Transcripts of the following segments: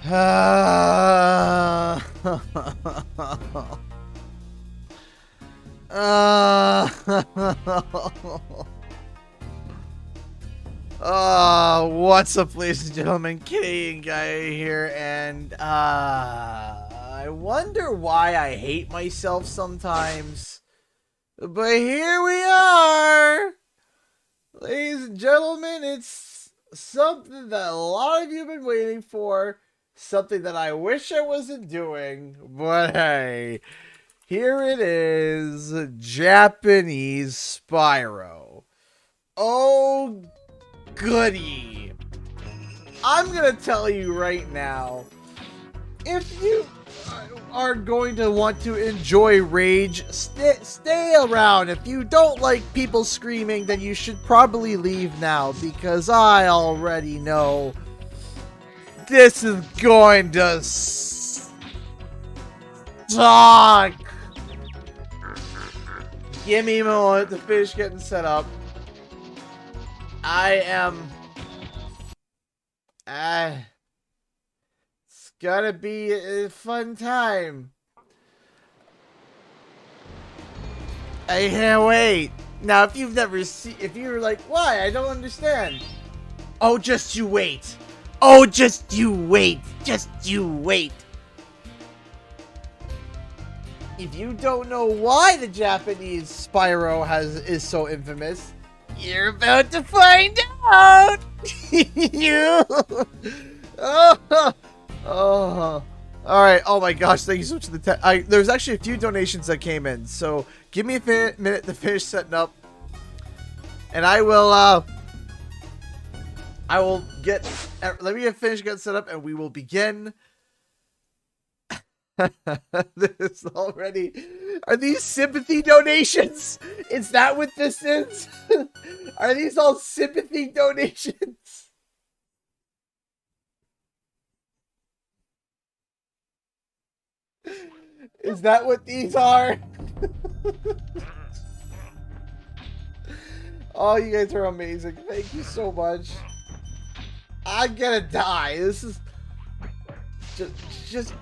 What's up, ladies and gentlemen? Canadian Guy here, and I wonder why I hate myself sometimes. But here we are, ladies and gentlemen. It's something that a lot of you have been waiting for, something that I wish I wasn't doing, but hey, here it is, Japanese Spyro. Oh, goody. I'm gonna tell you right now, if you are going to want to enjoy Rage, stay around. If you don't like people screaming, then you should probably leave now, because I already know this is going to suck. Give me a moment to finish getting set up. I am... it's gonna be a fun time. I can't wait. Now, if you've never seen... if you're like, why? I don't understand. Oh, just you wait. Oh, just you wait. Just you wait. If you don't know why the Japanese Spyro is so infamous, you're about to find out. All right. Oh my gosh! Thank you so much for the there's actually a few donations that came in, so give me a minute to finish setting up, and I will get. Let me finish getting set up, and we will begin. This already. Are these sympathy donations? Is that what this is? Are these all sympathy donations? Is that what these are? Oh, you guys are amazing. Thank you so much. I'm gonna die. This is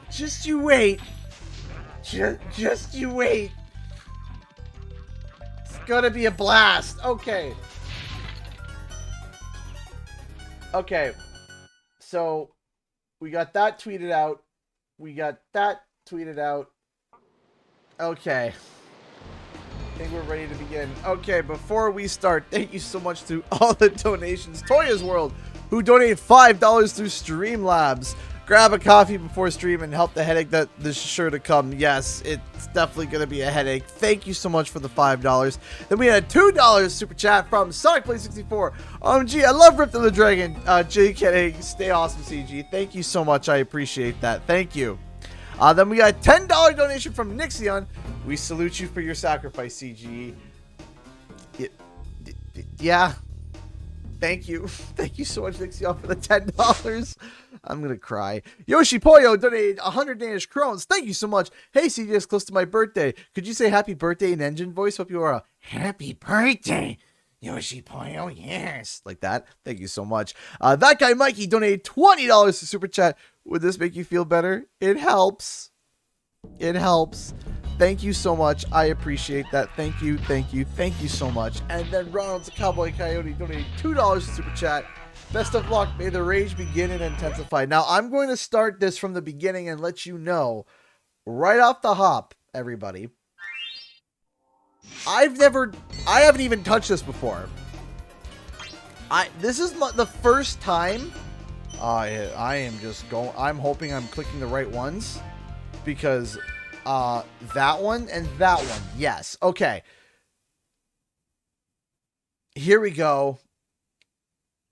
just you wait. Just you wait. It's gonna be a blast. Okay. Okay. So we got that tweeted out. We got that tweeted out. Okay. I think we're ready to begin. Okay, before we start, thank you so much to all the donations. Toya's World, who donated $5 through Streamlabs. Grab a coffee before stream and help the headache that is sure to come. Yes, it's definitely going to be a headache. Thank you so much for the $5. Then we had a $2 super chat from SonicPlay64. OMG, I love Rip the Dragon. JK, stay awesome, CG. Thank you so much. I appreciate that. Thank you. Then we got a $10 donation from Nixion. We salute you for your sacrifice, CG. Yeah. Thank you. Thank you so much, Nixion, for the $10. I'm gonna cry. Yoshi Poyo donated 100 Danish crowns. Thank you so much. Hey, CJ, it's close to my birthday. Could you say happy birthday in engine voice? Hope you are a happy birthday, Yoshi Poyo. Yes, like that. Thank you so much. That guy Mikey donated $20 to super chat. Would this make you feel better? It helps. It helps. Thank you so much. I appreciate that. Thank you. Thank you. Thank you so much. And then Ronald's Cowboy Coyote donated $2 to super chat. Best of luck. May the rage begin and intensify. Now, I'm going to start this from the beginning and let you know, right off the hop, everybody, I haven't even touched this before. This is the first time. I am just going. I'm hoping I'm clicking the right ones, because that one and that one. Yes. Okay. Here we go.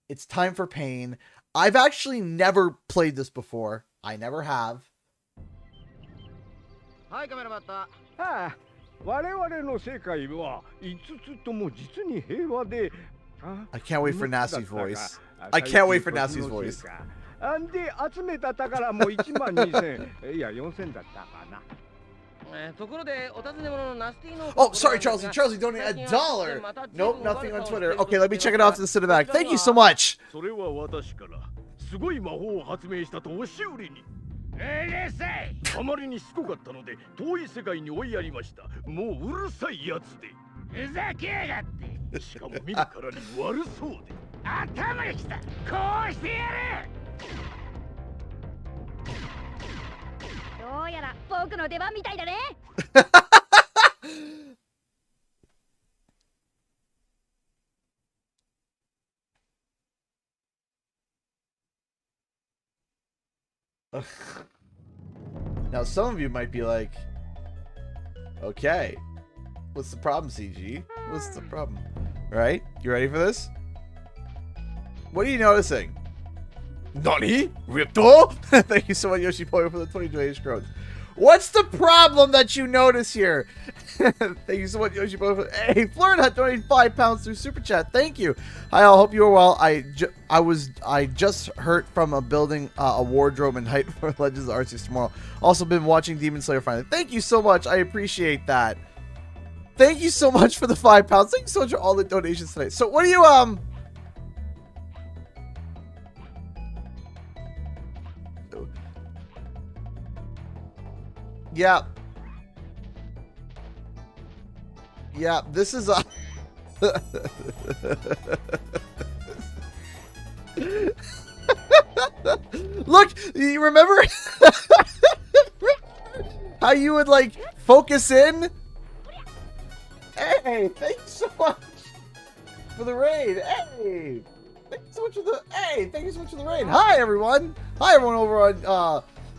It's time for pain. I've actually never played this before. I never have. I can't wait for Nasty's voice. I can't wait for Nasty's voice. Oh, sorry, Charlie. Charlie donated $1. Nope, nothing on Twitter. Okay, let me check it off to the cinematic. Thank you so much. すごい魔法を発明したと押し売りに。うるさい。あまりにしつこかったので遠い世界に追いやりました。もううるさいやつで。ふざけやがって。しかも見るからに悪そうで。頭にきた。こうしてやる。どうやら僕の出番みたいだね。Now, some of you might be like, okay, what's the problem, CG? What's the problem? Right? You ready for this? What are you noticing? Nani? Ripto? Thank you so much, Yoshipoyo, for the 20 donation crowns. What's the problem that you notice here? Thank you so much, Yoshipoyo. Hey, Florida donated £5 through Super Chat. Thank you. Hi, all. Hope you are well. I just hurt from a building a wardrobe and height for Legends of Arceus tomorrow. Also been watching Demon Slayer finally. Thank you so much. I appreciate that. Thank you so much for the £5. Thank you so much for all the donations today. So what do you Yeah. Yeah, this is Look, you remember how you would like focus in? Hey, thanks so much for the raid. Hey, thank you so much for the thank you so much for the raid. Hi everyone. Hi everyone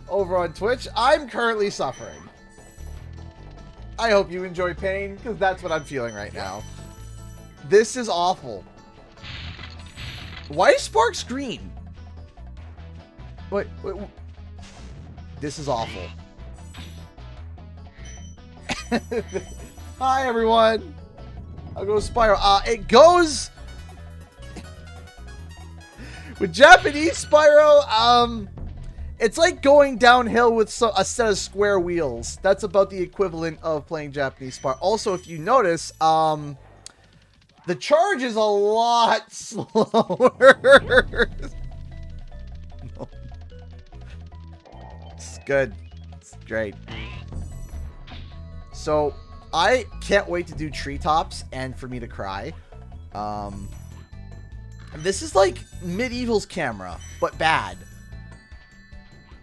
over on Twitch. I'm currently suffering. I hope you enjoy pain, because that's what I'm feeling right now. This is awful. Why is Sparks green? Wait. This is awful. Hi, everyone. I'll go Spyro. It goes... With Japanese Spyro, it's like going downhill with a set of square wheels. That's about the equivalent of playing Japanese Spyro. Also, if you notice, the charge is a lot slower. No. It's good. It's great. So, I can't wait to do Treetops and for me to cry. This is like Medieval's camera, but bad.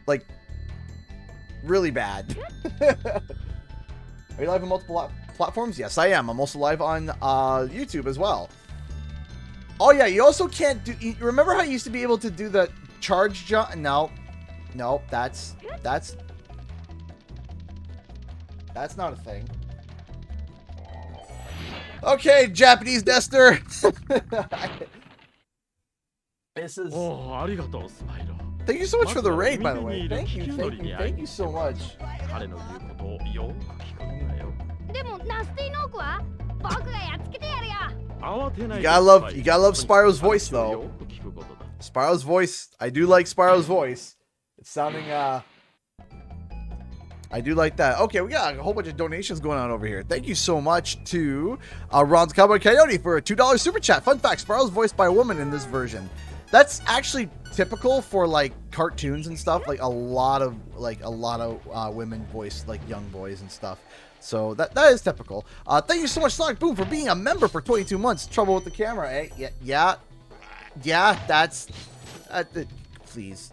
Like, really bad. Are you live on multiple platforms? Yes, I am. I'm also live on YouTube as well. Oh, yeah, you also can't do... Remember how you used to be able to do the charge jump? No. No, that's not a thing. Okay, Japanese Nestor. This is... Oh, arigatou, Spyro. Thank you so much for the raid, by the way. Thank you so much. You gotta love Spyro's voice, though. Spyro's voice, I do like Spyro's voice. It's sounding, I do like that. Okay, we got a whole bunch of donations going on over here. Thank you so much to Ron's Cowboy Coyote for a $2 super chat. Fun fact, Spyro's voiced by a woman in this version. That's actually typical for like cartoons and stuff. Like a lot of women voice like young boys and stuff. So that is typical. Thank you so much, Sonic Boom, for being a member for 22 months. Trouble with the camera, eh? Yeah. That's please.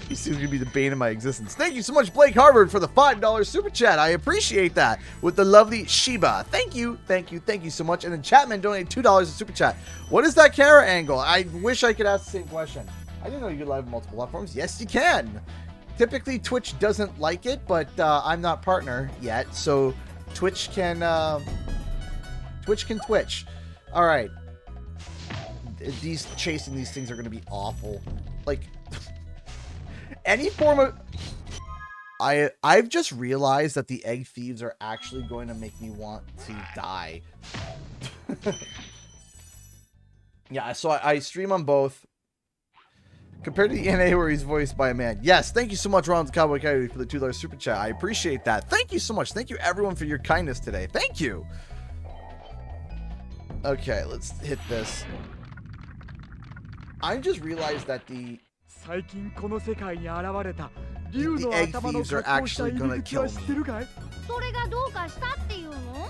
He seems to be the bane of my existence. Thank you so much, Blake Harvard, for the $5 super chat. I appreciate that. With the lovely Shiba. Thank you so much. And then Chapman donated $2 in super chat. What is that camera angle? I wish I could ask the same question. I didn't know you could live on multiple platforms. Yes, you can. Typically, Twitch doesn't like it, but I'm not partner yet, so Twitch can Twitch. All right. Chasing these things are going to be awful. Like, any form of... I've just realized that the egg thieves are actually going to make me want to die. Yeah, so I stream on both. Compared to the NA where he's voiced by a man. Yes, thank you so much, Ron's Cowboy Coyote, for the $2 super chat. I appreciate that. Thank you so much. Thank you, everyone, for your kindness today. Thank you. Okay, let's hit this. I just realized that the egg thieves are actually gonna kill me. それがどうかしたっていうの？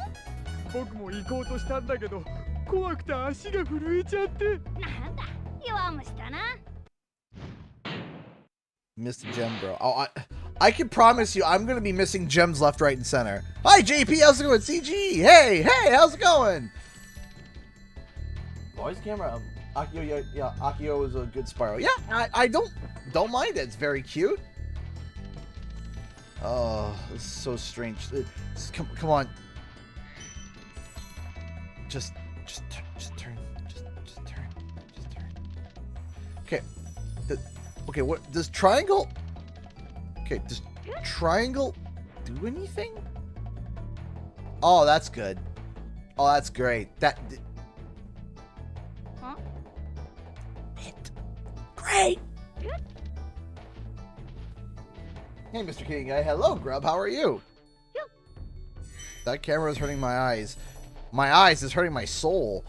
僕も行こうとしたんだけど、怖くて足が震えちゃって。なんだ、弱虫だな。Missed gem, bro. Oh, I can promise you, I'm gonna be missing gems left, right, and center. Hi, JP. How's it going? CG. Hey, how's it going? Voice camera. Akio, yeah, Akio is a good Spyro. Yeah, I don't mind it. It's very cute. Oh, this is so strange. Come on. Just turn. Just turn. Okay. Okay, what does triangle? Okay, does triangle do anything? Oh, that's good. Oh, that's great. Huh? Great. Hey, Mr. Kitty Guy. Hello, Grub. How are you? That camera is hurting my eyes. My eyes is hurting my soul.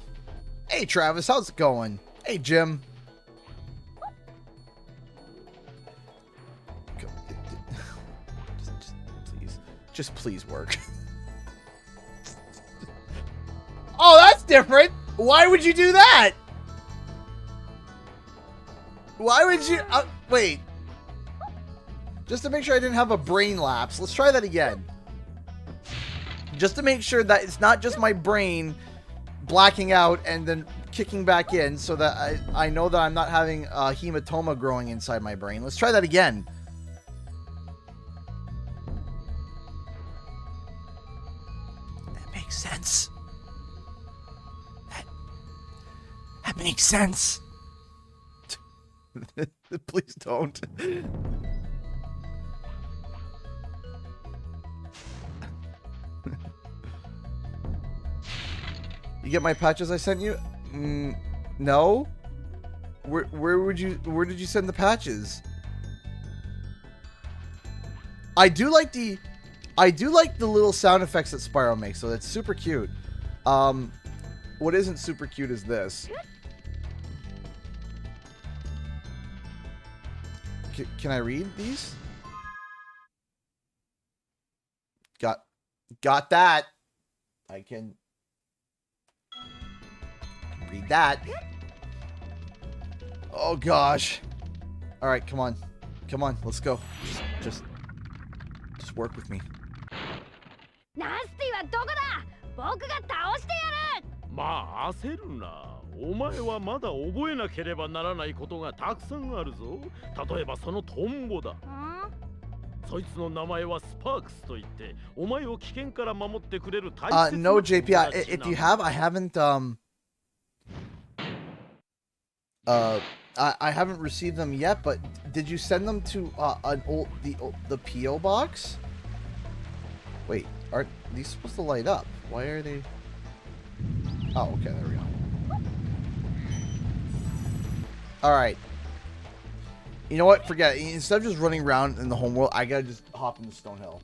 Hey, Travis. How's it going? Hey, Jim. Just please work. Oh, that's different. Why would you do that? Why would you... wait. Just to make sure I didn't have a brain lapse. Let's try that again. Just to make sure that it's not just my brain blacking out and then kicking back in so that I know that I'm not having a hematoma growing inside my brain. Let's try that again. That makes sense. That makes sense. Please don't. You get my patches I sent you? No. Where did you send the patches? I do like the little sound effects that Spyro makes, so that's super cute. What isn't super cute is this. Can I read these? Got that. I can read that. Oh gosh. All right, come on, let's go. Just work with me. ナスティはどこだ？僕が倒してやる。まあ焦るな。お前はまだ覚えなければならないことがたくさんあるぞ。例えばそのトンボだ。そいつの名前はスパークスといって、お前を危険から守ってくれる大切な。No, JP. If you have, I haven't. I haven't received them yet. But did you send them to the PO box? Wait, aren't these supposed to light up? Why are they? Oh, okay, there we go. Alright. You know what? Forget it. Instead of just running around in the homeworld, I gotta just hop in the Stonehill.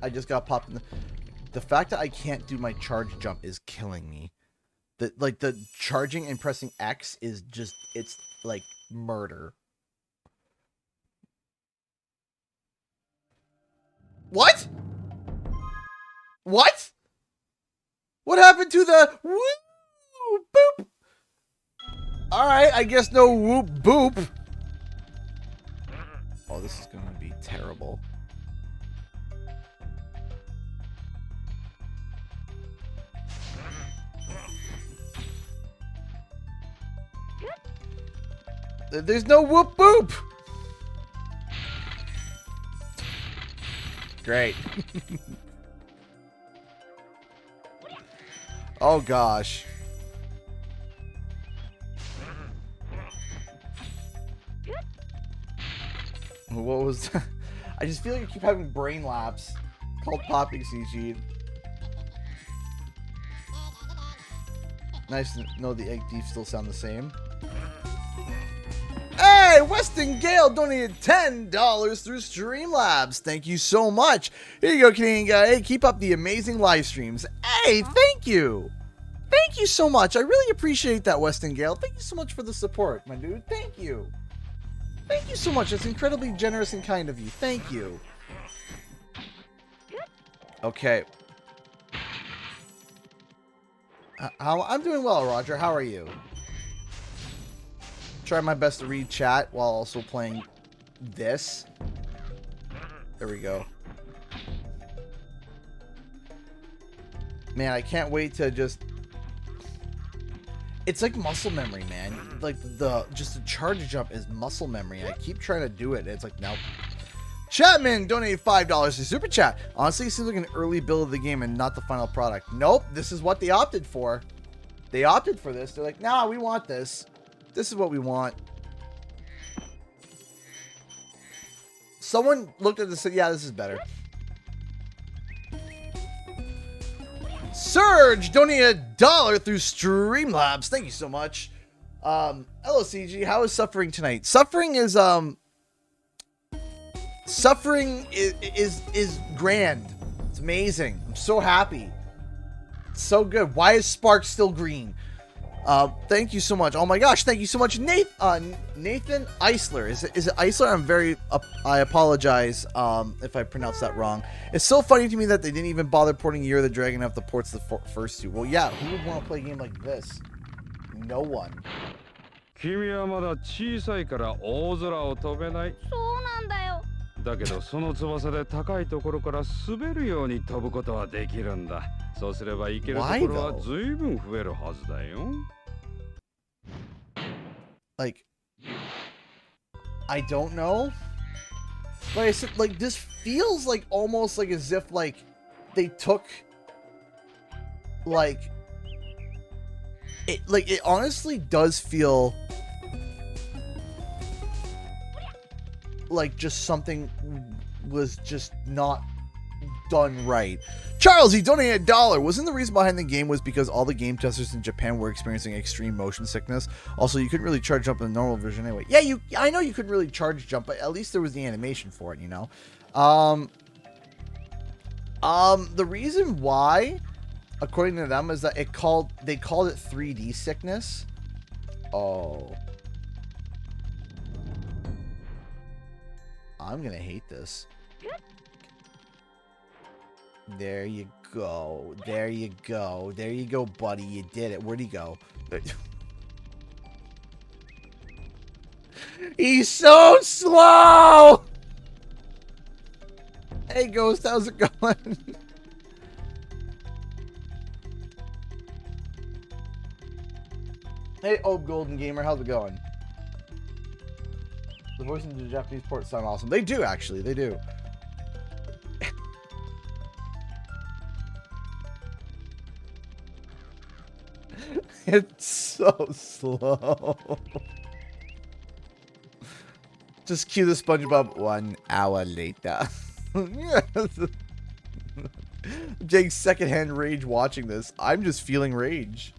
I just got popped in the fact that I can't do my charge jump is killing me. The charging and pressing X is just, it's like murder. What? What? What happened to the woo boop? Alright, I guess no whoop boop. Oh, this is gonna be terrible. There's no whoop boop. Great. Oh gosh. What was that? I just feel like I keep having brain lapse. It's called popping CG. Nice to know the egg thieves still sound the same. Hey, Weston Gale donated $10 through Streamlabs. Thank you so much. Here you go, Canadian guy. Hey, keep up the amazing live streams. Hey, thank you. Thank you so much. I really appreciate that, Weston Gale. Thank you so much for the support, my dude. Thank you. Thank you so much. That's incredibly generous and kind of you. Thank you. Okay. I'm doing well, Roger. How are you? Try my best to read chat while also playing this. There we go. Man, I can't wait to just... It's like muscle memory, man. Like, just the charge jump is muscle memory. I keep trying to do it, and it's like, nope. Chapman donated $5 to Super Chat. Honestly, it seems like an early build of the game and not the final product. Nope, this is what they opted for. They opted for this. They're like, nah, we want this. This is what we want. Someone looked at this and said, yeah, this is better. Surge donated $1 through Streamlabs. Thank you so much. Hello, CG. How is suffering tonight? Suffering is grand. It's amazing. I'm so happy. It's so good. Why is Spark still green? Thank you so much. Oh my gosh, thank you so much, Nathan Eisler. Is it Eisler? I apologize if I pronounced that wrong. It's so funny to me that they didn't even bother porting Year of the Dragon off the ports the first two. Well, yeah, who would want to play a game like this? No one. 君はまだ小さいから大空を飛べない。そうなんだよ。だけどその翼で高いところから滑るように飛ぶことはできるんだ。そうすれば行けるところは随分増えるはずだよ。Like, I don't know. But I said, like, this feels like almost like as if like they took like it honestly does feel like just something was just not done right. Charles, he donated $1. Wasn't the reason behind the game was because all the game testers in Japan were experiencing extreme motion sickness? Also, you couldn't really charge jump in the normal version anyway. Yeah, I know you couldn't really charge jump, but at least there was the animation for it, you know? The reason why, according to them, is that they called it 3D sickness. Oh. I'm gonna hate this. There you go. There you go. There you go, buddy. You did it. Where'd he go? He's so slow! Hey, Ghost. How's it going? Hey, Golden Gamer. How's it going? The voice in the Japanese port sound awesome. They do, actually. They do. It's so slow. Just cue the SpongeBob 1 hour later. Jake's secondhand rage watching this. I'm just feeling rage.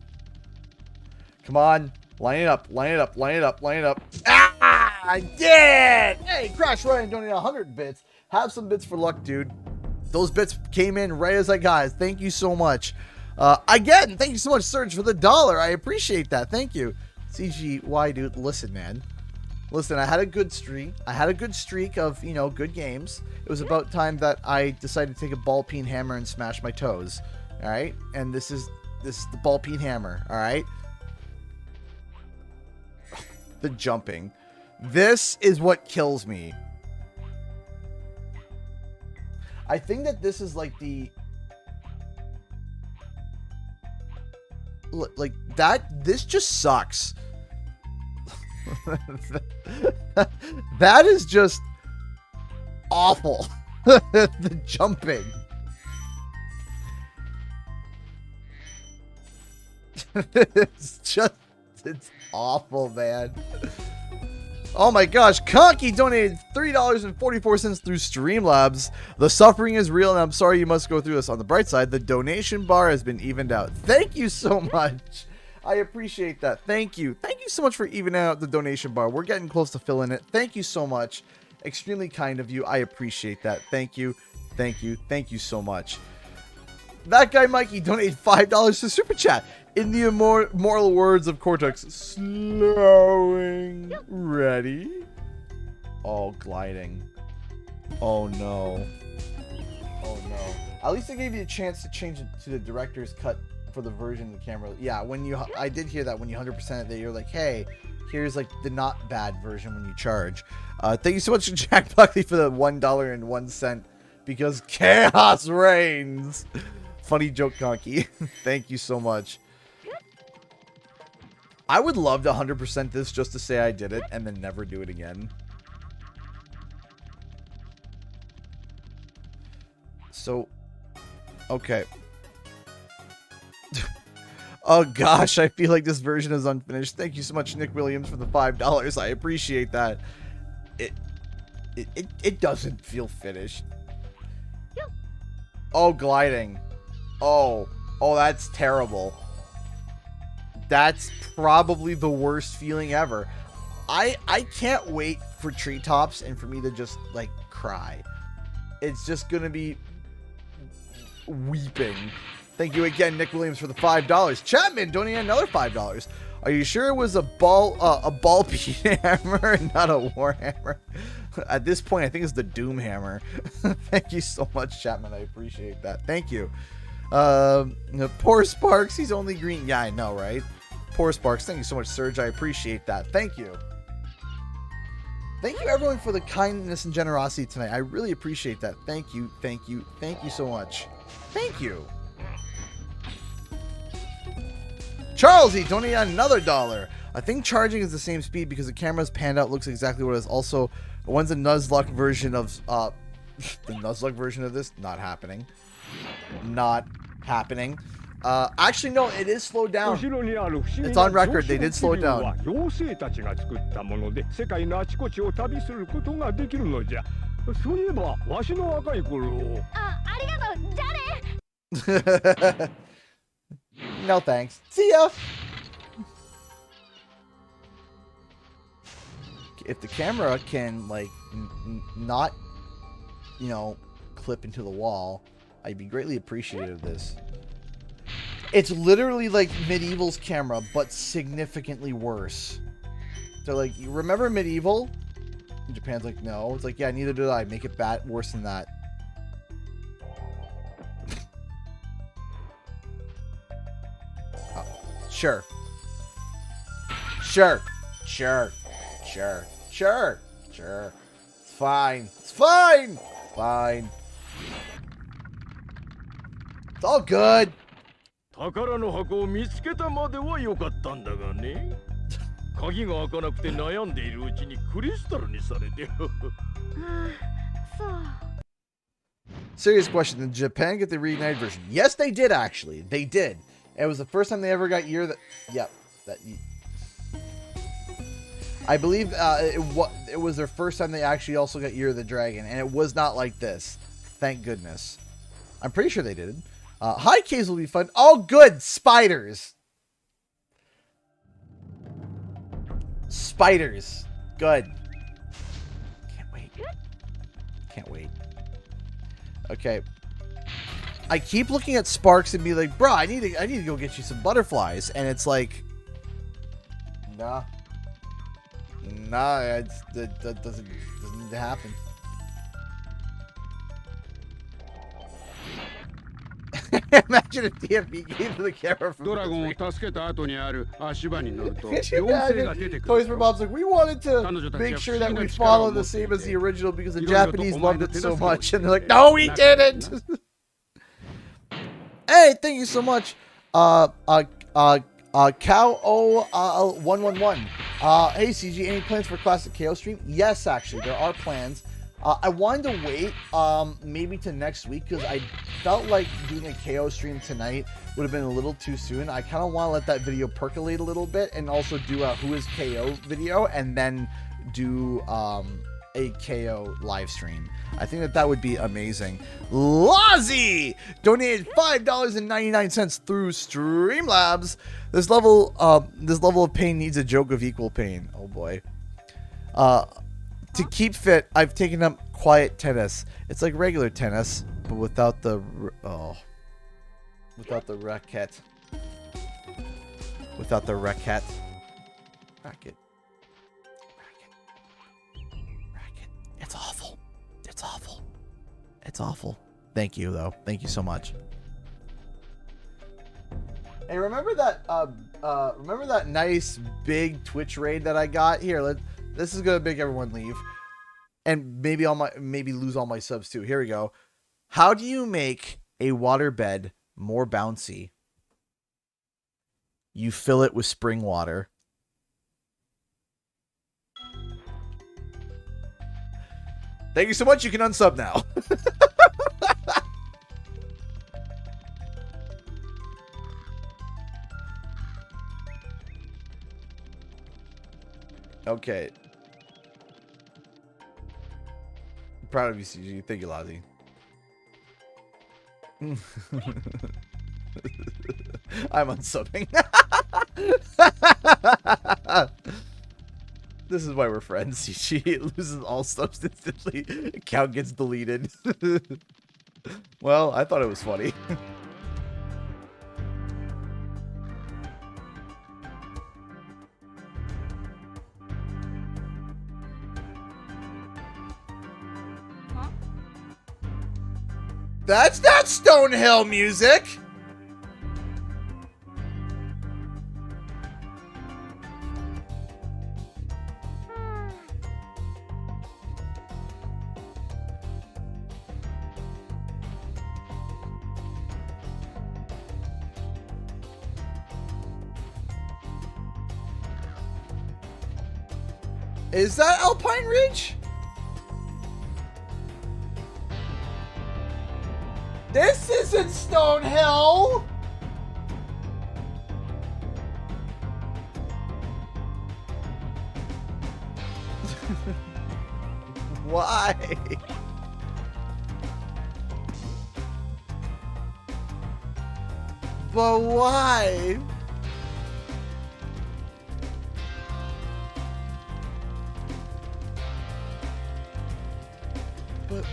Come on. Line it up. Line it up. Line it up. Line it up. Ah! I did! Hey, Crash Ryan donated 100 bits. Have some bits for luck, dude. Those bits came in right as I got it. Thank you so much. Again, thank you so much, Surge, for the $1. I appreciate that. Thank you. CGY, dude. Listen, man. Listen, I had a good streak. I had a good streak of, you know, good games. It was about time that I decided to take a ball peen hammer and smash my toes. All right? And this is the ball peen hammer. All right? The jumping. This is what kills me. I think that this is like the... Like that, this just sucks. That is just awful. The jumping. It's awful, man. Oh my gosh, Conky donated $3.44 through Streamlabs. The suffering is real, and I'm sorry you must go through this. On the bright side, the donation bar has been evened out. Thank you so much. I appreciate that. Thank you. Thank you so much for evening out the donation bar. We're getting close to filling it. Thank you so much. Extremely kind of you. I appreciate that. Thank you. Thank you. Thank you so much. That guy Mikey donated $5 to Super Chat. In the immortal words of Cortex, slowing. Ready? Oh, gliding. Oh no. Oh no. At least I gave you a chance to change it to the director's cut for the version of the camera. Yeah, when you, I did hear that when you 100% it, that you're like, hey, here's like the not bad version when you charge. Thank you so much to Jack Buckley for the $1.01 because chaos reigns. Funny joke, Conky. Thank you so much. I would love to 100% this just to say I did it and then never do it again. So, okay. Oh gosh, I feel like this version is unfinished. Thank you so much, Nick Williams, for the $5. I appreciate that. It doesn't feel finished. Oh, gliding. Oh, that's terrible. That's probably the worst feeling ever. I can't wait for treetops and for me to just like cry. It's just gonna be weeping. Thank you again, Nick Williams, for the $5. Chapman donating another $5. Are you sure it was a ball peen hammer and not a war hammer? At this point, I think it's the Doom hammer. Thank you so much, Chapman. I appreciate that. Thank you. Poor Sparks, he's only green. Yeah, I know, right? Poor Sparks. Thank you so much, Serge. I appreciate that. Thank you. Thank you, everyone, for the kindness and generosity tonight. I really appreciate that. Thank you. Thank you. Thank you so much. Thank you. Charles E. donated another $1. I think charging is the same speed because the camera's panned out looks exactly what it is. Also, when's the Nuzlocke version of the Nuzlocke version of this? Not happening. Not happening. Actually, no, it is slowed down. It's on record. They did slow it down. No thanks. See ya. If the camera can like not, you know, clip into the wall, I'd be greatly appreciative of this. It's literally like Medieval's camera, but significantly worse. So like, you remember Medieval? And Japan's like, no. It's like, yeah, neither did I. Make it bad, worse than that. Sure. Sure. Sure. Sure. Sure. Sure. It's fine. It's fine. Fine. It's all good. 宝の箱を見つけたまでは良かったんだがね。鍵が開かなくて悩んでいるうちにクリスタルにされて。Serious question. Did Japan get the reunited version? Yes, they did actually. They did. It was the first time they ever got Year that. Yep. That. I believe it was their first time they actually also got Year of the Dragon, and it was not like this. Thank goodness. I'm pretty sure they did. High caves will be fun. Oh, good! Spiders! Spiders. Good. Can't wait. Can't wait. Okay. I keep looking at Sparks and be like, bro, I need to go get you some butterflies. And it's like, nah. Nah, that doesn't need to happen. Imagine if DFB gave to the camera from Toys for Bob's like, we wanted to make sure that we follow the same as the original because the Japanese loved it so much. And they're like, no, we didn't. Hey, thank you so much. Cow 111. Hey, CG, any plans for Classic KO stream? Yes, actually, there are plans. I wanted to wait maybe to next week because I felt like doing a KO stream tonight would have been a little too soon. I kind of want to let that video percolate a little bit and also do a Who is KO video and then do a KO live stream. I think that would be amazing. Lozzie donated $5.99 through Streamlabs. This level of pain needs a joke of equal pain. Oh boy. To keep fit, I've taken up quiet tennis. It's like regular tennis, but without the... Oh. Without the racket. Without the racket. Racket. Racket. It's awful. It's awful. It's awful. Thank you, though. Thank you so much. Hey, remember that nice big Twitch raid that I got? Here, this is gonna make everyone leave, and maybe lose all my subs too. Here we go. How do you make a waterbed more bouncy? You fill it with spring water. Thank you so much. You can unsub now. Okay. I'm proud of you, CG. Thank you, Lozzie. I'm unsubbing. This is why we're friends. She loses all subs instantly. Account gets deleted. Well, I thought it was funny. That's not Stonehill music! Is that Alpine Ridge? This isn't Stonehill! Why? But why? But...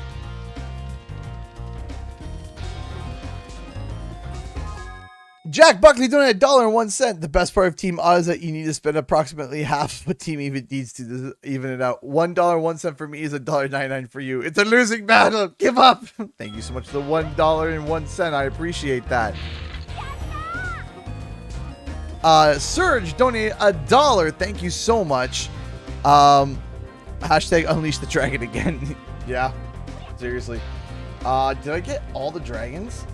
Jack Buckley donated $1.01. The best part of Team Oz is that you need to spend approximately half what Team Even needs to even it out. $1.01 for me is $1.99 for you. It's a losing battle. Give up. Thank you so much for the $1.01. I appreciate that. Surge donated $1. Thank you so much. Hashtag unleash the dragon again. Yeah, seriously. Did I get all the dragons?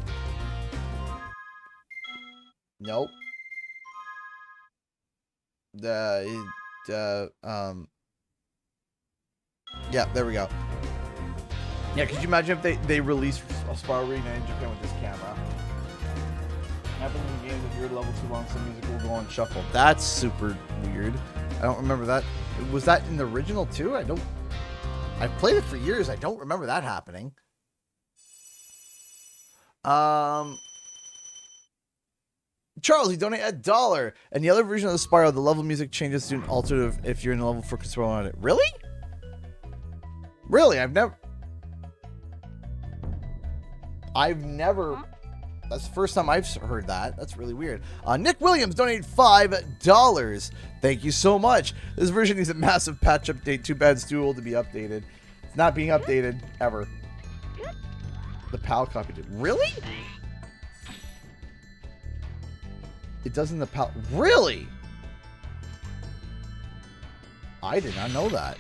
Nope. Yeah, there we go. Yeah, could you imagine if they released Spyro Arena in Japan with this camera? Happens in games if you're level too long, some music will go on shuffle. That's super weird. I don't remember that. Was that in the original too? I played it for years. I don't remember that happening. Charles, you donate $1. And the other version of the Spyro, the level music changes to an alternative if you're in the level for control on it. Really? Really? I've never... That's the first time I've heard that. That's really weird. Nick Williams donated $5. Thank you so much. This version needs a massive patch update. Too bad it's too old to be updated. It's not being updated ever. The PAL copied it. Really? It does in the PAL. Really? I did not know that.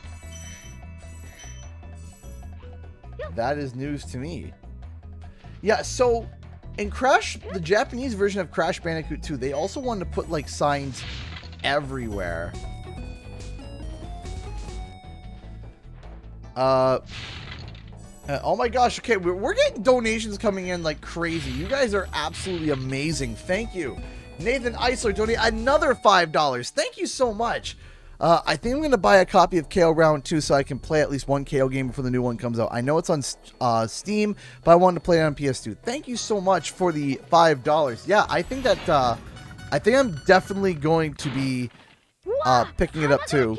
That is news to me. Yeah, so in Crash, the Japanese version of Crash Bandicoot 2, they also wanted to put like signs everywhere. Oh my gosh, okay, we're getting donations coming in like crazy. You guys are absolutely amazing. Thank you. Nathan Eisler donated another $5. Thank you so much. I think I'm going to buy a copy of KO Round 2 so I can play at least one KO game before the new one comes out. I know it's on Steam, but I wanted to play it on PS2. Thank you so much for the $5. Yeah, I think that I think I'm definitely going to be picking it up too.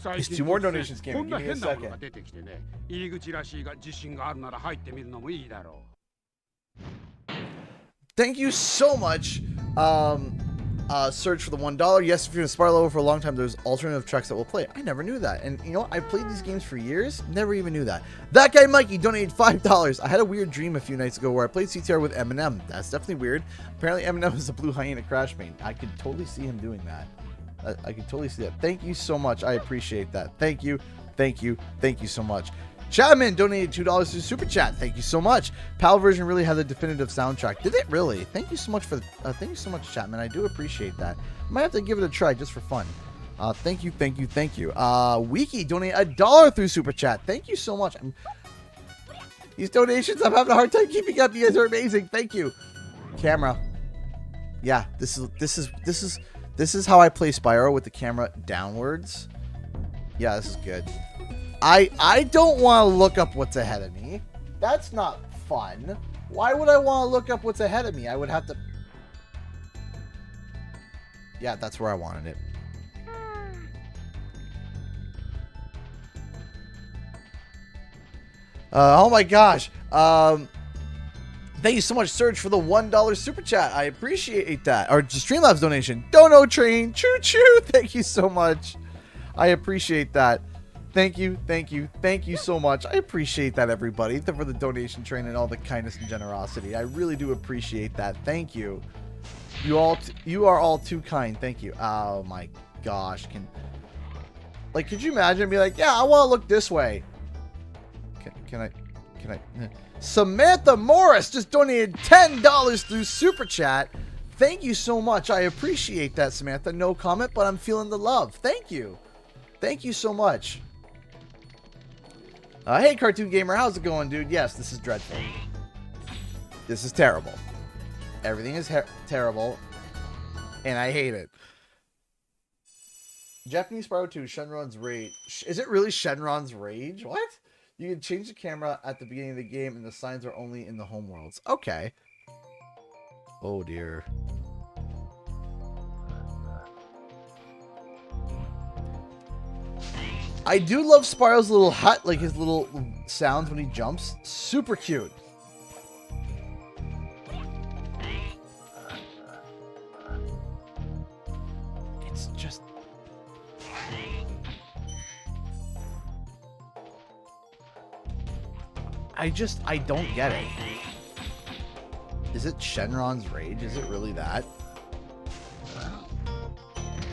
There's 2 more donations came in. Give me a second. Thank you so much. Search for the $1. Yes, if you're in a Spyro level for a long time, there's alternative tracks that will play. I never knew that. And you know, I've played these games for years. Never even knew that. That guy Mikey donated $5. I had a weird dream a few nights ago where I played CTR with Eminem. That's definitely weird. Apparently Eminem is a blue hyena crash main. I could totally see him doing that. I could totally see that. Thank you so much. I appreciate that. Thank you. Thank you. Thank you so much. Chapman donated $2 to Super Chat. Thank you so much. PAL version really had a definitive soundtrack. Did it really? Thank you so much for thank you so much, Chapman. I do appreciate that. Might have to give it a try just for fun. Thank you, thank you, thank you. Wiki donated $1 through Super Chat. Thank you so much. These donations, I'm having a hard time keeping up. You guys are amazing. Thank you. Camera. Yeah, this is how I play Spyro, with the camera downwards. Yeah, this is good. I don't want to look up what's ahead of me. That's not fun. Why would I want to look up what's ahead of me? I would have to... Yeah, that's where I wanted it. Oh my gosh. Thank you so much, Serge, for the $1 super chat. I appreciate that. Or Streamlabs donation. Dono train. Choo choo. Thank you so much. I appreciate that. Thank you, thank you, thank you so much. I appreciate that, everybody, for the donation train and all the kindness and generosity. I really do appreciate that. Thank you. You are all too kind. Thank you. Oh my gosh, could you imagine be like, yeah, I want to look this way. Can I? Samantha Morris just donated $10 through Super Chat. Thank you so much. I appreciate that, Samantha. No comment, but I'm feeling the love. Thank you. Thank you so much. Hey, Cartoon Gamer, how's it going, dude? Yes, this is dreadful. This is terrible. Everything is terrible, and I hate it. Japanese Spyro 2, Shenron's Rage. Is it really Shenron's Rage? What? You can change the camera at the beginning of the game, and the signs are only in the home worlds. Okay. Oh, dear. I do love Spyro's little hut, like his little sounds when he jumps. Super cute. It's just... I don't get it. Is it Shenron's Rage? Is it really that?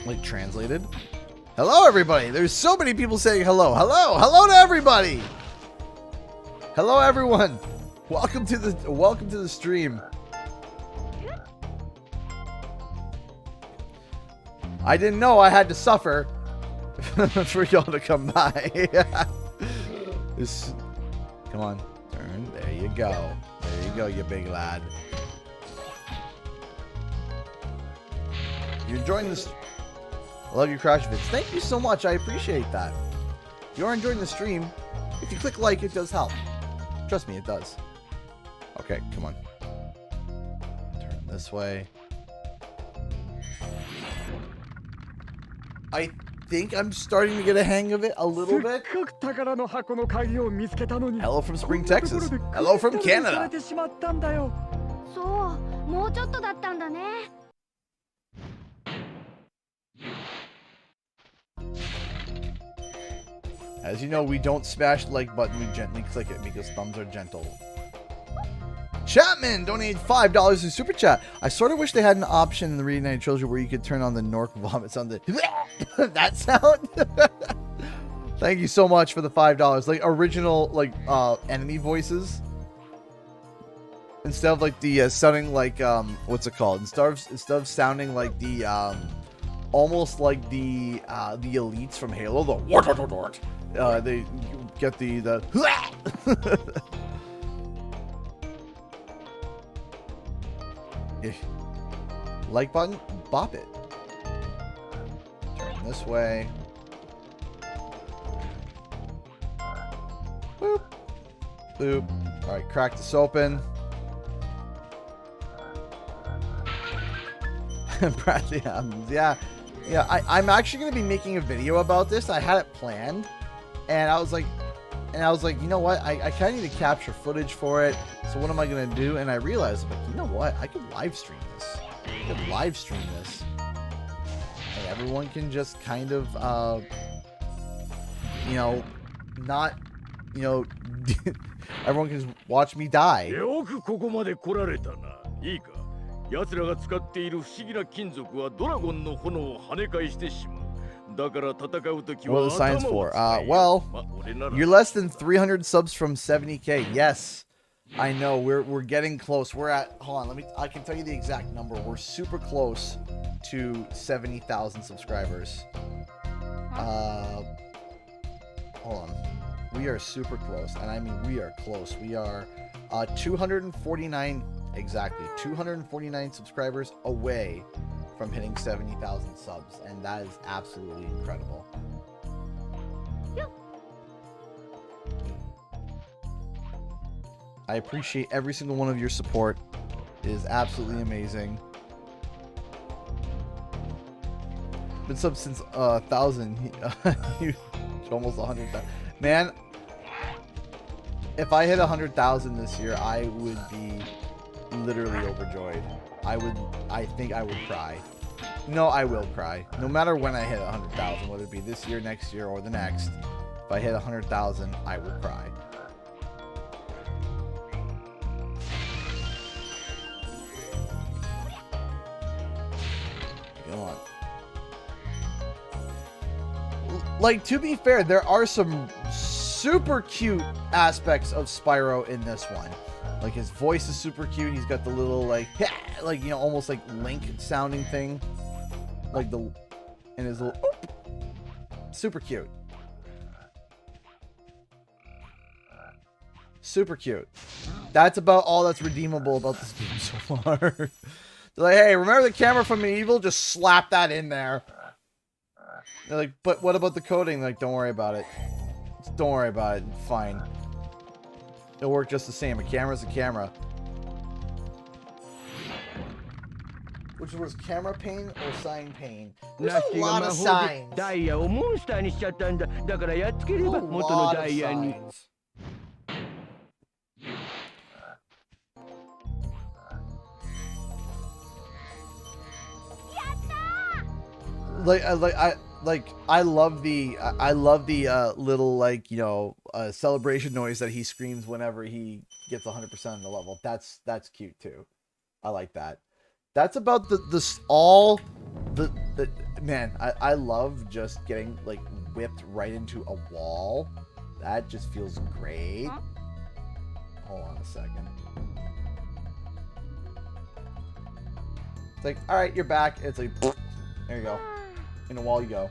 Like, translated? Hello, everybody. There's so many people saying hello. Hello. Hello to everybody. Hello, everyone. Welcome to the stream. I didn't know I had to suffer for y'all to come by. Come on. Turn. There you go. There you go, you big lad. You're enjoying this. I love your crash vids. Thank you so much. I appreciate that. If you are enjoying the stream, if you click like, it does help. Trust me, it does. Okay, come on. Turn this way. I think I'm starting to get a hang of it a little bit. Hello from Spring, Texas. Hello from Canada. そう、もうちょっとだったんだね。As you know, we don't smash the like button, we gently click it because thumbs are gentle. Chapman donated $5 in Super Chat. I sort of wish they had an option in the Reunited Trilogy where you could turn on the Nork vomit sound. That sound? Thank you so much for the $5. Like original, like enemy voices. Instead of like the sounding like what's it called? Instead of sounding like the almost like the elites from Halo, the wart. They get the like button, bop it. Turn this way. Boop. Boop. Alright, crack this open. Bradley, yeah, I'm actually going to be making a video about this. I had it planned, and I was like, And I was like, you know what? I kind of need to capture footage for it. So what am I going to do? And I realized, I'm like, you know what? I could live stream this. I could live stream this. And everyone can just kind of, you know, not, you know, everyone can just watch me die. よくここまで来られたな。いいか。奴らが使っている不思議な金属はドラゴンの炎を跳ね返してしまう。だから戦うときは What are the signs for? Well, you're less than 300 subs from 70k. Yes, I know. We're getting close. We're at. Hold on. I can tell you the exact number. We're super close to 70,000 subscribers. Hold on. We are super close, and I mean we are close. We are 249 exactly. 249 subscribers away from hitting 70,000 subs, and that is absolutely incredible. I appreciate every single one of your support. It is absolutely amazing. Been sub since 1,000. Almost 100,000. Man, if I hit 100,000 this year, I would be literally overjoyed. I think I would cry. No, I will cry. No matter when I hit 100,000, whether it be this year, next year, or the next, if I hit 100,000, I will cry. Come on. Like, to be fair, there are some super cute aspects of Spyro in this one. Like, his voice is super cute. He's got the little, like, you know, almost like Link sounding thing. Like and his little, super cute. Super cute. That's about all that's redeemable about this game so far. They're like, hey, remember the camera from Medieval? Just slap that in there. They're like, but what about the coding? They're like, don't worry about it. Don't worry about it. Fine. It'll work just the same. A camera's a camera. Which was camera pain or sign pain? There's a lot of signs. ダイヤをモンスターにしちゃったんだ。だからやっつければ元のダイヤに。I love the little, like, you know, celebration noise that he screams whenever he gets 100% on the level. That's cute too. I like that. That's about man, I love just getting, like, whipped right into a wall. That just feels great. Hold on a second. It's like, all right, you're back. It's like, there you go. In a wall you go.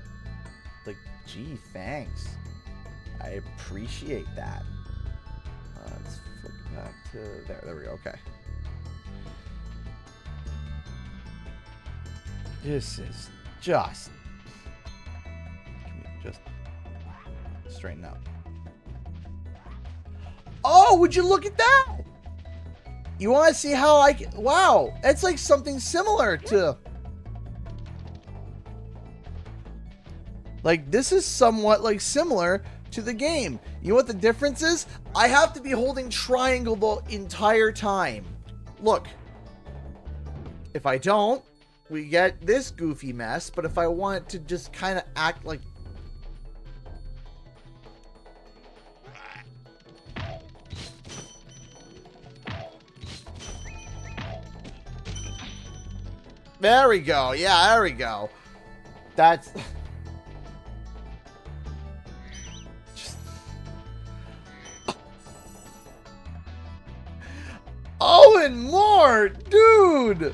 It's like, gee, thanks. I appreciate that. Let's flip back to there. There we go. Okay. This is just. Can we just straighten out? Oh, would you look at that? You want to see how I can? Wow, it's like something similar to. Like, this is somewhat, like, similar to the game. You know what the difference is? I have to be holding triangle the entire time. Look. If I don't, we get this goofy mess. But if I want it to just kind of act like... There we go. Yeah, there we go. That's... Oh, and more! Dude!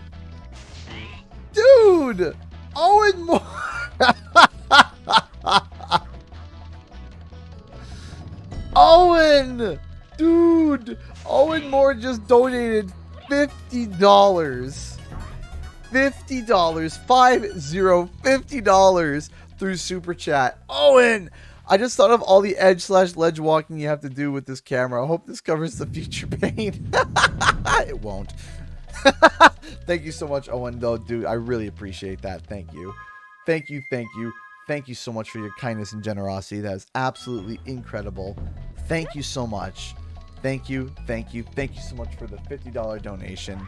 Dude! Oh, and more! Owen! Dude! Owen Moore just donated $50. $50. $50 through Super Chat. Owen! I just thought of all the edge/ledge walking you have to do with this camera. I hope this covers the future pain. It won't. Thank you so much, Owen, though, dude. I really appreciate that. Thank you. Thank you so much for your kindness and generosity. That is absolutely incredible. Thank you so much. Thank you, thank you, thank you so much for the $50 donation.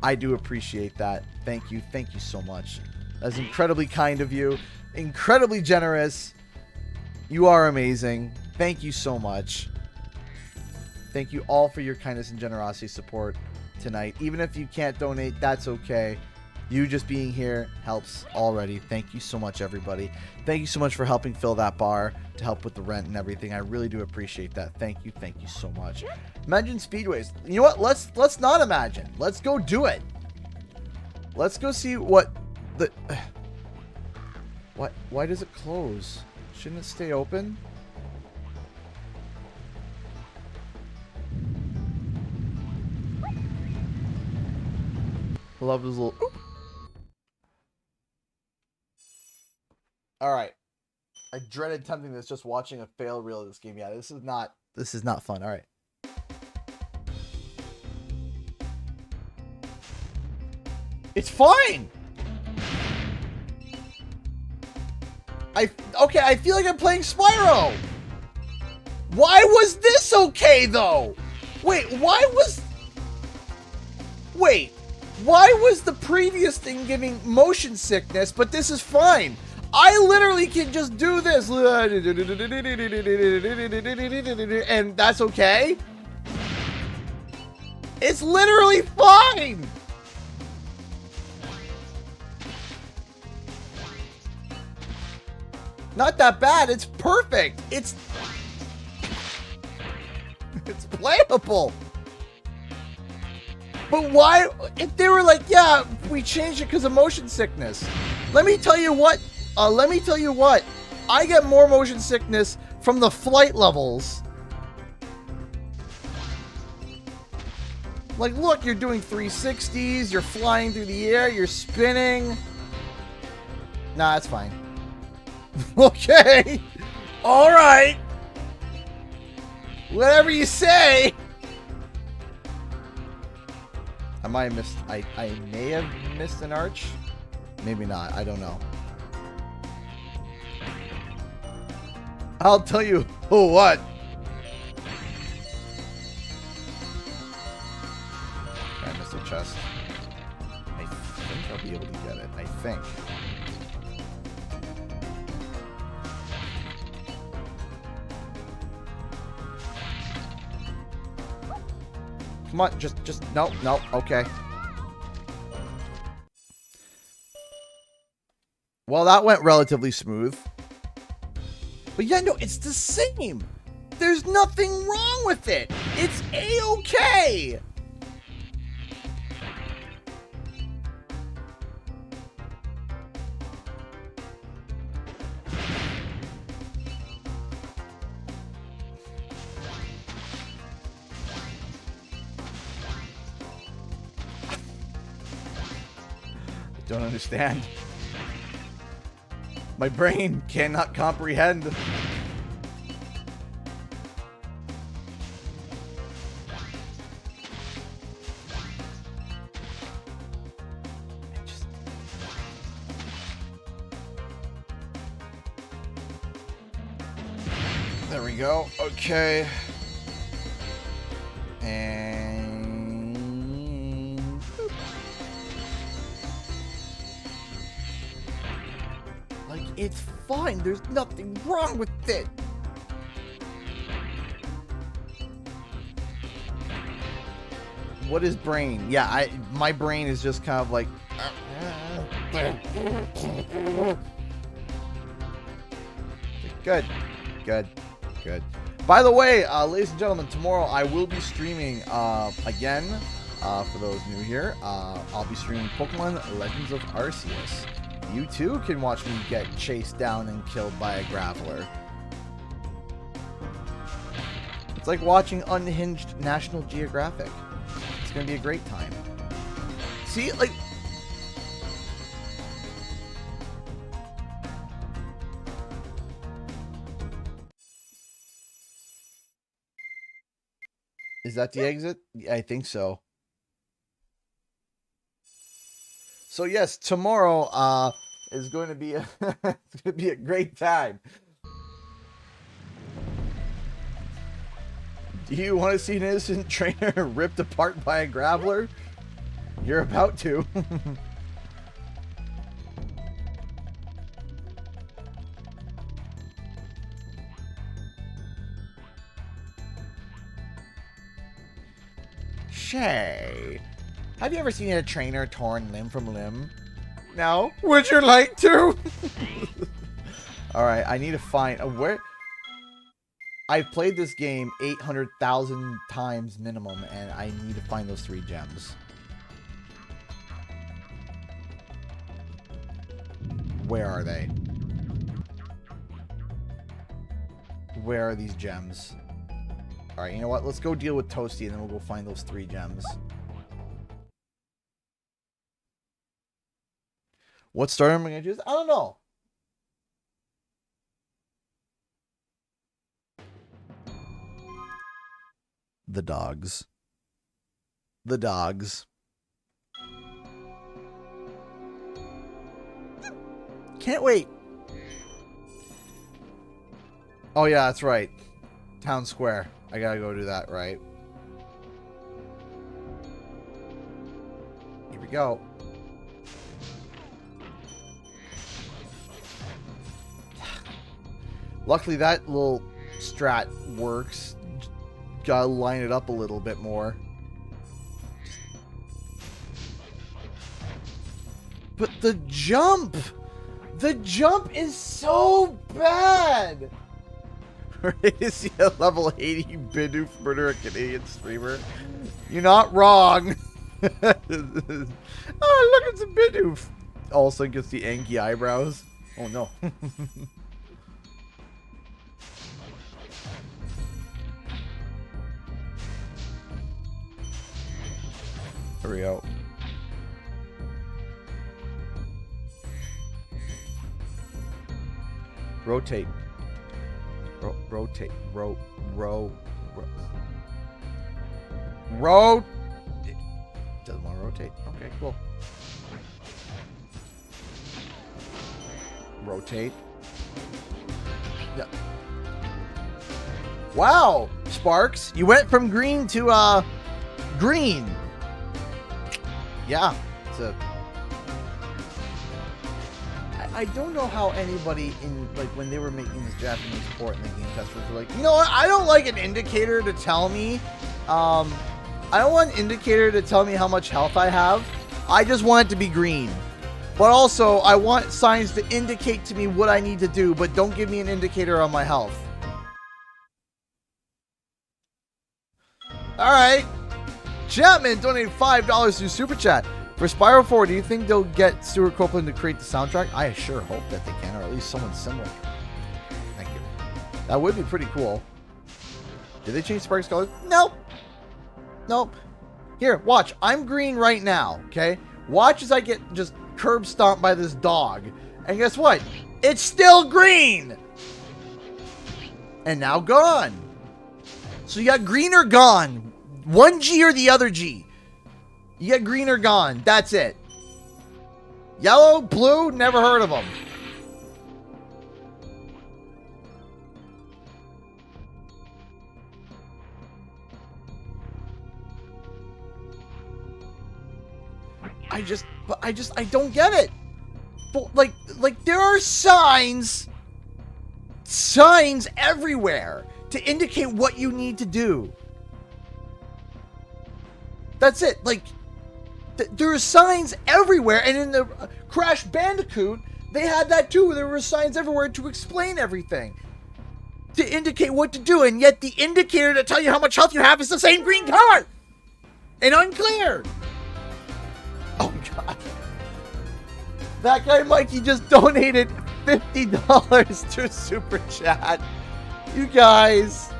I do appreciate that. Thank you so much. That's incredibly kind of you. Incredibly generous. You are amazing. Thank you so much. Thank you all for your kindness and generosity support tonight. Even if you can't donate, that's okay. You just being here helps already. Thank you so much, everybody. Thank you so much for helping fill that bar to help with the rent and everything. I really do appreciate that. Thank you so much. Imagine Speedways. You know what? Let's not imagine. Let's go do it. Let's go see what the why does it close? Shouldn't it stay open? Love his little oop. Alright. I dreaded attempting this, just watching a fail reel of this game. Yeah, this is not fun. Alright. It's fine! Okay, I feel like I'm playing Spyro! Why was this okay, though? Wait, why was the previous thing giving motion sickness, but this is fine? I literally can just do this. And that's okay? It's literally fine! Not that bad. It's perfect. It's playable. But why? If they were like, yeah, we changed it because of motion sickness. Let me tell you what. I get more motion sickness from the flight levels. Like, look, you're doing 360s. You're flying through the air. You're spinning. Nah, it's fine. Okay. All right. Whatever you say. I might have missed. I may have missed an arch. Maybe not. I don't know. I'll tell you what. I missed a chest. I think I'll be able to get it. I think. Come on, just, no, okay. Well, that went relatively smooth. But yeah, no, it's the same. There's nothing wrong with it. It's A-okay. Don't understand. My brain cannot comprehend. There we go. Okay. And like, it's fine. There's nothing wrong with it. What is brain? Yeah, my brain is just kind of like good. By the way, ladies and gentlemen, tomorrow I will be streaming again. For those new here, I'll be streaming Pokemon Legends of Arceus. You too can watch me get chased down and killed by a Graveler. It's like watching unhinged National Geographic. It's gonna be a great time. See, like, is that the exit? I think so. So yes, tomorrow is going to be it's going to be a great time. You want to see an innocent trainer ripped apart by a grappler? You're about to. Shay, have you ever seen a trainer torn limb from limb? No. Would you like to? Alright, I need to find where. I've played this game 800,000 times minimum, and I need to find those 3 gems. Where are they? Where are these gems? Alright, you know what? Let's go deal with Toasty, and then we'll go find those 3 gems. What starter am I going to choose? I don't know. The dogs. The dogs. Can't wait. Oh yeah, that's right. Town Square. I gotta go do that, right? Here we go. Luckily that little strat works. Gotta line it up a little bit more. But the jump! The jump is so bad! Ready to see a level 80 Bidoof murder a Canadian streamer? You're not wrong! Oh, look, it's a Bidoof! Also gets the Anki eyebrows. Oh no. There we go. Rotate. Rotate. Doesn't want to rotate. Okay, cool. Rotate. Yeah. Wow, Sparks, you went from green to green. Yeah, it's a. I don't know how anybody in, like, when they were making this Japanese port and the game testers were like, you know what, I don't like an indicator to tell me, I don't want an indicator to tell me how much health I have. I just want it to be green. But also, I want signs to indicate to me what I need to do, but don't give me an indicator on my health. Alright. Chapman donated $5 through Super Chat. For Spyro 4, do you think they'll get Stuart Copeland to create the soundtrack? I sure hope that they can, or at least someone similar. Thank you. That would be pretty cool. Did they change Spark's colors? Nope. Nope. Here, watch. I'm green right now, okay? Watch as I get just curb stomped by this dog. And guess what? It's still green! And now gone. So you got green or gone. One G or the other G. You get green or gone. That's it. Yellow, blue, never heard of them. I don't get it. But like there are signs everywhere to indicate what you need to do. That's it. Like, there are signs everywhere, and in the Crash Bandicoot, they had that too. There were signs everywhere to explain everything, to indicate what to do, and yet the indicator to tell you how much health you have is the same green color and unclear. Oh God! That guy Mikey just donated $50 to Super Chat. You guys.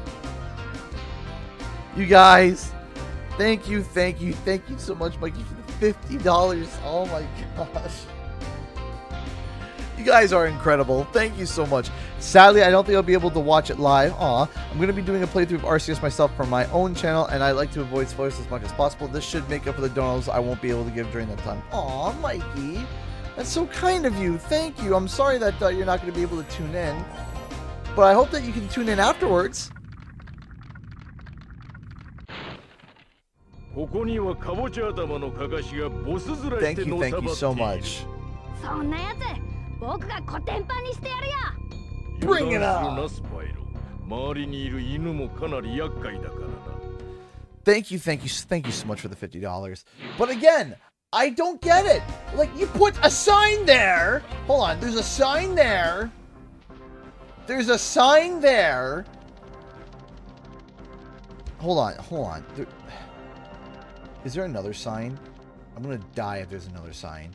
Thank you so much, Mikey, for the $50. Oh my gosh. You guys are incredible. Thank you so much. Sadly, I don't think I'll be able to watch it live. I'm going to be doing a playthrough of RCS myself from my own channel, and I like to avoid spoilers as much as possible. This should make up for the donos I won't be able to give during that time. Aw, Mikey. That's so kind of you. Thank you. I'm sorry that you're not going to be able to tune in, but I hope that you can tune in afterwards. ここにはかぼちゃ頭のかかしがボス面し Thank て you, の thank さ you ばって so いる。 much. そんなやつ僕がコテンパンにしてやるよ。 Bring it 油 on. 断するなスパイロ。周りにいる犬もかなり厄介だからな。 Thank you so much for the $50. But again, I don't get it. Like, you put a sign there. Hold on, there's a sign there. There's a sign there. Hold on. Is there another sign? I'm gonna die if there's another sign.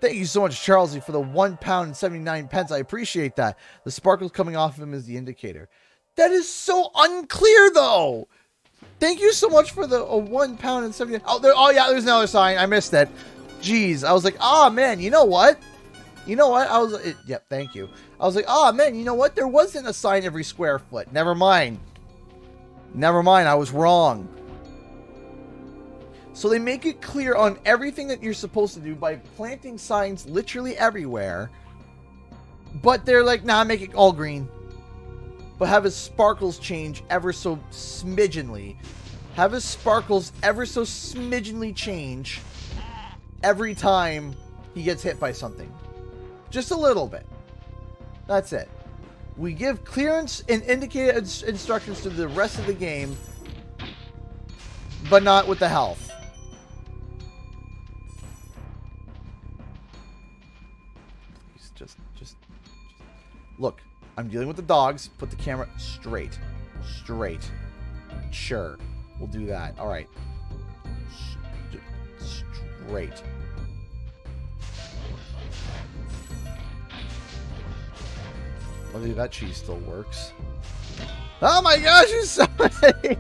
Thank you so much, Charlesley, for the £1.79. I appreciate that. The sparkles coming off of him is the indicator. That is so unclear, though. Thank you so much for the £1.79. Oh, yeah, there's another sign. I missed it. Jeez, I was like, oh man, you know what? Yep, thank you. I was like, oh man, you know what? There wasn't a sign every square foot. Never mind, I was wrong. So they make it clear on everything that you're supposed to do by planting signs literally everywhere. But they're like, nah, make it all green. But have his sparkles change ever so smidgenly. Have his sparkles ever so smidgenly change every time he gets hit by something. Just a little bit. That's it. We give clearance and indicated instructions to the rest of the game, but not with the health. Please, just look. I'm dealing with the dogs. Put the camera straight. Sure, we'll do that. All right. Straight. Luckily, that cheese still works. Oh my gosh, there's so many!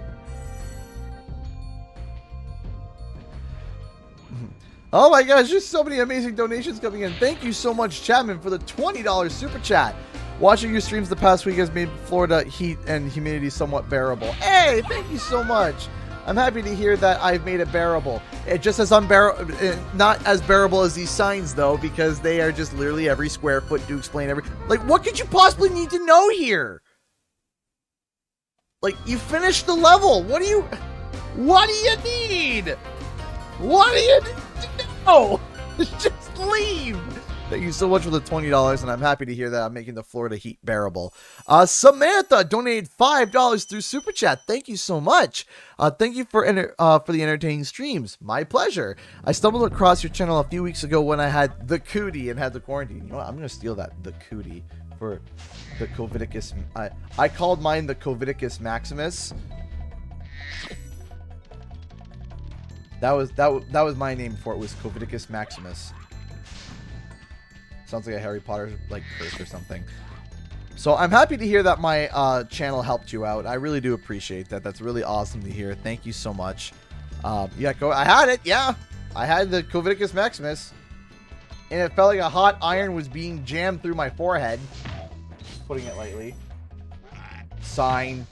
Oh my gosh, there's so many amazing donations coming in. Thank you so much, Chapman, for the $20 super chat. Watching your streams the past week has made Florida heat and humidity somewhat bearable. Hey, thank you so much. I'm happy to hear that I've made it bearable. It just as not as bearable as these signs, though, because they are just literally every square foot to explain every... Like, what could you possibly need to know here? Like, you finished the level. What do you need? What do you need to know? Just leave. Thank you so much for the $20, and I'm happy to hear that I'm making the Florida heat bearable. Samantha donated $5 through Super Chat. Thank you so much. Thank you for the entertaining streams. My pleasure. I stumbled across your channel a few weeks ago when I had the cootie and had the quarantine. You know what? I'm going to steal that, the cootie, for the Covidicus. I called mine the Covidicus Maximus. That was my name for it, was Covidicus Maximus. Sounds like a Harry Potter like curse or something. So I'm happy to hear that my channel helped you out. I really do appreciate that. That's really awesome to hear. Thank you so much. Yeah, I had it. Yeah, I had the Covidicus Maximus, and it felt like a hot iron was being jammed through my forehead. Putting it lightly. Sign.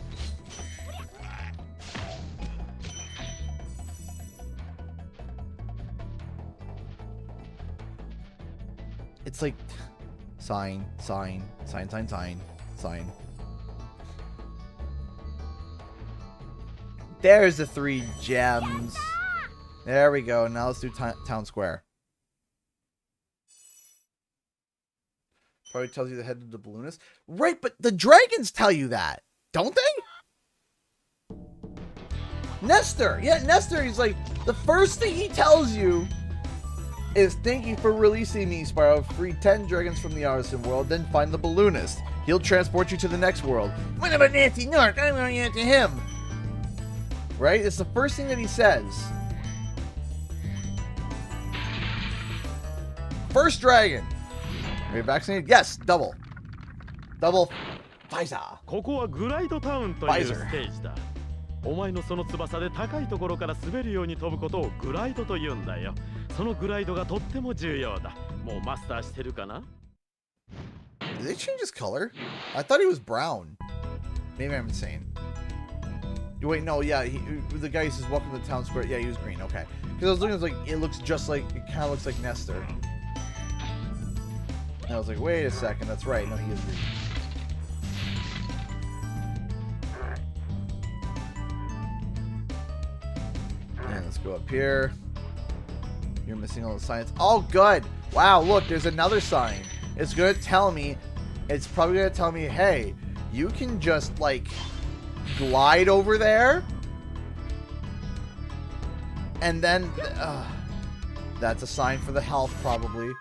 It's like sign. There's the 3 gems. There we go. Now let's do town square. Probably tells you the head of the balloonist. Right, but the dragons tell you that, don't they? Nestor. Yeah, Nestor, he's like, the first thing he tells you is, thank you for releasing me, Spyro. Free 10 dragons from the Artisan world, then find the balloonist. He'll transport you to the next world. What about Nancy North? I'm going after him. Right? It's the first thing that he says. First dragon. Are you vaccinated? Yes, double. Double Pfizer. ここはグライドタウンというステージだ。お前のその翼で高いところから滑るように飛ぶことをグライドと言うんだよ。そのグライドがとっても重要だ。もうマスターしてるかな? Did they change his color? I thought he was brown. Maybe I'm insane. Wait, no, yeah, the guy who says welcome to town square. Yeah, he was green. Okay, because I was looking, like it looks just like, it kind of looks like Nestor. And I was like, wait a second, that's right. No, he is green. let's go up here. You're missing all the signs. Oh, good. Wow, look, there's another sign. It's going to tell me, it's probably going to tell me, hey, you can just, like, glide over there. And then, that's a sign for the health, probably.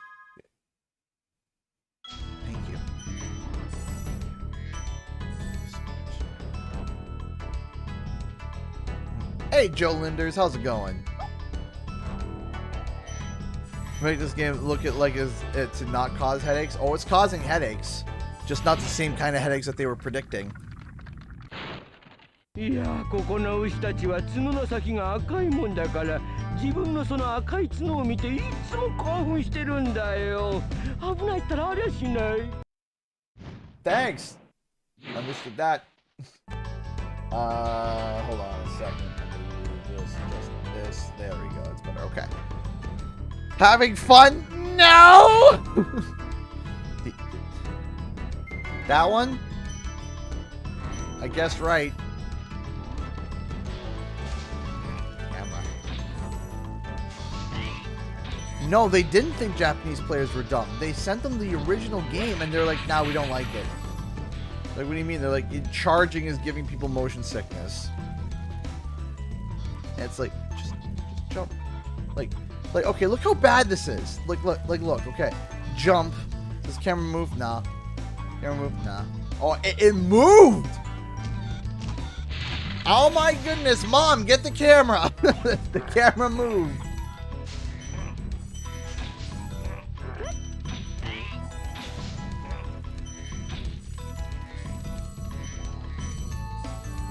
Thank you. Hey, Joe Linders, how's it going? Make this game look it like it to not cause headaches. Oh, it's causing headaches. Just not the same kind of headaches that they were predicting. いやここの牛たちは角の先が赤いもんだから自分のその赤い角を見ていつも興奮してるんだよ危ないったらありゃしない Thanks. Understood that. Hold on a second. Just this. There we go. It's better. Okay. Having fun? No! That one? I guess right. Camera. No, they didn't think Japanese players were dumb. They sent them the original game and they're like, nah, we don't like it. Like, what do you mean? They're like, charging is giving people motion sickness. And it's like, just jump. Like, okay, look how bad this is. Look, okay. Jump. Does camera move? Nah. Camera move? Nah. Oh, it moved! Oh my goodness, Mom, get the camera! The camera moved.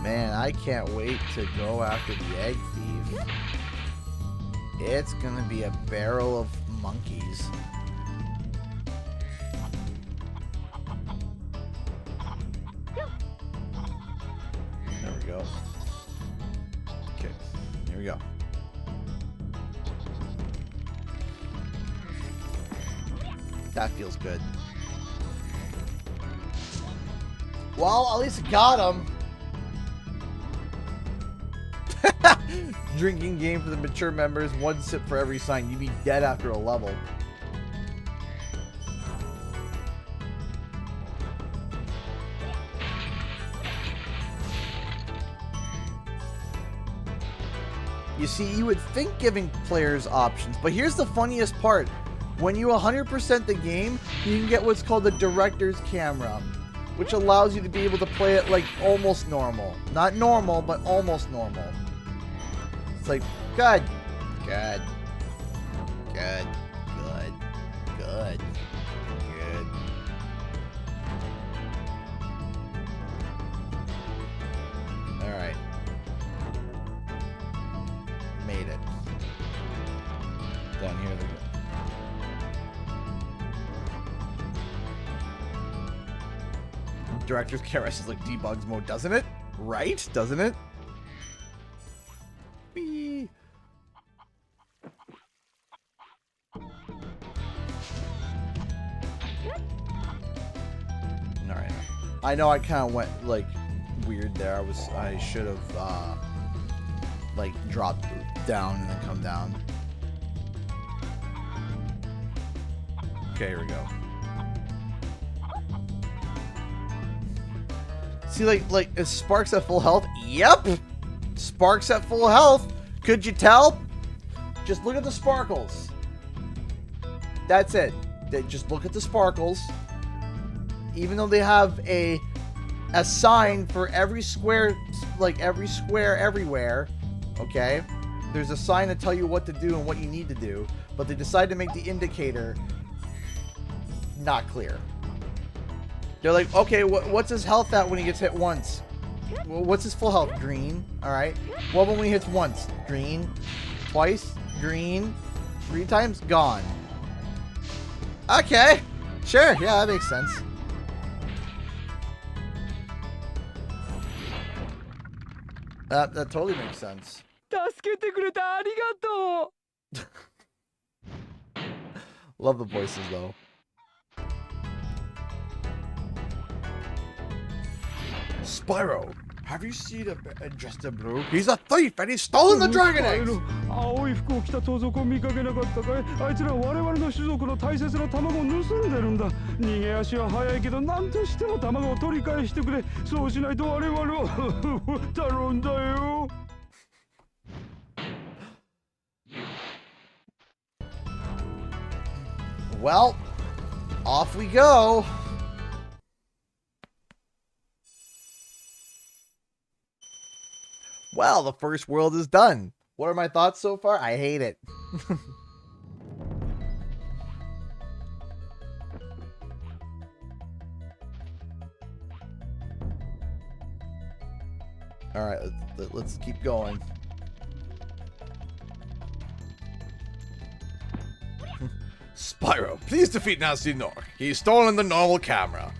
Man, I can't wait to go after the egg thief. It's gonna be a barrel of monkeys. There we go. Okay, here we go. That feels good. Well, at least I got him. Drinking game for the mature members, 1 sip for every sign. You'd be dead after a level. You see, you would think giving players options, but here's the funniest part. When you 100% the game, you can get what's called the director's camera, which allows you to be able to play it like almost normal. Not normal, but almost normal. It's like, good, good, good, good, good, good. Alright. Made it. Down here they go. Director's camera is like debugs mode, doesn't it? Right? Doesn't it? Whee. Alright. I know I kind of went like weird there. I should have like dropped down and then come down. Okay, here we go. See, like is Sparks at full health? Yep. Sparks at full health. Could you tell? Just look at the sparkles. That's it. Just look at the sparkles. Even though they have a sign for every square, like every square everywhere, okay? There's a sign to tell you what to do and what you need to do, but they decide to make the indicator not clear. They're like, okay, what's his health at when he gets hit once? Well, what's his full health? Green. All right. What when he hits once? Green. Twice? Green. 3 times? Gone. Okay. Sure. Yeah, that makes sense. That totally makes sense. 助けてくれてありがとう Love the voices, though. Spyro, Have you seen a just a blue? He's a thief and he's stolen the dragon eggs. 青い服を着た盗賊を見かけなかったかい？あいつら我々の種族の大切な卵を盗んでるんだ。逃げ足は速いけど何としても卵を取り返してくれ。そうしないと我々は頼んだよ。Well, off we go. Well, the first world is done. What are my thoughts so far? I hate it. All right, let's keep going. Spyro, please defeat Nasty Nork. He's stolen the normal camera.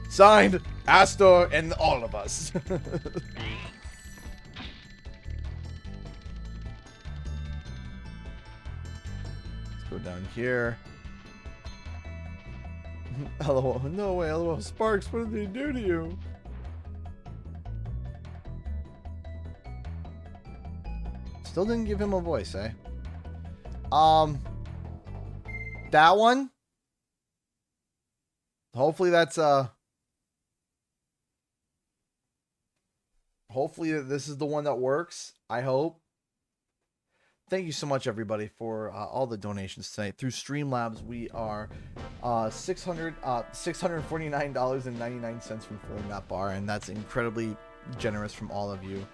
Signed, Astor and all of us. Go down here. LOL. No way, LOL. Sparks, what did they do to you? Still didn't give him a voice, eh? That one? Hopefully that's, hopefully this is the one that works. I hope. Thank you so much, everybody, for all the donations tonight. Through Streamlabs, we are $649.99 from filling that bar, and that's incredibly generous from all of you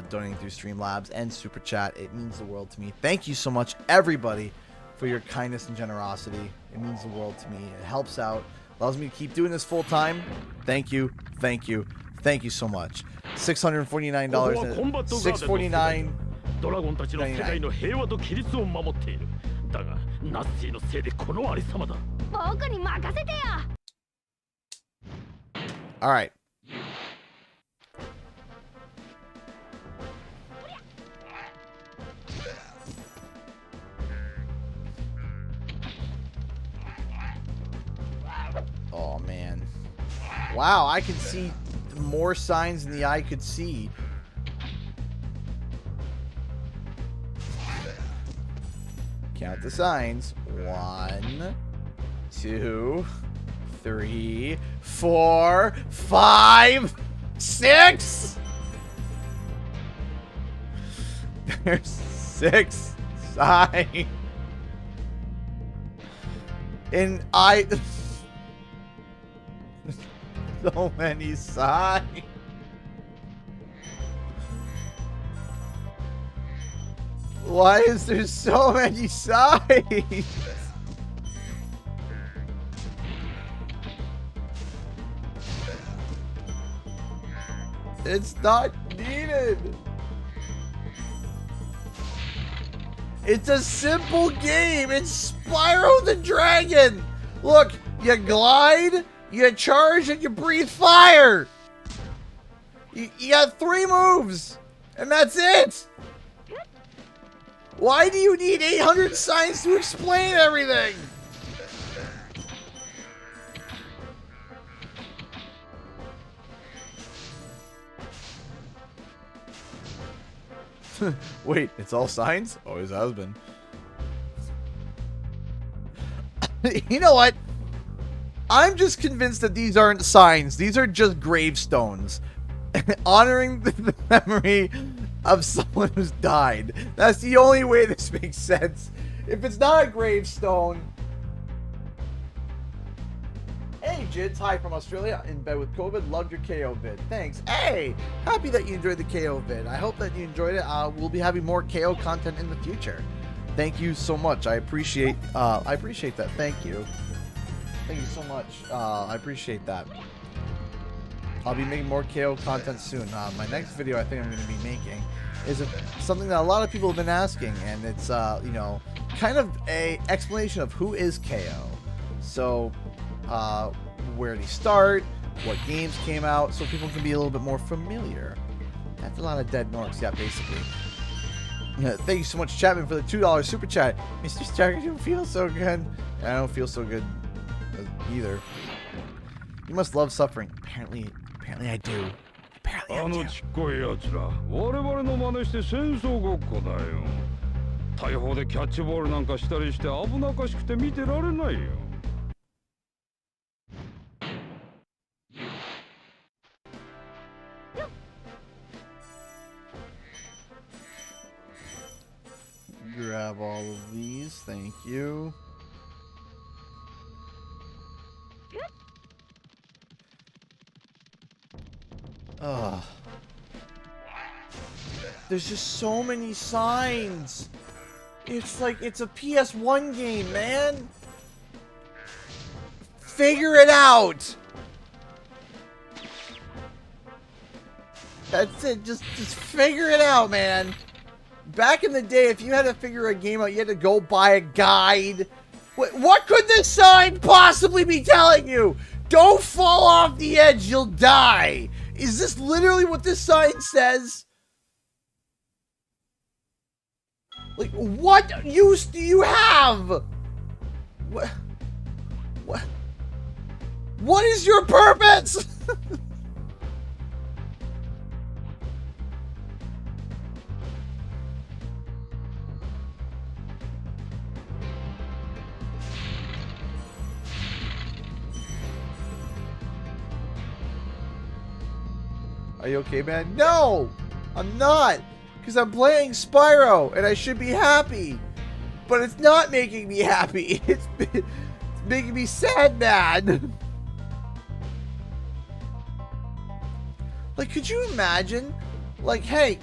donating through Streamlabs and Super Chat. It means the world to me. Thank you so much, everybody, for your kindness and generosity. It means the world to me. It helps out, allows me to keep doing this full time. Thank you, thank you, thank you so much. $649, $649. ドラゴンたちの世界の平和と規律を守っている。だが、ナッシーのせいでこのありさまだ。僕に任せてよ。All right. Oh man. Wow, I can see more signs than the eye could see. Count the signs. 1, 2, 3, 4, 5, 6. There's 6 signs. And so many signs. Why is there so many signs? It's not needed. It's a simple game. It's Spyro the Dragon. Look, you glide, you charge, and you breathe fire. You got 3 moves, and that's it. Why do you need 800 signs to explain everything? Wait, it's all signs? Always has been. You know what? I'm just convinced that these aren't signs. These are just gravestones. Honoring the memory of someone who's died. That's the only way this makes sense. If it's not a gravestone... Hey, Jids. Hi from Australia. In bed with COVID. Loved your KO vid. Thanks. Hey! Happy that you enjoyed the KO vid. I hope that you enjoyed it. We'll be having more KO content in the future. Thank you so much. I appreciate that. Thank you. Thank you so much. I appreciate that. I'll be making more KO content soon. My next video I think I'm going to be making is something that a lot of people have been asking, and it's you know, kind of a explanation of who is KO. So where did he start, what games came out, so people can be a little bit more familiar. That's a lot of dead Norks, yeah, basically. Thank you so much, Chapman, for the $2 super chat. Mr. Stark, you don't feel so good. I don't feel so good either. You must love suffering. Apparently I do. Apparently あのちっこいやつら、我々の真似して戦争ごっこだよ。大砲でキャッチボールなんかしたりして危なっかしくて見てられないよ。Grab all of these, thank you. Ugh. There's just so many signs. It's like it's a PS1 game, man. Figure it out. That's it. Just figure it out, man. Back in the day, if you had to figure a game out, you had to go buy a guide. What could this sign possibly be telling you? Don't fall off the edge, you'll die. Is this literally what this sign says? Like, what use do you have? What is your purpose? Are you okay, man? No! I'm not! Because I'm playing Spyro, and I should be happy. But it's not making me happy. It's making me sad, man. Like, could you imagine? Like, hey,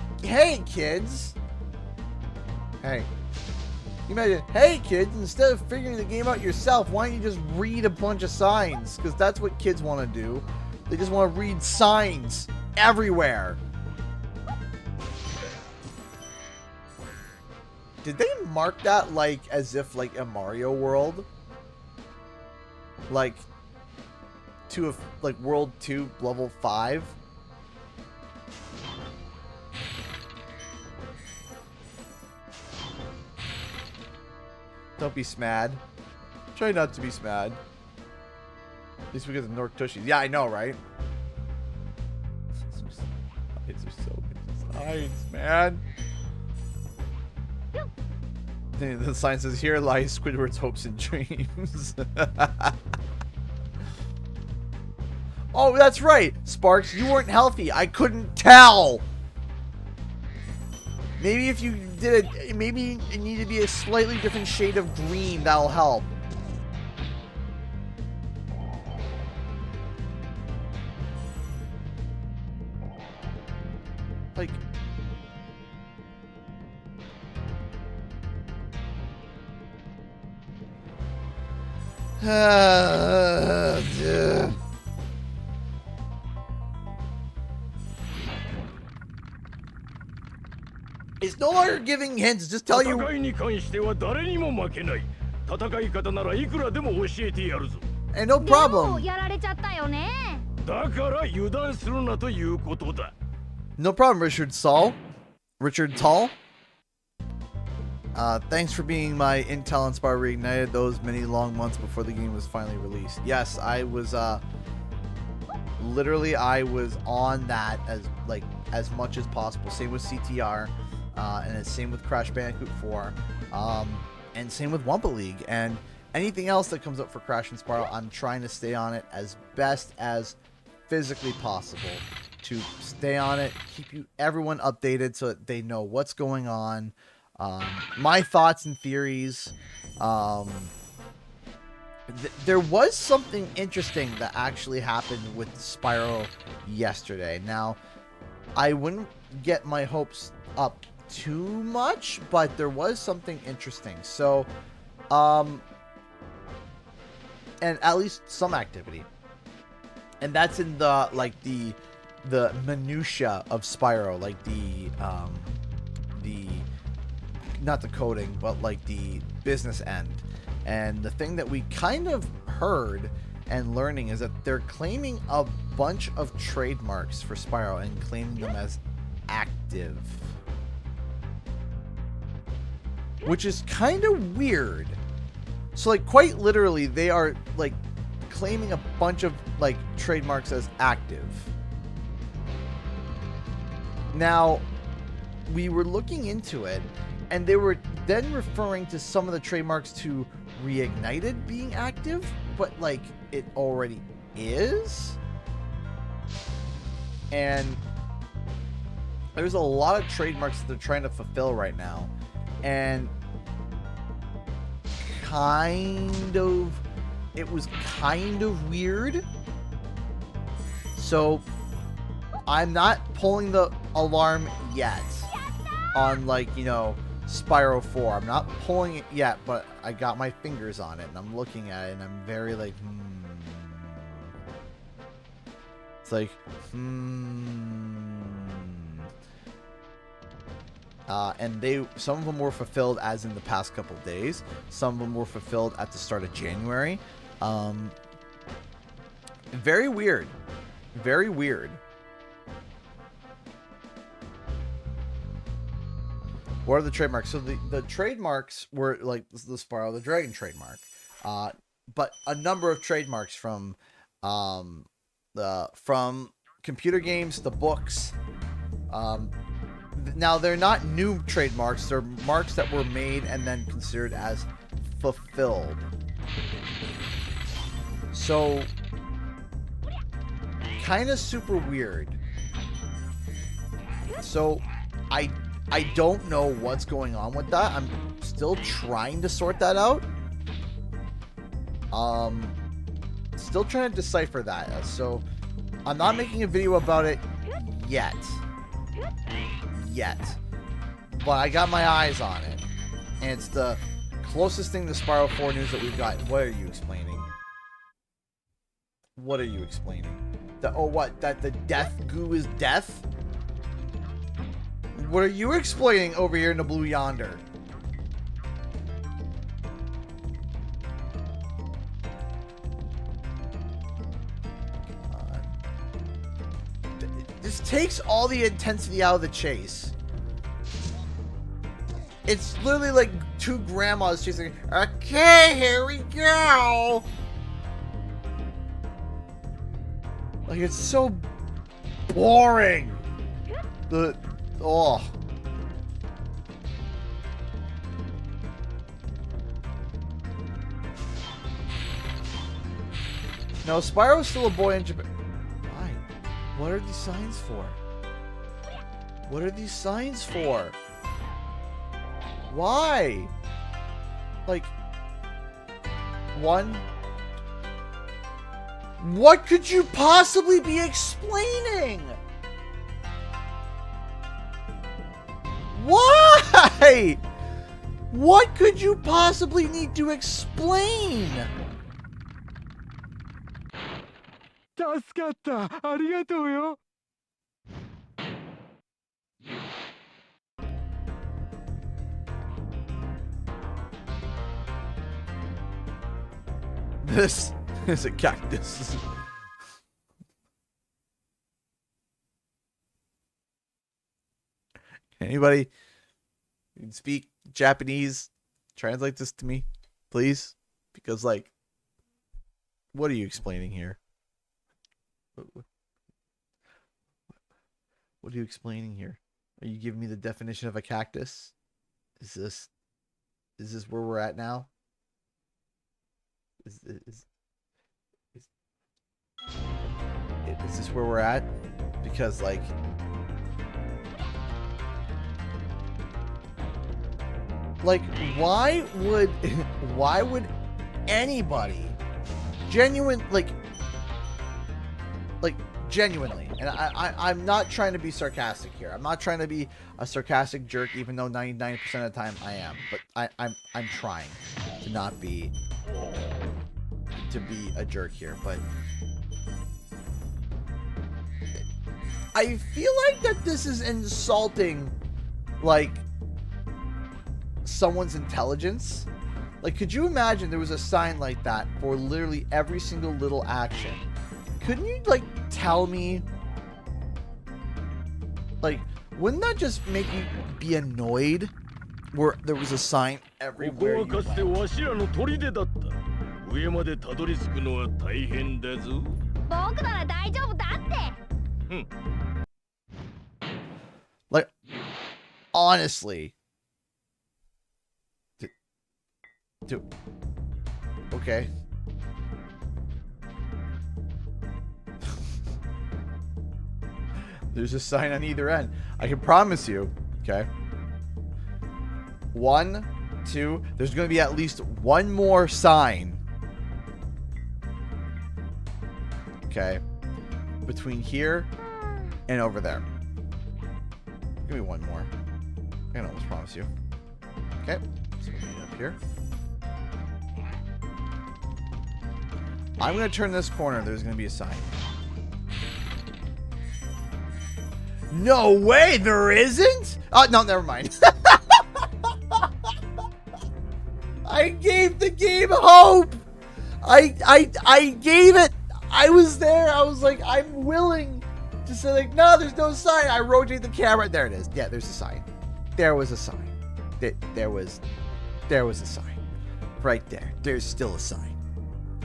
kids. Hey. You imagine, hey, kids, instead of figuring the game out yourself, why don't you just read a bunch of signs? Because that's what kids want to do. They just want to read signs everywhere. Did they mark that like as if like a Mario world? Like to a like world 2 level 5? Don't be smad. Try not to be smad. At least we get the North Tushies. Yeah, I know, right? It's so good signs, man. The sign says, "Here lies Squidward's hopes and dreams." Oh, that's right, Sparks. You weren't healthy. I couldn't tell. Maybe if you did it, maybe it needed to be a slightly different shade of green. That'll help. Like, it's no longer giving hints, just tell you. And no problem. No problem, Richard Tall. Thanks for being my intel and Spyro Reignited those many long months before the game was finally released. Yes, I was literally I was on that as much as possible. Same with CTR, and same with Crash Bandicoot 4, and same with Wumpa League, and anything else that comes up for Crash and Spyro. I'm trying to stay on it as best as physically possible to stay on it, keep everyone updated so that they know what's going on. My thoughts and theories. There was something interesting that actually happened with Spyro yesterday. Now, I wouldn't get my hopes up too much, but there was something interesting. So, and at least some activity. And that's in the minutia of Spyro, like the not the coding, but like the business end. And the thing that we kind of heard and learning is that they're claiming a bunch of trademarks for Spyro and claiming them as active, which is kind of weird. So like quite literally they are like claiming a bunch of like trademarks as active. Now, we were looking into it, and they were then referring to some of the trademarks to Reignited being active, but like it already is. And there's a lot of trademarks that they're trying to fulfill right now, and it was kind of weird. So I'm not pulling the alarm yet on, like, you know, Spyro 4. I'm not pulling it yet, but I got my fingers on it and I'm looking at it and I'm very like, It's like, and some of them were fulfilled as in the past couple days. Some of them were fulfilled at the start of January. Very weird. Very weird. What are the trademarks? So the trademarks were like the Spyro the Dragon trademark. But a number of trademarks from computer games, the books. Now, they're not new trademarks. They're marks that were made and then considered as fulfilled. So, kind of super weird. So, I don't know what's going on with that. I'm still trying to sort that out. Still trying to decipher that. So, I'm not making a video about it yet. But I got my eyes on it. And it's the closest thing to Spyro 4 news that we've got. What are you explaining? What are you explaining? That the death goo is death? What are you explaining over here in the blue yonder? This takes all the intensity out of the chase. It's literally like two grandmas chasing. Okay, here we go. Like, it's so boring. Oh. No, Spyro's still a boy in Japan. Why? What are these signs for? What are these signs for? Why? Like, one. What could you possibly be explaining? Why? What could you possibly need to explain? 助かった。ありがとうよ。This is a cactus. Anybody who can speak Japanese, translate this to me, please? Because, like, what are you explaining here? What are you explaining here? Are you giving me the definition of a cactus? Is this where we're at now? Is this where we're at? Because, like, why would anybody genuinely, and I'm not trying to be sarcastic here. I'm not trying to be a sarcastic jerk, even though 99% of the time I am. But I'm trying to not be a jerk here. But I feel like that this is insulting, like, someone's intelligence. Like, could you imagine there was a sign like that for literally every single little action? Couldn't you, like, tell me? Like, wouldn't that just make you be annoyed where there was a sign everywhere you went? 上までたどり着くのは大変だぞ。僕なら大丈夫だって。Honestly. Okay. There's a sign on either end. I can promise you. Okay. 1, 2. There's going to be at least one more sign. Okay. Between here and over there. Give me one more. I can almost promise you. Okay. So we're going up here. I'm going to turn this corner. There's going to be a sign. No way, there isn't? Oh, no, never mind. I gave the game hope. I gave it. I was there. I was like, I'm willing to say like, no, there's no sign. I rotate the camera. There it is. Yeah, there's a sign. There was a sign. There was a sign. Right there. There's still a sign.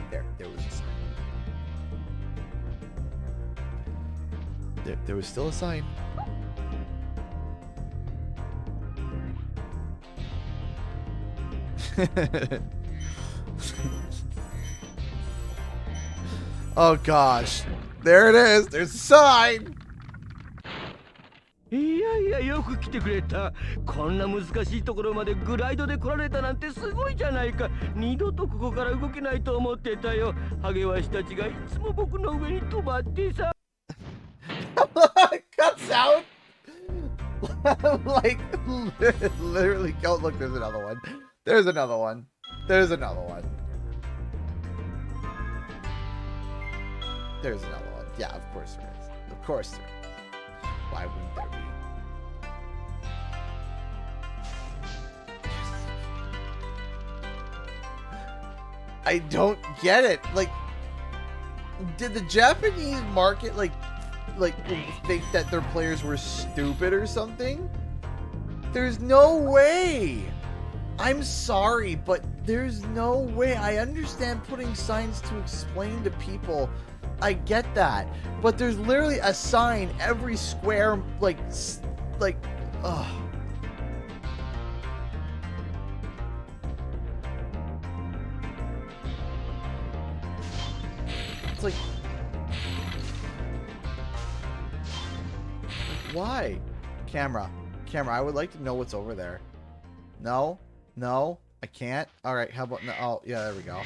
There was a sign. There was still a sign. Oh gosh. There it is. There's a sign. いやいや、よく来てくれた。こんな難しいところまでグライドで来られたなんてすごいじゃないか。二度とここから動けないと思ってたよ。ハゲワシたちがいつも僕の上に飛ばってさ。Cuts out. Like literally go look, there's another one. There's another one. There's another one. There's another one. Yeah, of course there is. Of course there is. Why wouldn't there be? I don't get it. Like, did the Japanese market like think that their players were stupid or something? There's no way. I'm sorry, but there's no way. I understand putting signs to explain to people. I get that. But there's literally a sign every square, ugh. It's like, why? Camera, I would like to know what's over there. No, I can't. All right, how about no? Oh, yeah, there we go.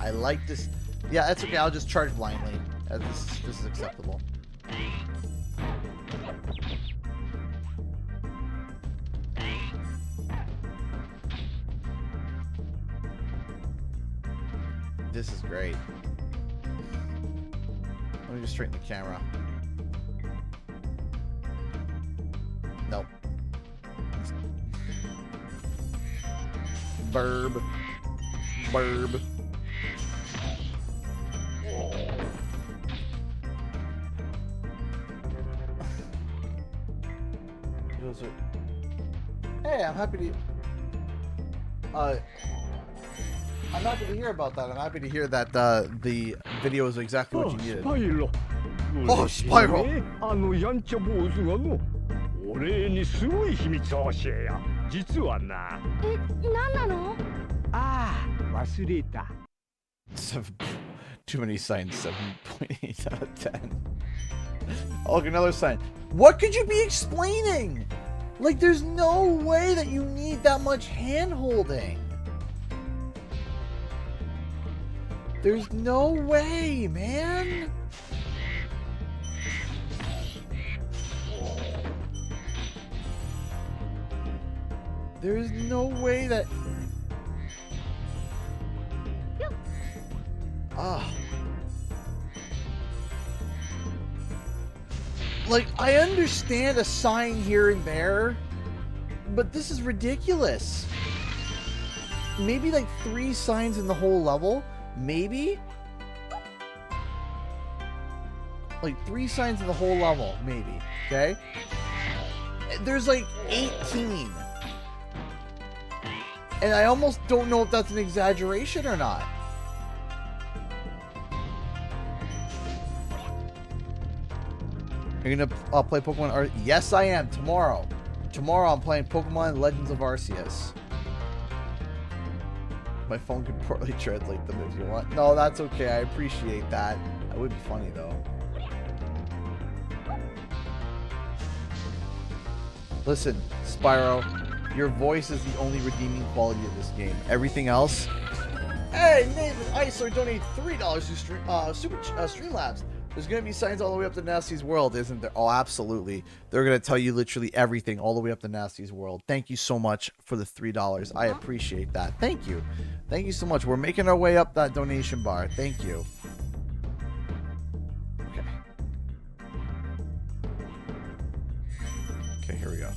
I like this. Yeah, that's okay. I'll just charge blindly. This is acceptable. This is great. Let me just straighten the camera. Nope. Burb. Hey, I'm happy to. I'm happy to hear about that. I'm happy to hear that the video is exactly what you needed. Spyro. Oh, Spyro. あのやんちゃ坊主がの俺にすごい秘密を教えや。実はな。え、なんなの？ああ、忘れた。Too many signs. 7.8 out of 10. Oh, look, another sign. What could you be explaining? Like, there's no way that you need that much hand-holding. There's no way, man. There's no way that... Like, I understand a sign here and there, but this is ridiculous. Maybe like 3 signs in the whole level? Maybe? Like 3 signs in the whole level, maybe. Okay? There's like 18. And I almost don't know if that's an exaggeration or not. You're gonna play Pokemon Yes, I am. Tomorrow. Tomorrow I'm playing Pokemon Legends of Arceus. My phone can poorly translate them if you want. No, that's okay. I appreciate that. That would be funny, though. Listen, Spyro, your voice is the only redeeming quality of this game. Everything else... Hey, Nathan Eisler donated $3 to Streamlabs. There's going to be signs all the way up to Nasty's World, isn't there? Oh, absolutely. They're going to tell you literally everything all the way up to Nasty's World. Thank you so much for the $3. I appreciate that. Thank you. Thank you so much. We're making our way up that donation bar. Thank you. Okay. Okay, here we go.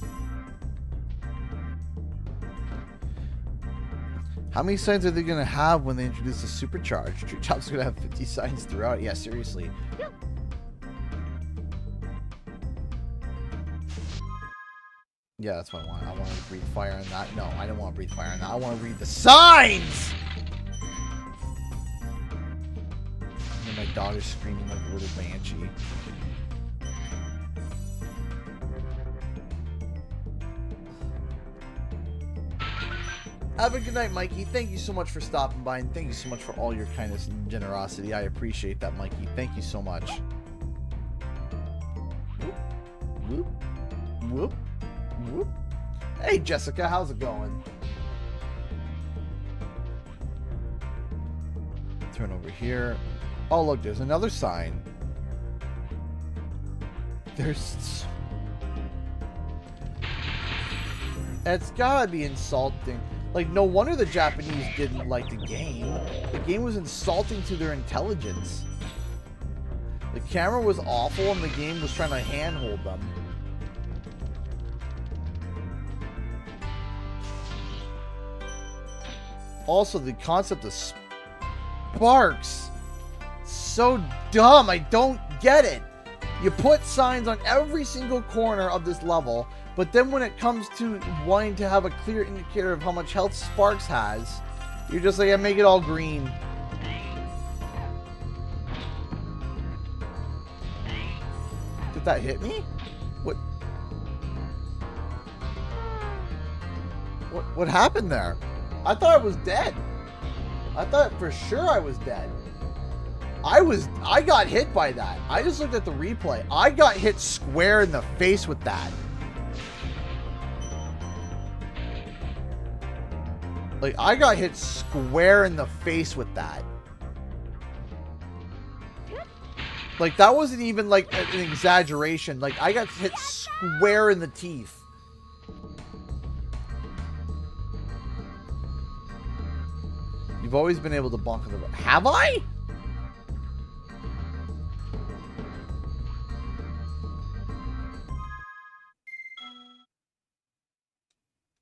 How many signs are they going to have when they introduce the supercharge? Tree Chop's going to have 50 signs throughout. Yeah, seriously. Yeah, that's what I want. I want to breathe fire on that. No, I don't want to breathe fire on that. I want to read the signs! And my dog is screaming like a little banshee. Have a good night, Mikey. Thank you so much for stopping by, and thank you so much for all your kindness and generosity. I appreciate that, Mikey. Thank you so much. Whoop, whoop, whoop, whoop. Hey, Jessica, how's it going? Turn over here. Oh, look, there's another sign. There's... It's gotta be insulting. Like, no wonder the Japanese didn't like the game. The game was insulting to their intelligence. The camera was awful and the game was trying to handhold them. Also, the concept of sparks. So dumb. I don't get it. You put signs on every single corner of this level, but then when it comes to wanting to have a clear indicator of how much health Sparks has, you're just like, yeah, make it all green. Did that hit me? What happened there? I thought I was dead. I thought for sure I was dead. I got hit by that. I just looked at the replay. I got hit square in the face with that. Like, I got hit square in the face with that. Like, that wasn't even, like, an exaggeration. Like, I got hit square in the teeth. You've always been able to bonk on the road. Have I?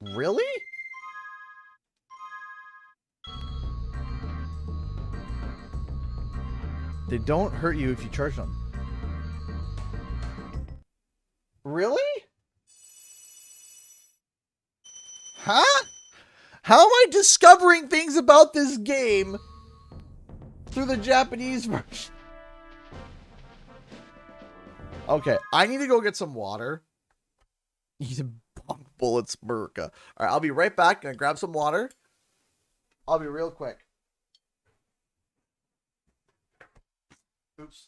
Really? They don't hurt you if you charge them. Really? Huh? How am I discovering things about this game through the Japanese version? Okay, I need to go get some water. He's a bonk bullets, Merca. Alright, I'll be right back. Gonna grab some water. I'll be real quick. Oops.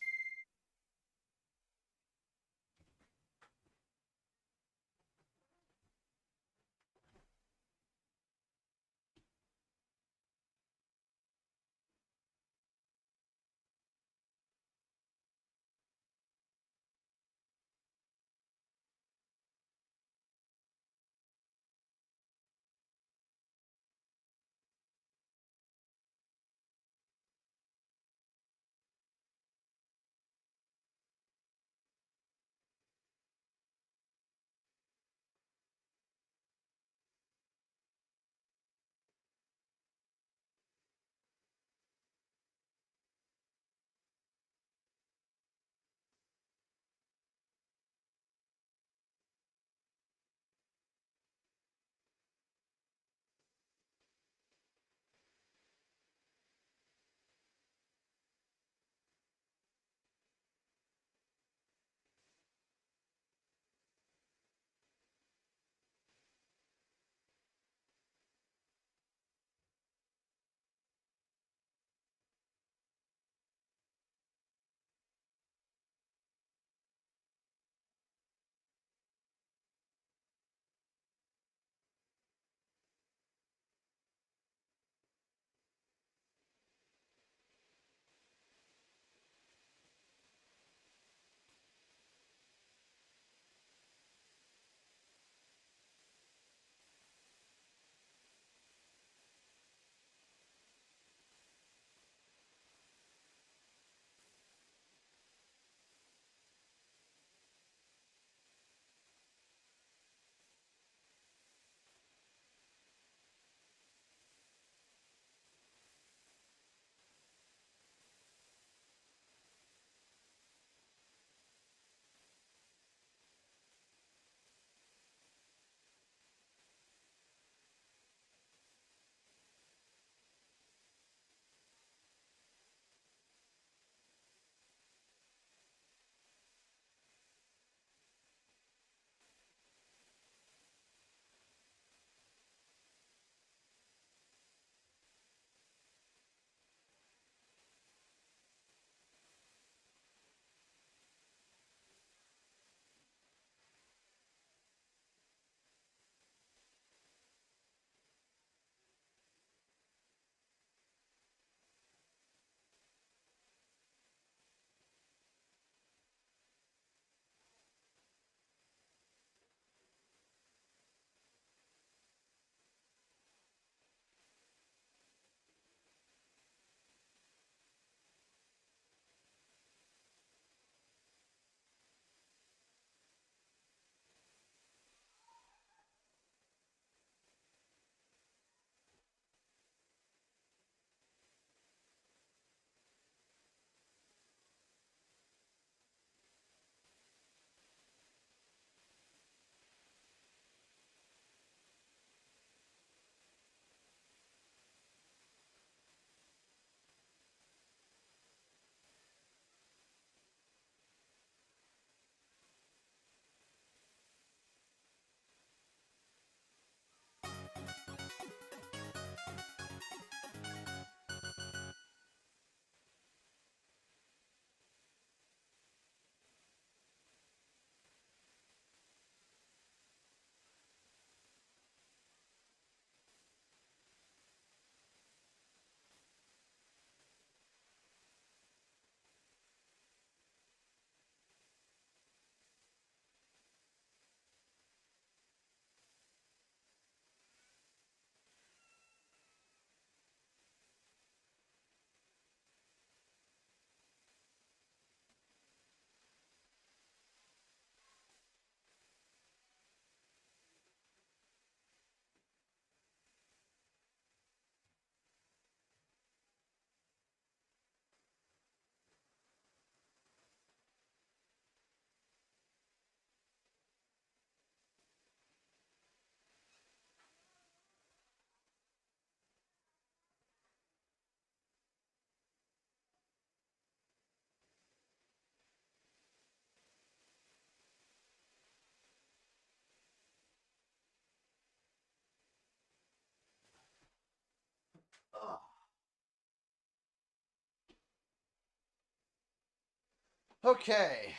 Okay.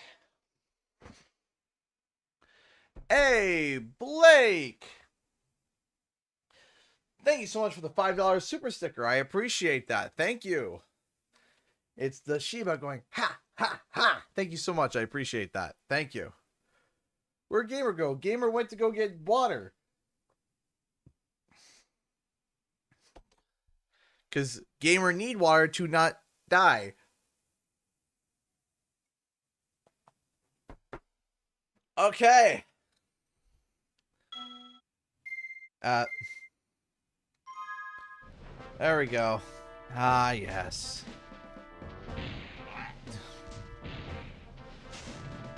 Hey, Blake! Thank you so much for the $5 super sticker. I appreciate that. Thank you. It's the Shiba going, ha, ha, ha. Thank you so much. I appreciate that. Thank you. Where'd Gamer go? Gamer went to go get water. Because Gamer need water to not die. Okay. There we go. Ah, yes.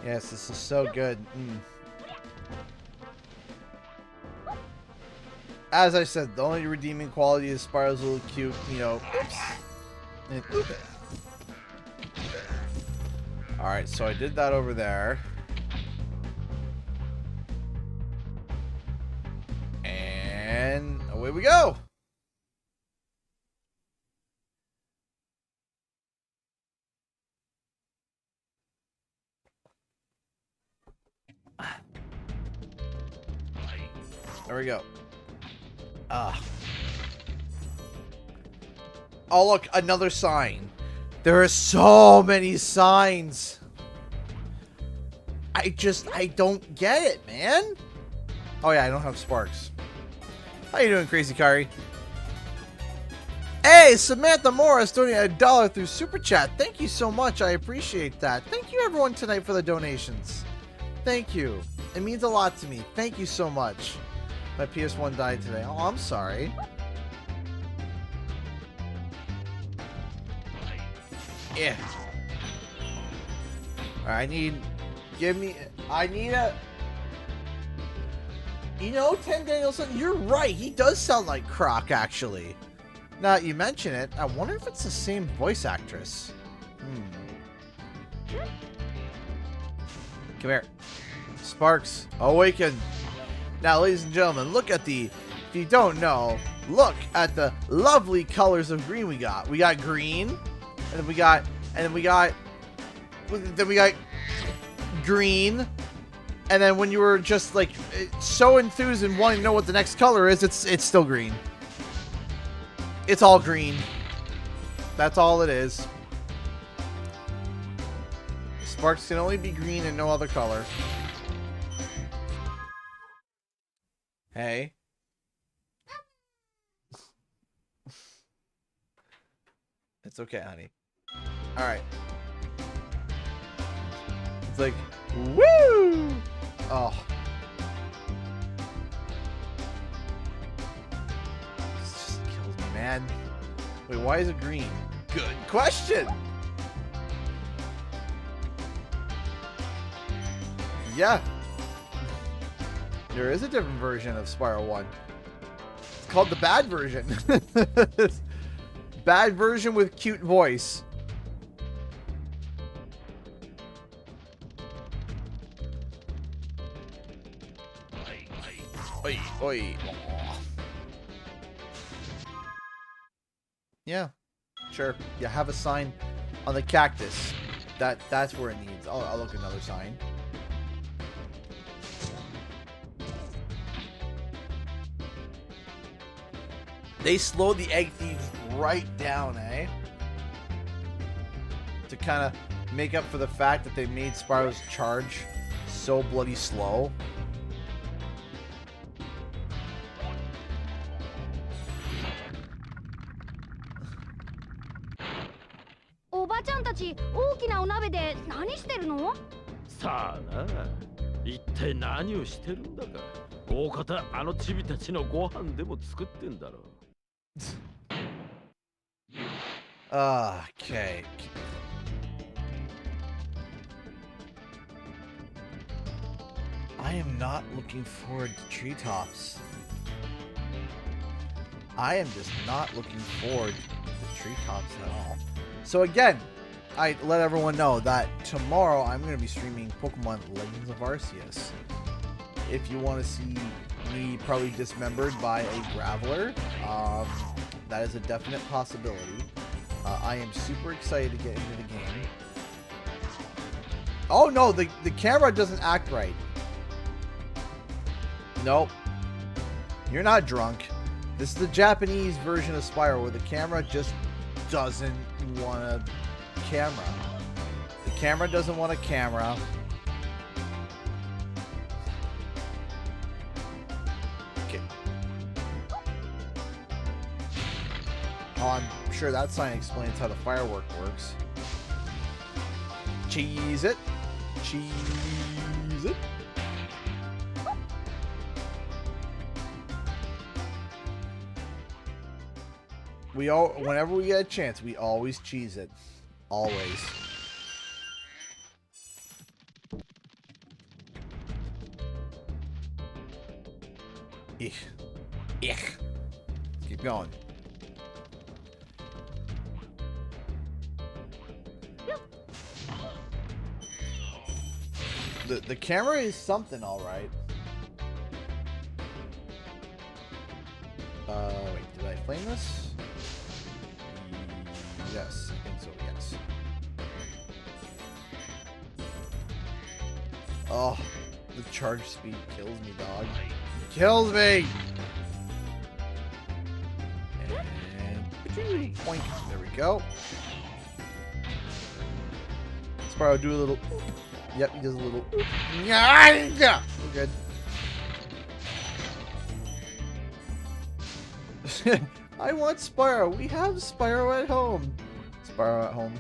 Yes, this is so good. As I said, the only redeeming quality is Spyro's little cute, you know. Alright, so I did that over there. And away we go! There we go. Oh, look, another sign. There are so many signs. I don't get it, man. Oh, yeah, I don't have sparks. How you doing, Crazy Kari? Hey, Samantha Morris donated $1 through Super Chat. Thank you so much. I appreciate that. Thank you, everyone, tonight for the donations. Thank you. It means a lot to me. Thank you so much. My PS1 died today. Oh, I'm sorry. Yeah. Alright, I need a... You know, Ten Danielson, you're right. He does sound like Croc, actually. Now that you mention it, I wonder if it's the same voice actress. Come here. Sparks, awaken. Now, ladies and gentlemen, look at the... If you don't know, look at the lovely colors of green we got. We got green, and then we got... Then we got green. And then when you were just, like, so enthused and wanting to know what the next color is, it's still green. It's all green. That's all it is. Sparks can only be green and no other color. Hey. It's okay, honey. Alright. It's like, woo! Oh. This just kills me, man. Wait, why is it green? Good question! Yeah. There is a different version of Spyro 1. It's called the bad version. Bad version with cute voice. Oi, oi. Yeah, sure. You have a sign on the cactus. That's where it needs. I'll look at another sign. They slowed the egg thieves right down, eh? To kind of make up for the fact that they made Spyro's charge so bloody slow.さあな、一体何をしてるんだか。大方あのチビたちのご飯でも作ってんだろう。Okay. I am not looking forward to treetops. I am just not looking forward to treetops at all. So again, I let everyone know that tomorrow I'm going to be streaming Pokemon Legends of Arceus. If you want to see me probably dismembered by a Graveler, that is a definite possibility. I am super excited to get into the game. Oh no, the camera doesn't act right. Nope. You're not drunk. This is the Japanese version of Spyro where the camera just doesn't want a camera. The camera doesn't want a camera. Okay. Oh, I'm sure that sign explains how the firework works. Cheese it. Cheese it. Whenever we get a chance, we always cheese it. Always. Eek. Eek. Keep going. The camera is something, all right. Wait, did I flame this? Yes, I think so, yes. Oh, the charge speed kills me, dog. Kills me! And point. There we go. Spyro, do a little. Yep, he does a little. Yeah, we're good. I want Spyro. We have Spyro at home. Spyro at home.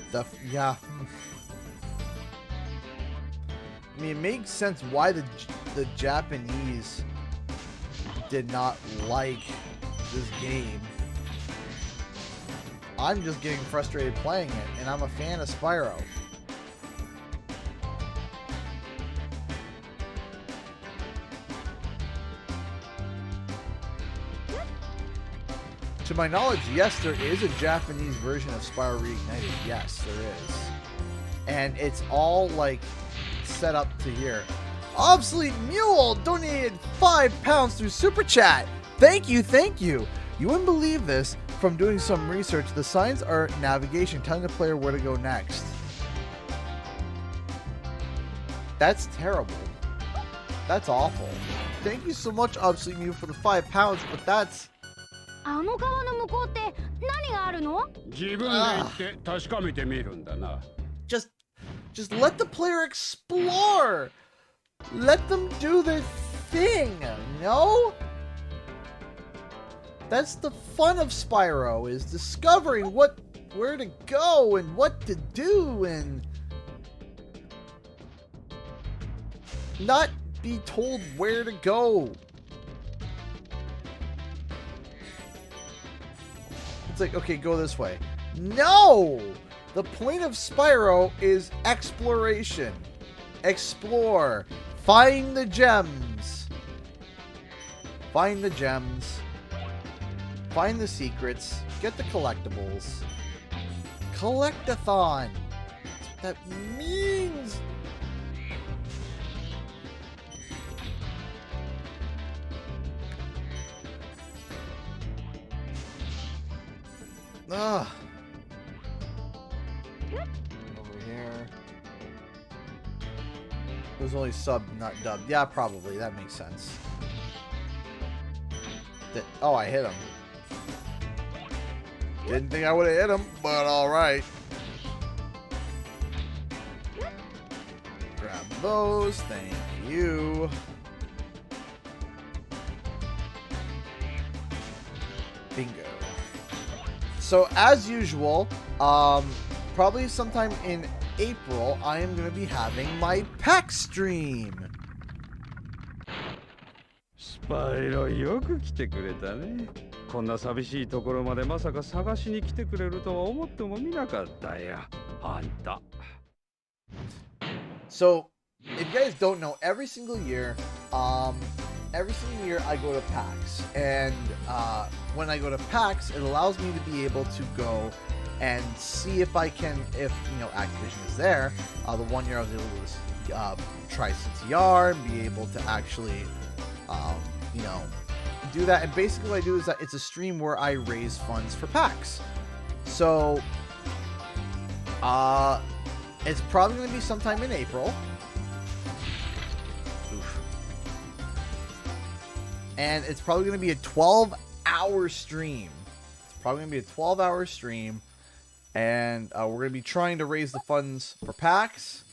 Stuff. Yeah. I mean, it makes sense why the Japanese did not like this game. I'm just getting frustrated playing it, and I'm a fan of Spyro. To my knowledge, yes, there is a Japanese version of Spyro Reignited. Yes, there is. And it's all, like, set up to here. Obsolete Mule donated £5 through Super Chat. Thank you, thank you. You wouldn't believe this. From doing some research, the signs are navigation, telling the player where to go next. That's terrible. That's awful. Thank you so much, Obsolete Mule, for the £5, but that's... あの川の向こうって何があるの？自分で行って確かめてみるんだな。Just let the player explore. Let them do their thing. No? That's the fun of Spyro, is discovering where to go and what to do and not be told where to go. It's like, okay, go this way. No! The point of Spyro is exploration. Explore. Find the gems. Find the gems. Find the secrets. Get the collectibles. Collectathon. That's what that means. Ugh. Over here. It was only sub, not dubbed. Yeah, probably. That makes sense. Oh, I hit him. Didn't think I would have hit him, but alright. Grab those. Thank you. Bingo. So, as usual, probably sometime in April, I am going to be having my PAX stream. スパイロよく来てくれたね。こんな寂しいところまでまさか探しに来てくれるとは思ってもみなかったよ。あんた。So, if you guys don't know, every single year I go to PAX, and when I go to PAX, it allows me to be able to go and see if I can, if Activision is there. The 1 year I was able to try CTR and be able to actually, do that. And basically what I do is that it's a stream where I raise funds for PAX. So It's probably going to be sometime in April. Oof. And it's probably going to be a 12-hour stream. It's probably going to be a 12-hour stream. And we're going to be trying to raise the funds for PAX.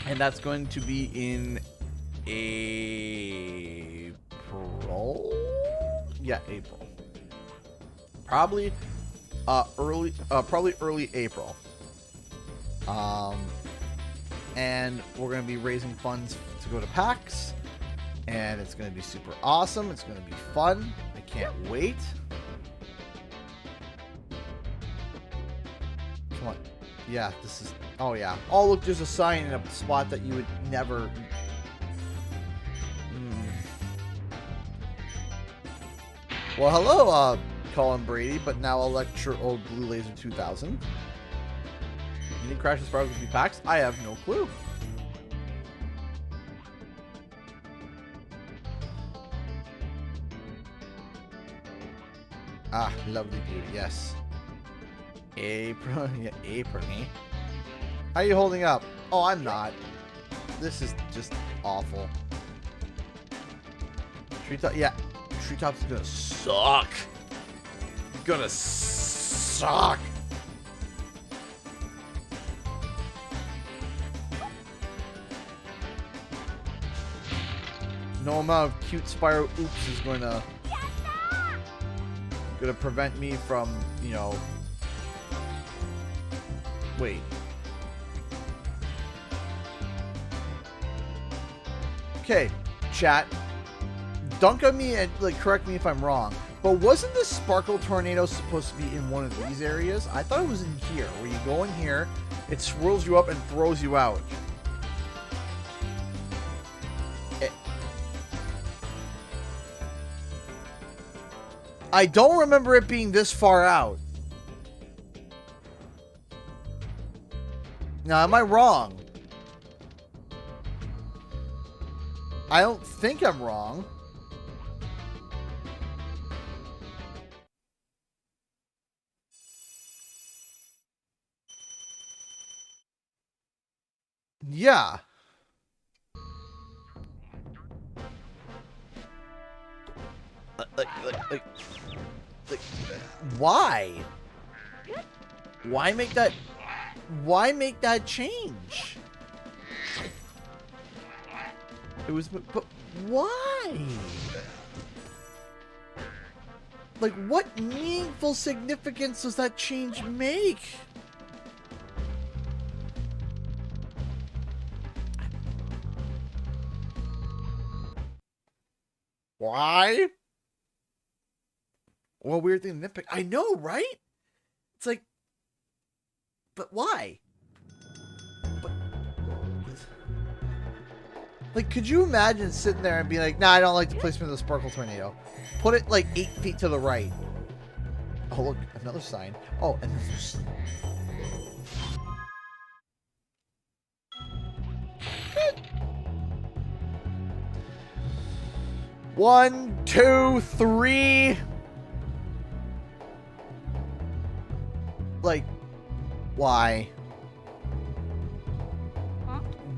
And that's going to be in April? Yeah, April. Probably early April. And we're going to be raising funds to go to PAX. And it's going to be super awesome. It's going to be fun. I can't wait. Come on. Yeah, this is... Oh, yeah. Oh, look, there's a sign in a spot that you would never... Well, hello, Colin Brady, but now Electro Old Blue Laser 2000. Any crashes Spyro could be PAX? I have no clue. Ah, lovely beauty, yes. April, yeah, April. How are you holding up? Oh, I'm not. This is just awful. Treetop, yeah. Treetop's gonna suck. Gonna suck. No amount of cute Spyro oops is gonna prevent me from, you know. Wait. Okay, chat. Dunk on me and like correct me if I'm wrong, but wasn't the Sparkle Tornado supposed to be in one of these areas? I thought it was in here, where you go in here, it swirls you up and throws you out. I don't remember it being this far out. Now, am I wrong? I don't think I'm wrong. Yeah. Like, why? Why make that? Why make that change? It was, but why? Like, what meaningful significance does that change make? Why? Well, weird thing to nitpick. I know, right? It's like, but why? But, like, could you imagine sitting there and be like, nah, I don't like the placement of the Sparkle Tornado. Put it like 8 feet to the right. Oh, look, another sign. Oh, and there's... Good. 1, 2, 3. Like, why?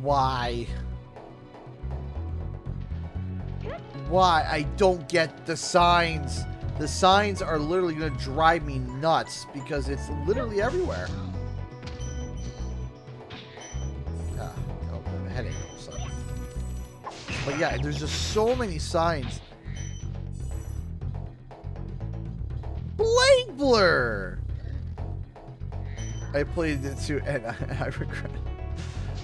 Why? Why? I don't get the signs. The signs are literally going to drive me nuts because it's literally everywhere. Ah, oh, my headache all of a sudden. But yeah, there's just so many signs. Blade Blur! I played it too, and I regret it.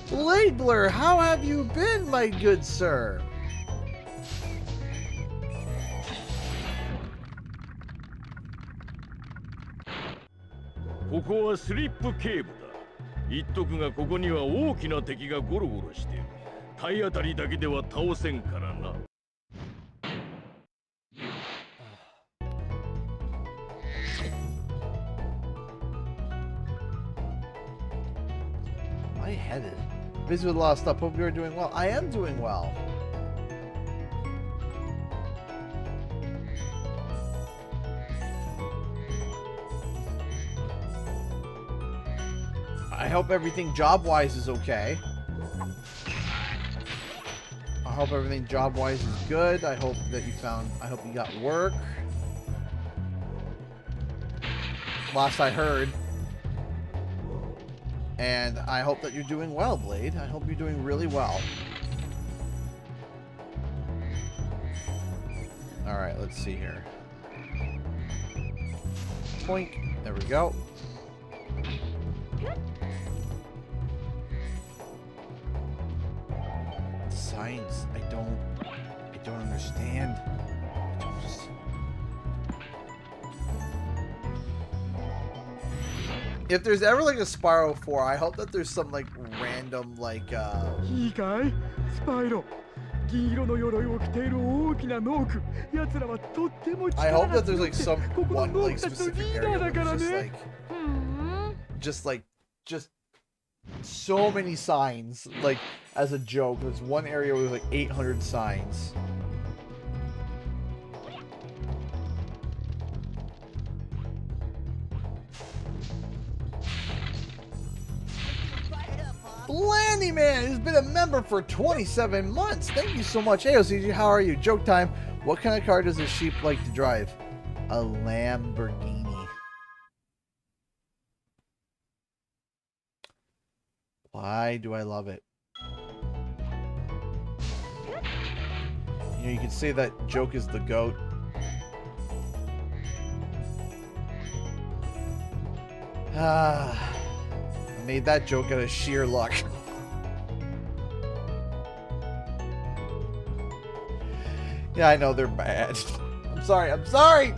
Blade Blur, how have you been, my good sir? This is Slip Cave. 言っとくがここには大きな敵がゴロゴロしている。体当たりだけでは倒せんからな。Lightheaded. Busy with a lot of stuff. Hope you are doing well. I am doing well. I hope everything job-wise is okay. I hope everything job-wise is good. I hope that you got work. Last I heard. And I hope that you're doing well, Blade. I hope you're doing really well. Alright, let's see here. Boink. There we go. Signs. I don't understand. If there's ever like a Spyro 4, I hope that there's some like random like いいかいスパイロ銀色の鎧を着ている大きなノーク奴らはとっても I 力 hope が that there's 強 like くて some ここの one ノー like クたちの specific リー area ダーだ where から it's ね just so many signs like as a joke. There's one area with like 800 signs. Blandy Man has been a member for 27 months. Thank you so much. AOCG, how are you? Joke time. What kind of car does a sheep like to drive? A Lamborghini. Why do I love it? You know, you could say that Joke is the GOAT. I made that joke out of sheer luck. Yeah, I know they're bad. I'm sorry. I'm sorry.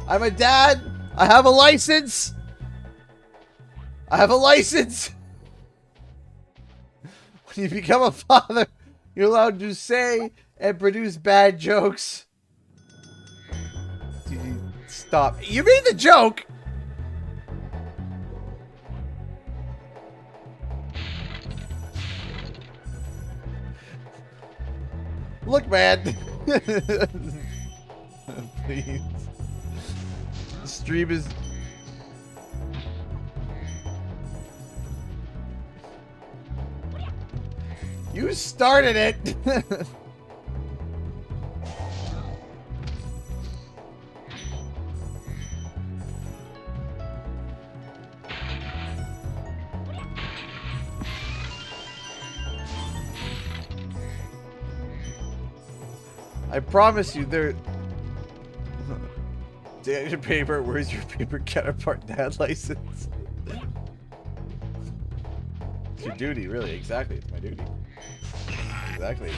I'm a dad. I have a license. I have a license. When you become a father, you're allowed to say and produce bad jokes. Stop. You made the joke. Look, man. Please. The stream is... You started it. I promise you, there. Dad, your paper. Where's your paper counterpart dad license? It's your duty, really. Exactly, it's my duty. Exactly.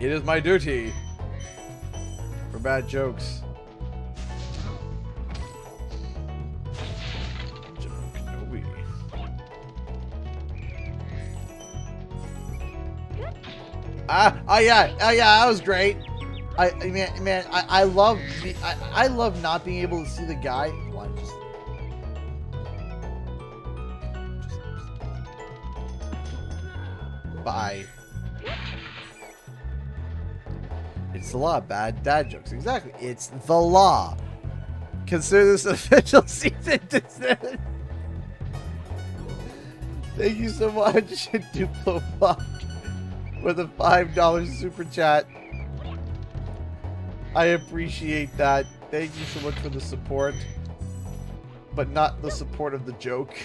It is my duty for bad jokes. Yeah, that was great. I love I love not being able to see the guy. Well, bye. It's the law. Bad dad jokes. Exactly. It's the law. Consider this official season decision. Thank you so much, Duplo Fuck, with a $5 super chat. I appreciate that. Thank you so much for the support, but not the support of the joke.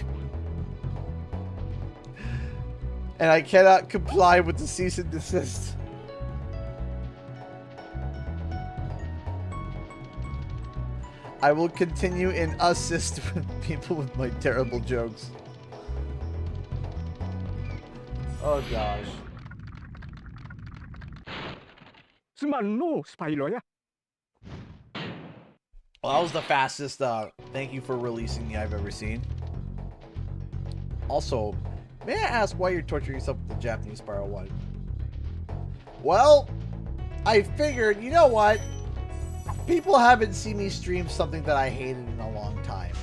And I cannot comply with the cease and desist. I will continue and assist with people with my terrible jokes. Oh gosh. No, Spyro, yeah. Well, that was the fastest thank you for releasing me I've ever seen. Also, may I ask why you're torturing yourself with the Japanese Spyro 1? Well, I figured, you know what? People haven't seen me stream something that I hated in a long time.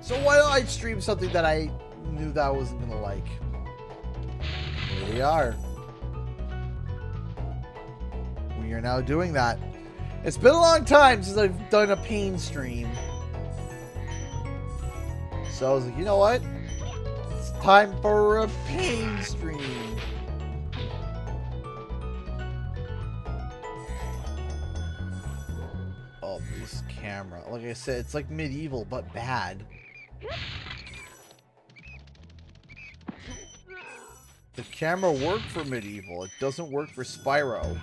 So why don't I stream something that I knew that I wasn't gonna like? Here we are. We are now doing that. It's been a long time since I've done a pain stream. So I was like, you know what? It's time for a pain stream. Oh, this camera. Like I said, it's like medieval, but bad. The camera worked for medieval. It doesn't work for Spyro.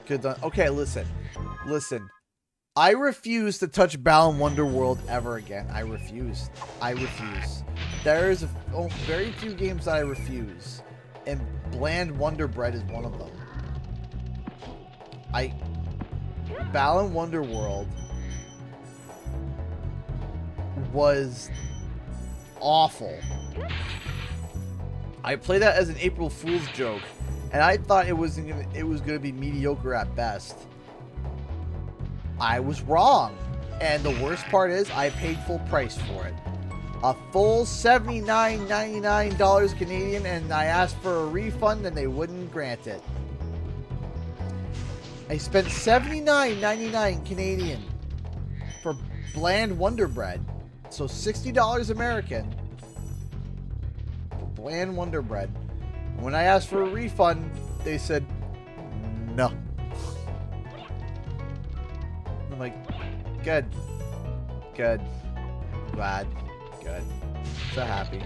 Good done. Okay, listen. Listen. I refuse to touch Balan Wonderworld ever again. I refuse. I refuse. There's very few games that I refuse. And Bland Wonder Bread is one of them. Balan Wonderworld was awful. I played that as an April Fool's joke, and I thought it was gonna be mediocre at best. I was wrong, and the worst part is I paid full price for it, a full $79.99 Canadian, and I asked for a refund, and they wouldn't grant it. I spent $79.99 Canadian for Bland Wonder Bread, so $60 American. Bland Wonder Bread. When I asked for a refund, they said no. I'm like, good. Good. Glad. Good. So happy.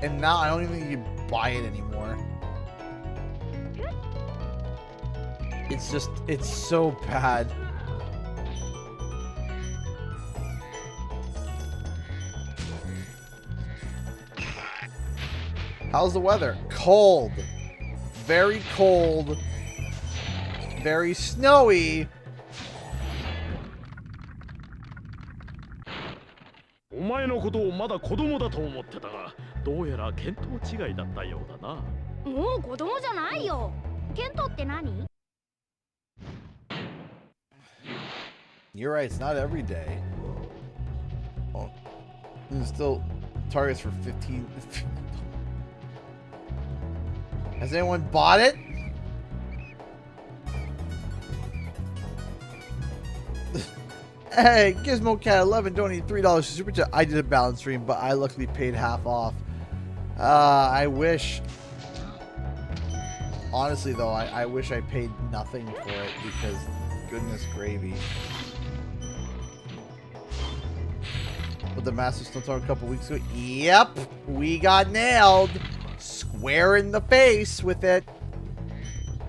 And now I don't even think you buy it anymore. It's so bad. How's the weather? Cold. Very cold. Very snowy. お前のことをまだ子供だと思ってたが、どうやら見当違いだったようだな。もう子供じゃないよ。ケントって何？ You're right, it's not every day. Oh, there's still targets for 15. Has anyone bought it? Hey, GizmoCat11 donated $3 super chat. I did a balance stream, but I luckily paid half off. I wish. Honestly, though, I wish I paid nothing for it because goodness gravy. But the Master Stone Tower a couple weeks ago. Yep, we got nailed. Square in the face with it.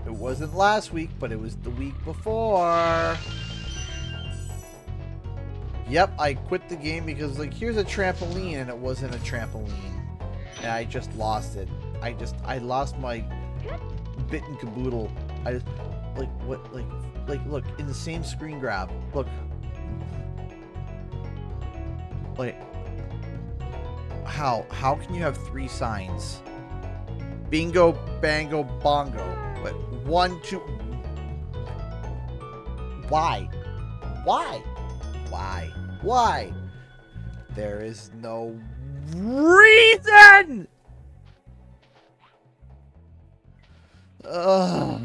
It wasn't last week, but it was the week before. Yep, I quit the game because, like, here's a trampoline, and it wasn't a trampoline. And I just lost it. I lost my bit and caboodle. I just, like, what, like, look, in the same screen grab. Look. Like, how can you have 3 signs? Bingo, bango, bongo. But 1, 2. Why? Why? Why? Why? There is no reason! Ugh.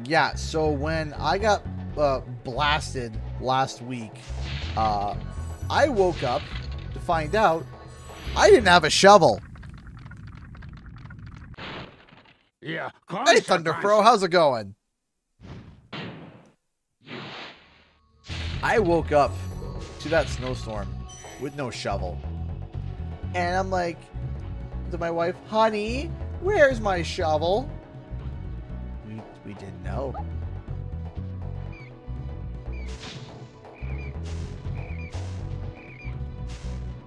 Yeah, so when I got blasted last week, I woke up to find out I didn't have a shovel. Yeah, Hey, Thunderfro, how's it going? I woke up to that snowstorm with no shovel. And I'm like to my wife, honey, where's my shovel? We didn't know.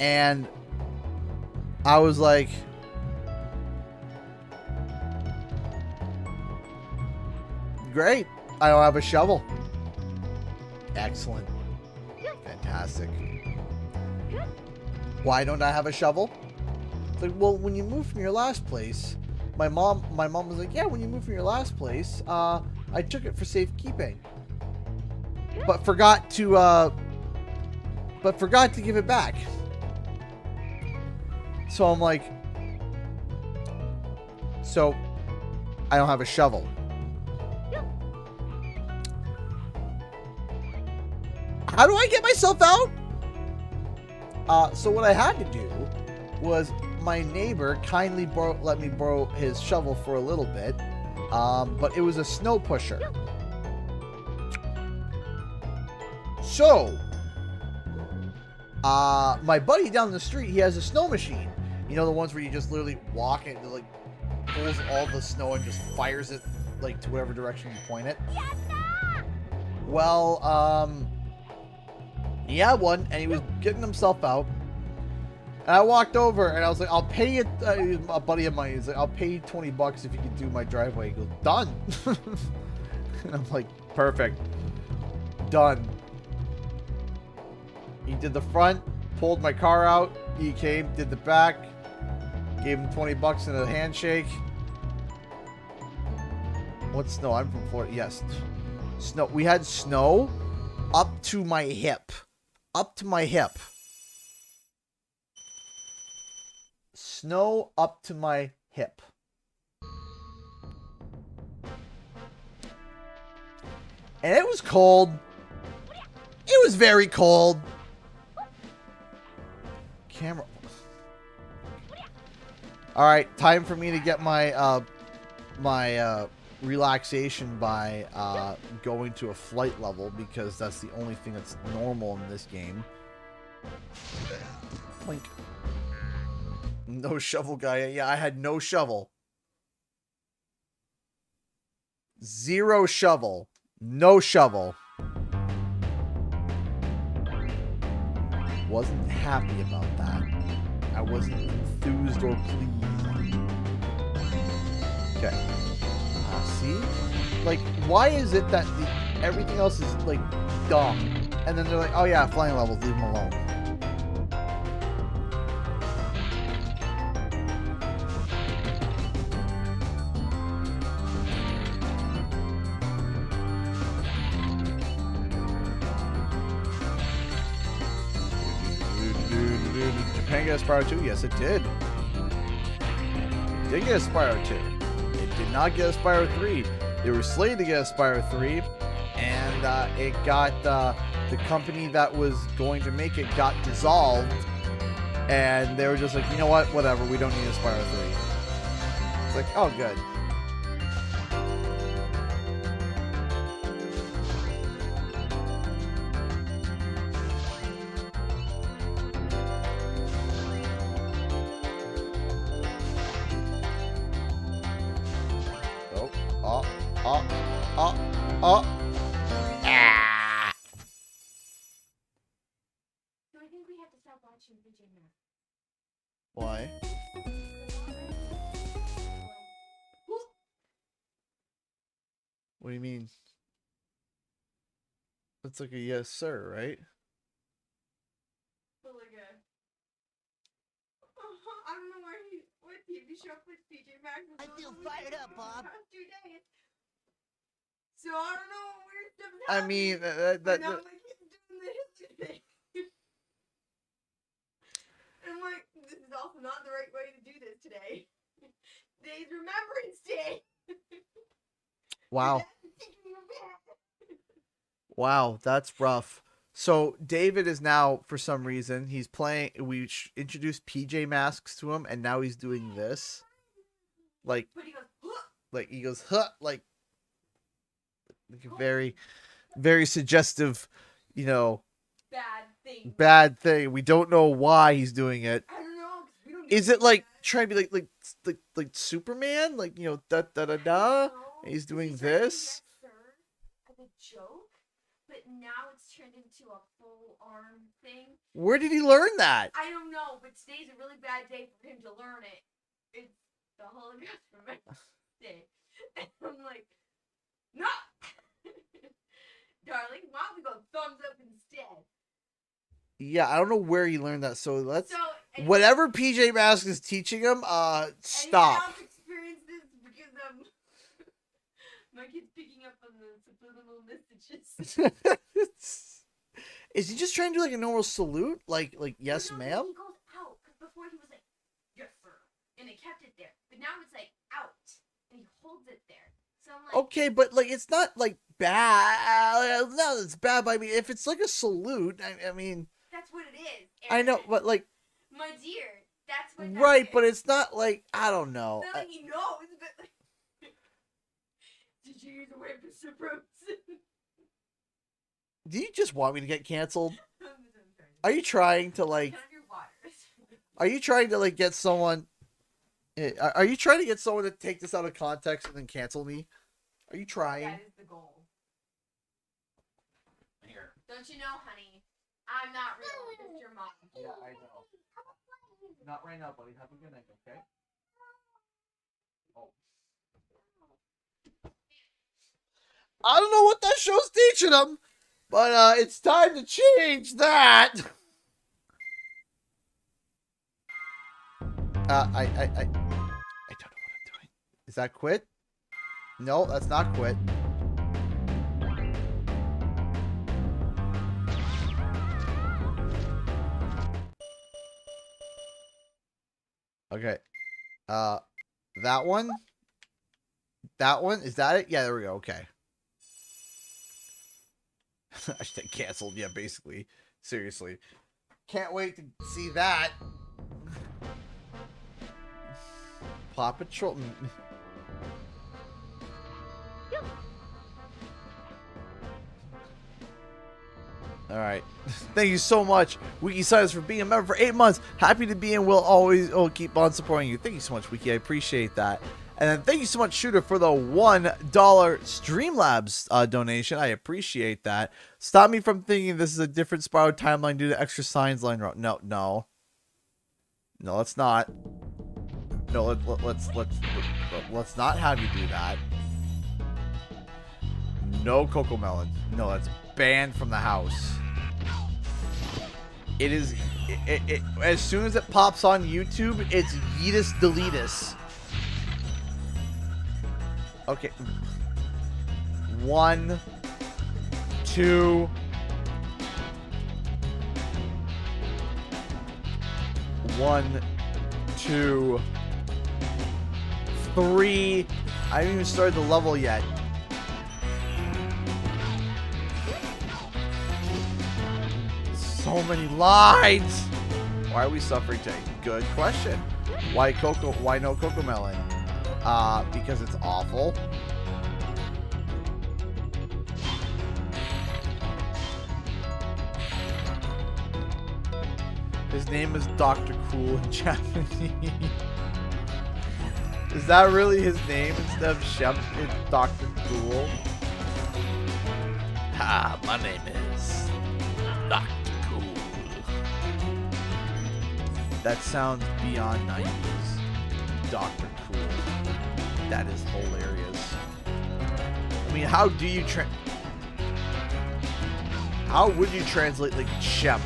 And I was like, great, I don't have a shovel. Excellent. Fantastic. Why don't I have a shovel? It's like, well, when you moved from your last place, my mom was like, yeah, when you moved from your last place, I took it for safekeeping. but forgot to give it back. So I'm like, so I don't have a shovel. How do I get myself out? So what I had to do was my neighbor kindly let me borrow his shovel for a little bit, but it was a snow pusher. So, my buddy down the street, he has a snow machine. You know, the ones where you just literally walk and it like pulls all the snow and just fires it like to whatever direction you point it. Well, he had one and he was getting himself out. And I walked over and I was like, I'll pay you, a buddy of mine, he's like, I'll pay you $20 if you can do my driveway. He goes, done. And I'm like, perfect. Done. He did the front, pulled my car out. He came, did the back, gave him $20 in a handshake. What snow? I'm from Florida. Yes. Snow. We had snow up to my hip. Up to my hip. Snow up to my hip. And it was cold. It was very cold. Camera. All right, time for me to get my relaxation by going to a flight level, because that's the only thing that's normal in this game. Blink. No shovel guy. Yeah, I had no shovel. Zero shovel. No shovel. Wasn't happy about that. I wasn't enthused or pleased. Okay. See? Like, why is it that everything else is, like, dumb? And then they're like, oh yeah, flying levels, leave them alone. Japan get a Spyro 2? Yes, it did. It did get a Spyro 2. It did not get a Spyro 3. They were slated to get a Spyro 3, and it got the company that was going to make it got dissolved, and they were just like, you know what, whatever, we don't need a Spyro 3. It's like, oh, good. Ah. So I think we have to stop watching PJ Masks. Why? What do you mean? That's like a yes, sir, right? But like a, I don't know what TV show puts PJ Masks. I feel fired up, Bob. 2 days. So I don't know what weird stuff is I happening. mean, And I'm like, he's doing the history thing. And I'm like, this is also not the right way to do this today. Today's Remembrance Day. wow. Wow, that's rough. So David is now, for some reason, he's playing. We introduced PJ Masks to him, and now he's doing this. Like, But he goes, huh. like he goes, huh, like a very, very suggestive, you know, bad thing. We don't know why he's doing it. I don't know. 'Cause we don't Is it like trying to be like Superman? Like, you know, da da da da. And he's doing this. As a joke, but now it's turned into a full arm thing. Where did he learn that? I don't know, but today's a really bad day for him to learn it. It's the Holocaust Remembrance Day. And I'm like, no! Darling, why don't we go thumbs up instead? Yeah, I don't know where he learned that. So let's So, whatever PJ Masks is teaching him, stop. Anyone else experience this because my kid's picking up on the subliminal messages. Is he just trying to do like a normal salute? Like yes, But no, ma'am? He goes out because before he was like, yes, sir, and it kept it there. But now it's like out, and he holds it there. So I'm like, Okay, but like it's not like bad. No, it's bad. But I mean, if it's like a salute, I mean, that's what it is. I know, Aaron. but like My dear, that's what. right, that but is. it's not like I don't know. Not like he knows, but did you use a way for surprise? Do you just want me to get canceled? I'm Are you trying to like? Can I have your waters? Are you trying to like get someone? Are you trying to get someone to take this out of context and then cancel me? Are you trying? That is the goal. Here. Don't you know, honey? I'm not real. It's your mom. Yeah, I know. Not right now, buddy. Have a good night, okay? Oh. I don't know what that show's teaching them, but it's time to change that. I don't know what I'm doing. Is that quit? No, that's not quit. Okay. That one? That one? Is that it? Yeah, there we go. Okay. I should have canceled. Yeah, basically. Seriously. Can't wait to see that. Paw Patrol. Alright. Thank you so much, Wiki Science, for being a member for 8 months. Happy to be and we'll keep on supporting you. Thank you so much, Wiki. I appreciate that. And then thank you so much, Shooter, for the $1 Streamlabs donation. I appreciate that. Stop me from thinking this is a different Spyro timeline due to extra signs line. No, no. No, let's not. No, let's not have you do that. No Coco Melon. No, that's banned from the house. It is. As soon as it pops on YouTube, it's Yeetus Deletus. Okay. 1, 2. 1, 2, 3. I haven't even started the level yet. So many lines. Why are we suffering today? Good question. Why no Coco Melon? Because it's awful. His name is Dr. Cool in Japanese. Is that really his name instead of Shep? It's Dr. Cool. Ha, my name is Dr. Cool. That sounds beyond 90s. Dr. Cool. That is hilarious. I mean, how do you how would you translate like Shep?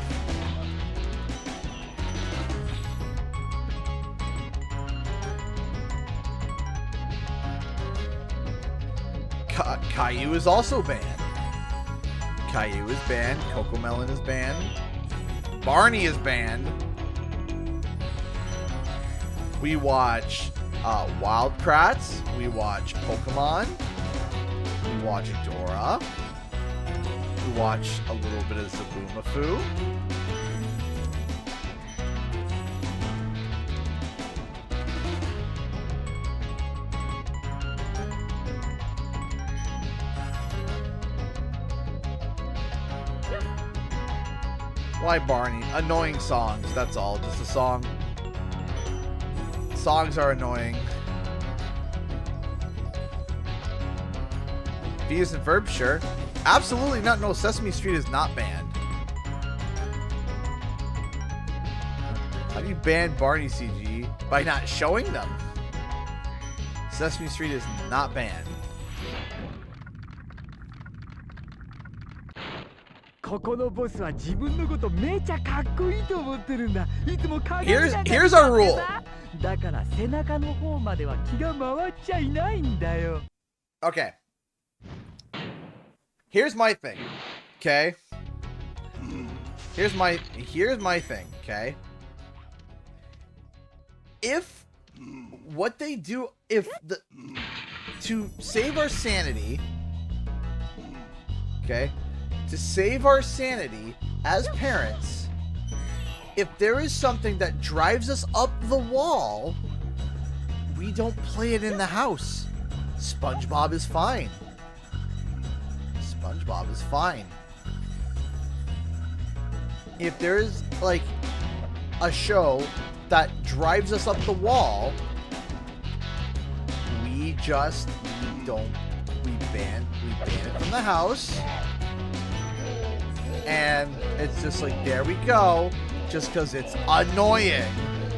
Caillou is also banned. Caillou is banned. Coco Melon is banned. Barney is banned. We watch Wild Kratts. We watch Pokemon. We watch Dora. We watch a little bit of Zaboomafoo. Why Barney? Annoying songs, that's all. Just a song. Songs are annoying. Views and verbs, sure. Absolutely not. No, Sesame Street is not banned. How do you ban Barney CG? By not showing them. Sesame Street is not banned. Here's our rule. Okay. Here's my thing, okay? Here's my thing, okay? If what they do, to save our sanity, okay? To save our sanity as parents, if there is something that drives us up the wall, we don't play it in the house. SpongeBob is fine. SpongeBob is fine. If there's like a show that drives us up the wall, we ban it from the house. And it's just like, there we go, just because it's annoying.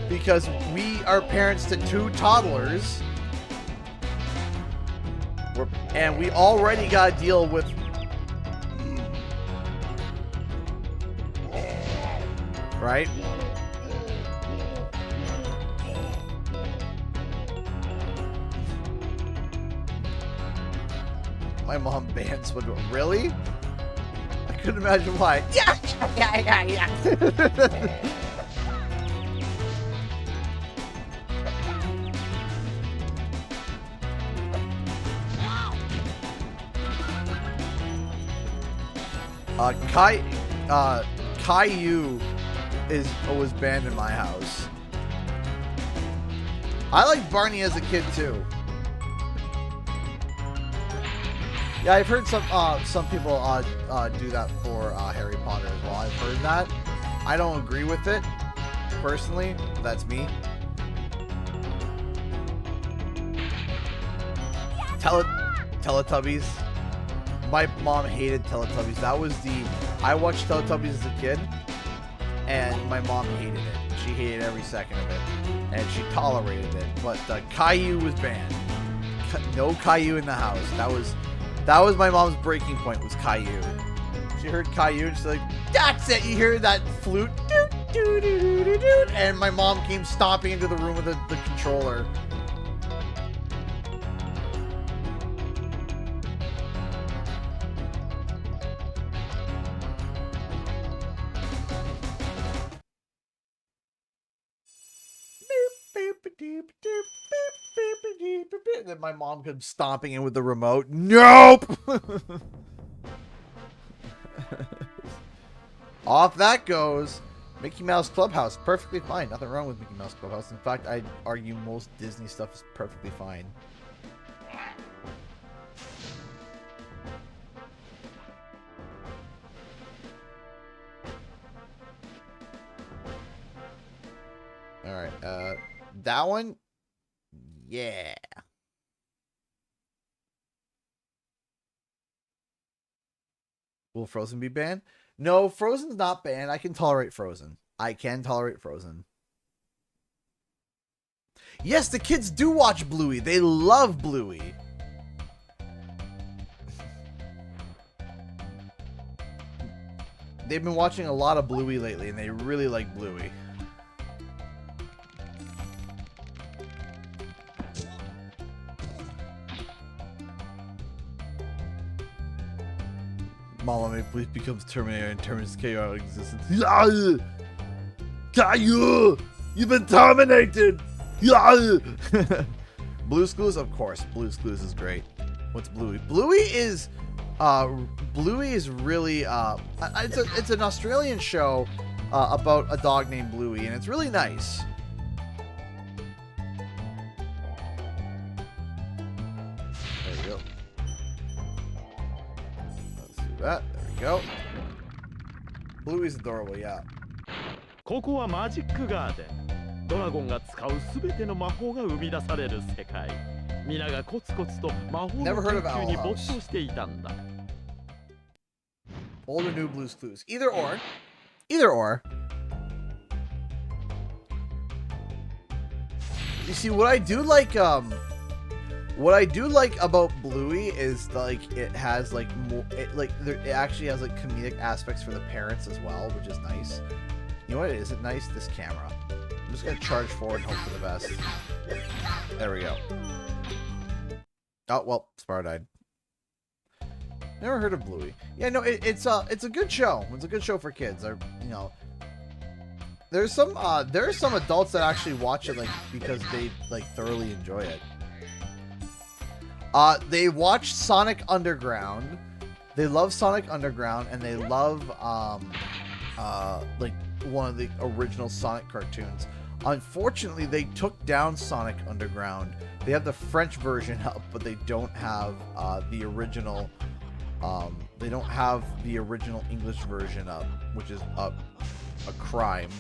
Because we are parents to 2 toddlers. And we already got to deal with... Right? My mom bans SpongeBob. Really? I couldn't imagine why. Yeah. Caillou was banned in my house. I liked Barney as a kid too. Yeah, I've heard some people do that for Harry Potter as well. I've heard that. I don't agree with it personally. But that's me. Teletubbies. My mom hated Teletubbies. That was I watched Teletubbies as a kid, and my mom hated it. She hated every second of it, and she tolerated it. But Caillou was banned. No Caillou in the house. That was my mom's breaking point, was Caillou. She heard Caillou, and she's like, that's it! You hear that flute? Doot, doot, doot, doot, doot, doot. And my mom came stomping into the room with the controller. And then my mom comes stomping in with the remote. Nope! Off that goes. Mickey Mouse Clubhouse. Perfectly fine. Nothing wrong with Mickey Mouse Clubhouse. In fact, I'd argue most Disney stuff is perfectly fine. Alright, that one? Yeah. Will Frozen be banned? No, Frozen's not banned. I can tolerate Frozen. Yes, the kids do watch Bluey. They love Bluey. They've been watching a lot of Bluey lately, and they really like Bluey. Mama May please becomes Terminator and terminates chaotic existence. Caillou! You've been terminated! Blue's Clues? Of course. Blue's Clues is great. What's Bluey? Bluey is really it's an Australian show about a dog named Bluey, and it's really nice. There you go. There we go. Bluey's adorable, yeah. ここはマジックガーデン。ドラゴンが使うすべての魔法が生み出される世界。皆がコツコツと魔法の研究に没頭していたんだ。Old or new Blue's Clues. Either or. Either or. You see, what I do like about Bluey is like it has like more it actually has like comedic aspects for the parents as well, which is nice. You know what isn't nice? This camera. I'm just gonna charge forward and hope for the best. There we go. Oh well, Spyro died. Never heard of Bluey. Yeah, no, it's a good show. It's a good show for kids. You know, there's some adults that actually watch it like because they like thoroughly enjoy it. They watch Sonic Underground. They love Sonic Underground, and they love like one of the original Sonic cartoons. Unfortunately, they took down Sonic Underground. They have the French version up, but they don't have the original. They don't have the original English version up, which is a crime.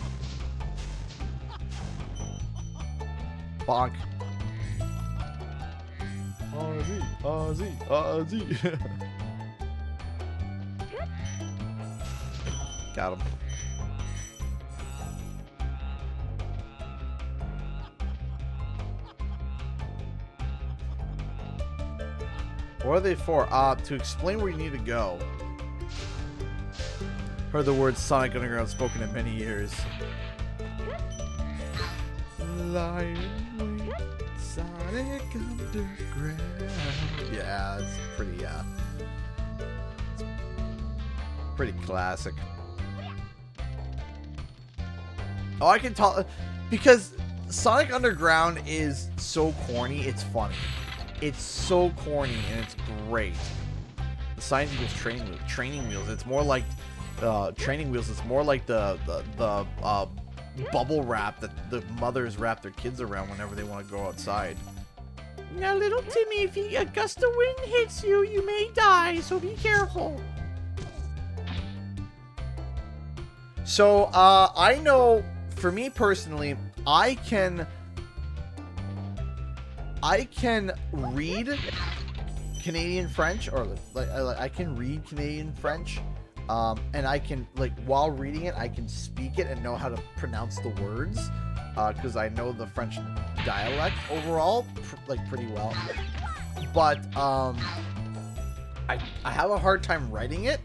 Bonk. Ozzy. Got him. What are they for? To explain where you need to go. Heard the word Sonic Underground spoken in many years. Lion, Sonic Underground. Yeah, it's pretty, it's pretty classic. Oh, I can talk because Sonic Underground is so corny, it's funny. It's so corny and it's great. The Science Equals training wheels. It's more like training wheels. It's more like the bubble wrap that the mothers wrap their kids around whenever they want to go outside. Now, little Timmy, if a gust of wind hits you, you may die. So be careful. So I know, for me personally, I can read Canadian French, or like I can read Canadian French, and I can, like, while reading it, I can speak it and know how to pronounce the words, because I know the French dialect overall, like, pretty well. But I have a hard time writing it,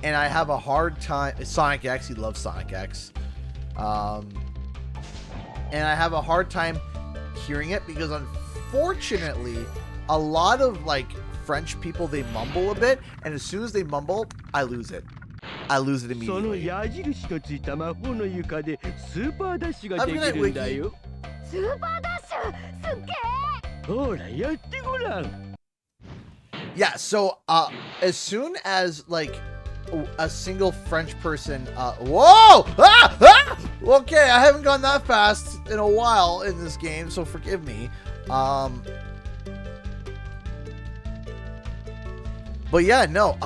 and I have a hard time. Sonic X, he loves Sonic X, and I have a hard time hearing it because unfortunately, a lot of like French people, they mumble a bit, and as soon as they mumble, I lose it. I lose it immediately. Have a good night, Wiki. Yeah, so as soon as like a single French person whoa! Okay, I haven't gone that fast in a while in this game, so forgive me. But yeah, no,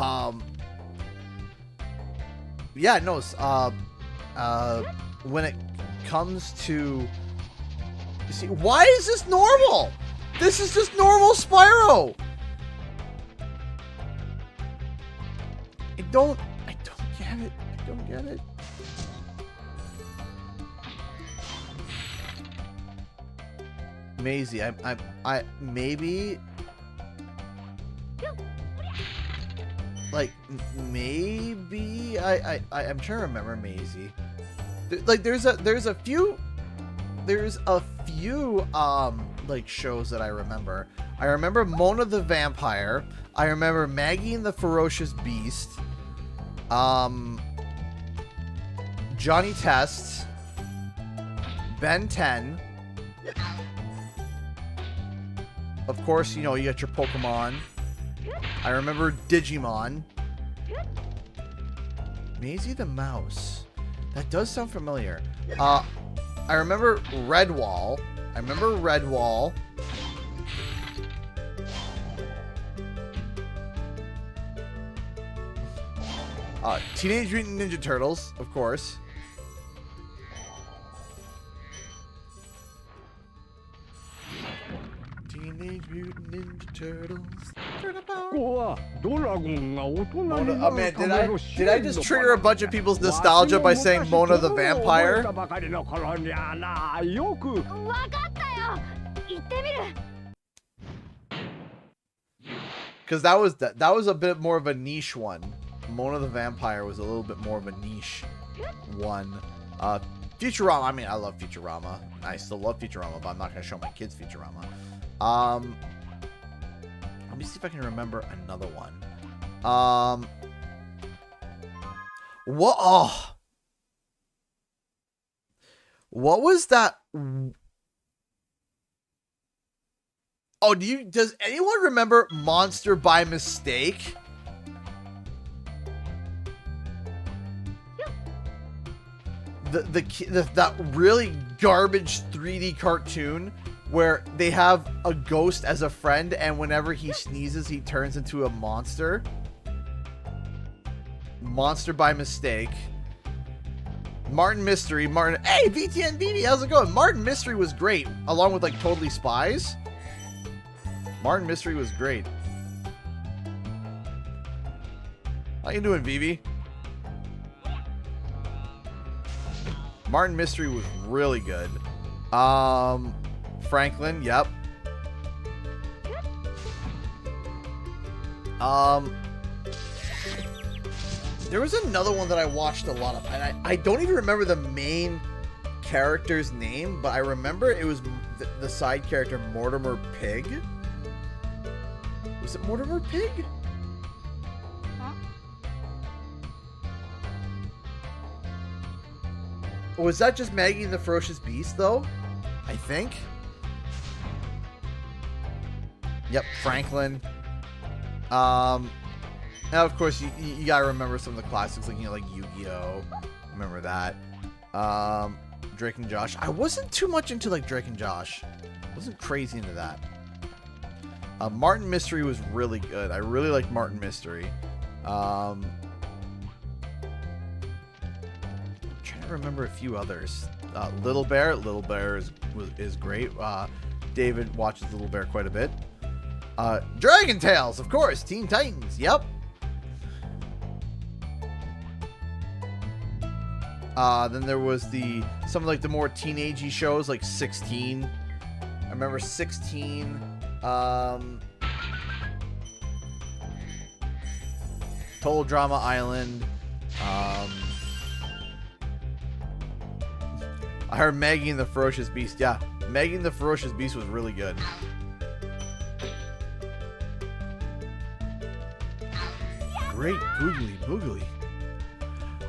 when it comes to, you see, why is this normal? This is just normal Spyro. I don't get it. I don't get it. Maisie, I maybe, like, maybe I'm trying to remember Maisie. Like, there's a few like shows that I remember. I remember Mona the Vampire. I remember Maggie and the Ferocious Beast. Johnny Test. Ben 10. Of course, you know, you got your Pokemon. I remember Digimon. Maisie the Mouse. That does sound familiar. I remember Redwall. Teenage Mutant Ninja Turtles, of course. Teenage Mutant Ninja Turtles. Oh man, did I just trigger a bunch of people's nostalgia by saying Mona the Vampire? Because that was a bit more of a niche one. Mona the Vampire was a little bit more of a niche one. Futurama, I mean, I love Futurama. I still love Futurama, but I'm not going to show my kids Futurama. Let me see if I can remember another one. What? Oh. What was that? Oh, does anyone remember Monster by Mistake? That really garbage 3D cartoon where they have a ghost as a friend, and whenever he sneezes, he turns into a monster. Monster by Mistake. Martin Mystery. Hey, VTN BB, how's it going? Martin Mystery was great, along with like Totally Spies. Martin Mystery was great. How you doing, VV? Martin Mystery was really good. Franklin, yep. There was another one that I watched a lot of, and I don't even remember the main character's name, but I remember it was the side character Mortimer Pig. Was it Mortimer Pig? Or was that just Maggie and the Ferocious Beast, though? I think. Yep, Franklin. Now, of course, you gotta remember some of the classics, like, you know, like Yu-Gi-Oh! Remember that. Drake and Josh. I wasn't too much into, like, Drake and Josh. I wasn't crazy into that. Martin Mystery was really good. I really liked Martin Mystery. I'm trying to remember a few others. Little Bear. Little Bear is great. David watches Little Bear quite a bit. Dragon Tales, of course. Teen Titans. Yep. Then there was some of like the more teenagey shows, like 16. I remember 16. Total Drama Island. I heard Maggie and the Ferocious Beast. Yeah, Maggie and the Ferocious Beast was really good. Great googly boogly.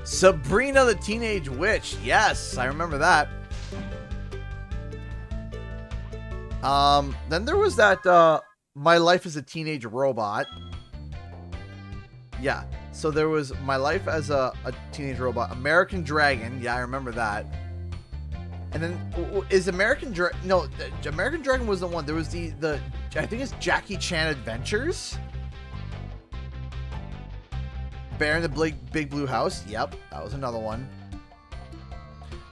Sabrina the Teenage Witch. Yes, I remember that. Then there was that My Life as a Teenage Robot. Yeah, so there was My Life as a Teenage Robot. American Dragon. Yeah, I remember that. And then is American Dragon? No, American Dragon was the one. There was the I think it's Jackie Chan Adventures. Bear in the Big Blue House. Yep, that was another one.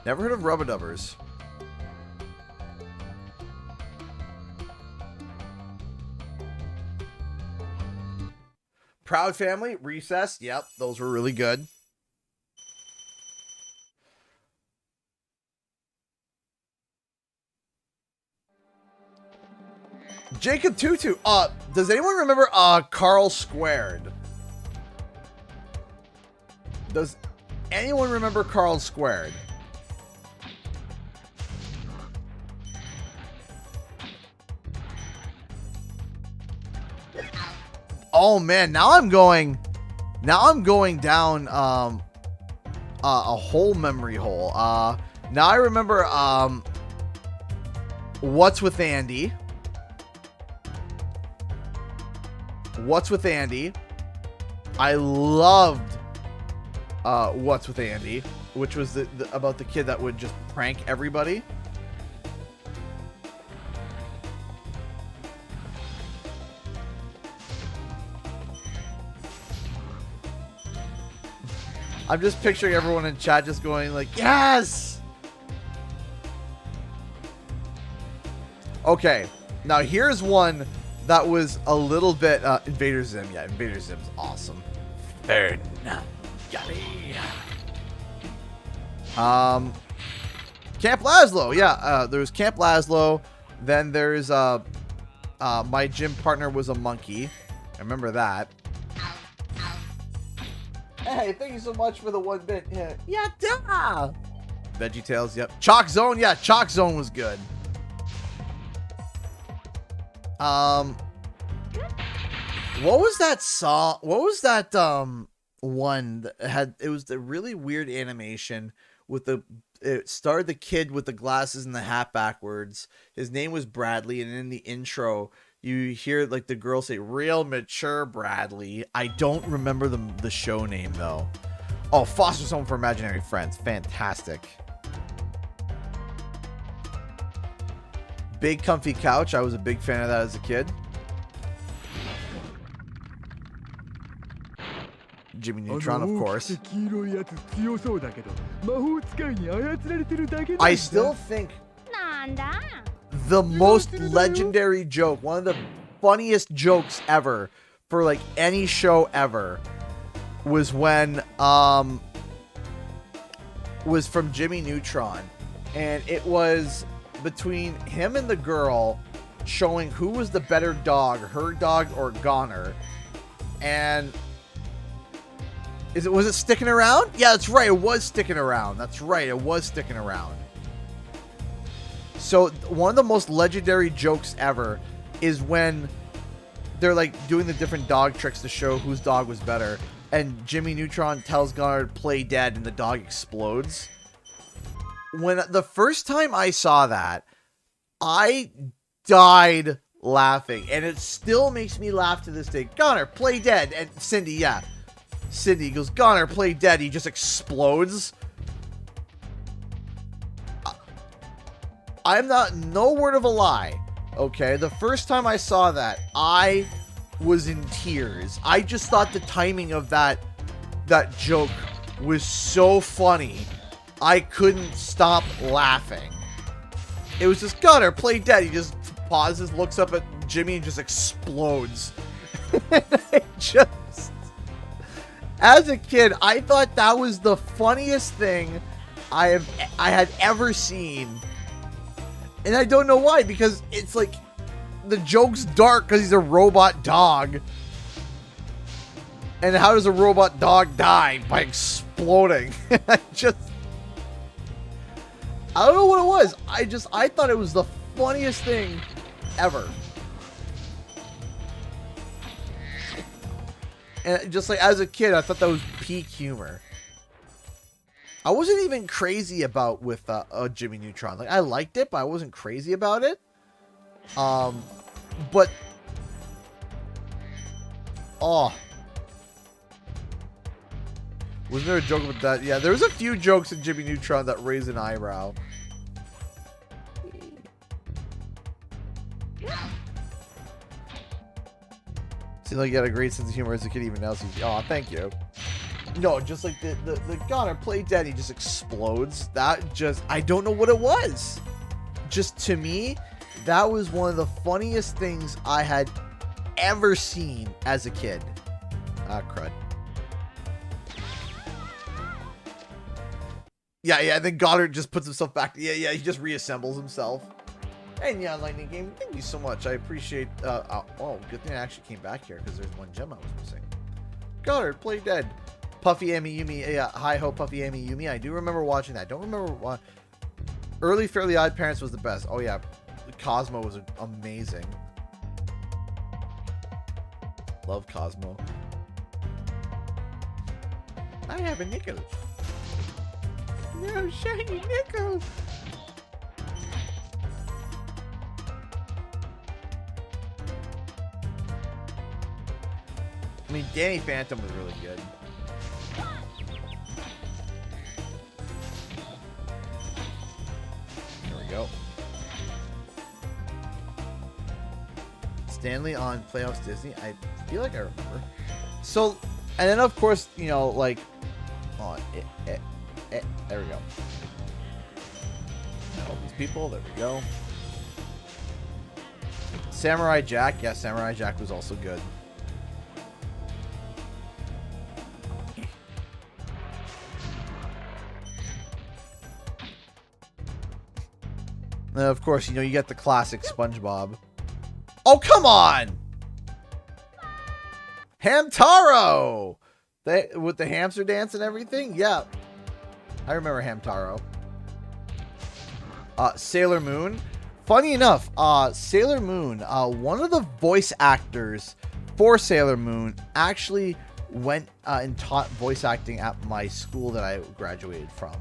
Never heard of Rubberdubbers. Proud Family, Recess. Yep, those were really good. Jacob Tutu. Does anyone remember Carl Squared? Does anyone remember Carl Squared? Oh man, now I'm going down a whole memory hole. Now I remember What's with Andy? What's with Andy? I loved What's with Andy, which was about the kid that would just prank everybody. I'm just picturing everyone in chat just going like, yes! Okay, now here's one that was a little bit, Invader Zim. Yeah, Invader Zim's awesome. Very nice. Camp Lazlo, yeah, there's Camp Lazlo. Then there's my gym partner was a monkey. I remember that. Hey, thank you so much for the 1 bit. Yeah, duh. VeggieTales, yep. Chalk Zone, yeah, Chalk Zone was good. What was that song? What was that one that had? It was the really weird animation with the. It starred the kid with the glasses and the hat backwards. His name was Bradley, and in the intro, you hear like the girl say "real mature Bradley." I don't remember the show name though. Oh, Foster's Home for Imaginary Friends, fantastic. Big comfy couch. I was a big fan of that as a kid. Jimmy Neutron, of course. I still think the most legendary joke, one of the funniest jokes ever for like any show ever, was when was from Jimmy Neutron, and it was between him and the girl showing who was the better dog, her dog or Goner. And was it Sticking Around? Yeah, that's right. It was Sticking Around. That's right. It was Sticking Around. So one of the most legendary jokes ever is when they're like doing the different dog tricks to show whose dog was better. And Jimmy Neutron tells Goner to play dead and the dog explodes. When the first time I saw that, I died laughing. And it still makes me laugh to this day. Goner, play dead. And Cindy, yeah. Cindy goes, Goner, play dead. He just explodes. I'm not, no word of a lie. Okay, the first time I saw that, I was in tears. I just thought the timing of that joke was so funny. I couldn't stop laughing. It was just, Goner, play dead. He just pauses, looks up at Jimmy, and just explodes. I just... As a kid, I thought that was the funniest thing I had ever seen. And I don't know why, because it's like the joke's dark because he's a robot dog. And how does a robot dog die? By exploding. I don't know what it was. I thought it was the funniest thing ever. And just like as a kid, I thought that was peak humor. I wasn't even crazy about with Jimmy Neutron. Like I liked it, but I wasn't crazy about it. But oh, wasn't there a joke about that? Yeah, there was a few jokes in Jimmy Neutron that raised an eyebrow. Seems like you had a great sense of humor as a kid, even now. Oh, thank you. No, just like the Goner play dead, he just explodes. That just, I don't know what it was. Just to me, that was one of the funniest things I had ever seen as a kid. Ah, crud. Yeah, and then Goddard just puts himself back. Yeah, he just reassembles himself. And yeah, Lightning Game, thank you so much. I appreciate, oh, good thing I actually came back here because there's one gem I was missing. Goddard, play dead. Puffy Amy Yumi, yeah, hi ho, Puffy Amy Yumi. I do remember watching that. I don't remember what. Early Fairly Odd Parents was the best. Oh yeah, Cosmo was amazing. Love Cosmo. I have a nickel. No shiny nickel. I mean, Danny Phantom was really good. There we go. Stanley on Playhouse Disney. I feel like I remember. So, and then of course, you know, like, oh, there we go. All these people. There we go. Samurai Jack. Yeah, Samurai Jack was also good. And of course, you know, you get the classic SpongeBob. Oh, come on! Hamtaro! With the hamster dance and everything? Yeah. I remember Hamtaro. Sailor Moon. Funny enough, Sailor Moon, one of the voice actors before Sailor Moon actually went and taught voice acting at my school that I graduated from.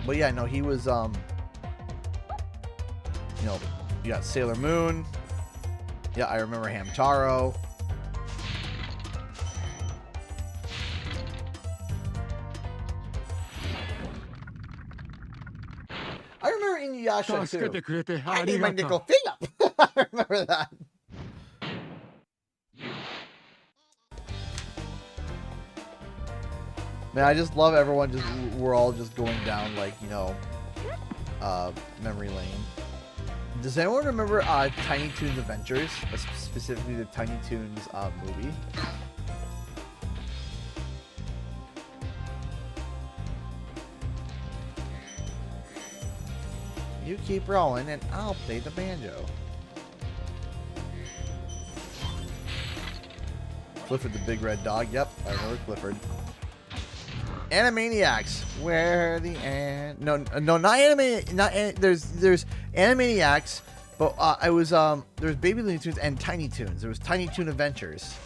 But yeah, no, he was, you know, you got Sailor Moon. Yeah, I remember Hamtaro. I remember Inuyasha too. I need my nickel finger. I remember that. Man, I just love everyone. We're all just going down like, you know, memory lane. Does anyone remember Tiny Toons Adventures, specifically the Tiny Toons movie? You keep rolling, and I'll play the banjo. Clifford the Big Red Dog. Yep, I remember Clifford. Animaniacs. Where the no, not anime. There's Animaniacs, but I was there's Baby Looney Tunes and Tiny Toons. There was Tiny Toon Adventures.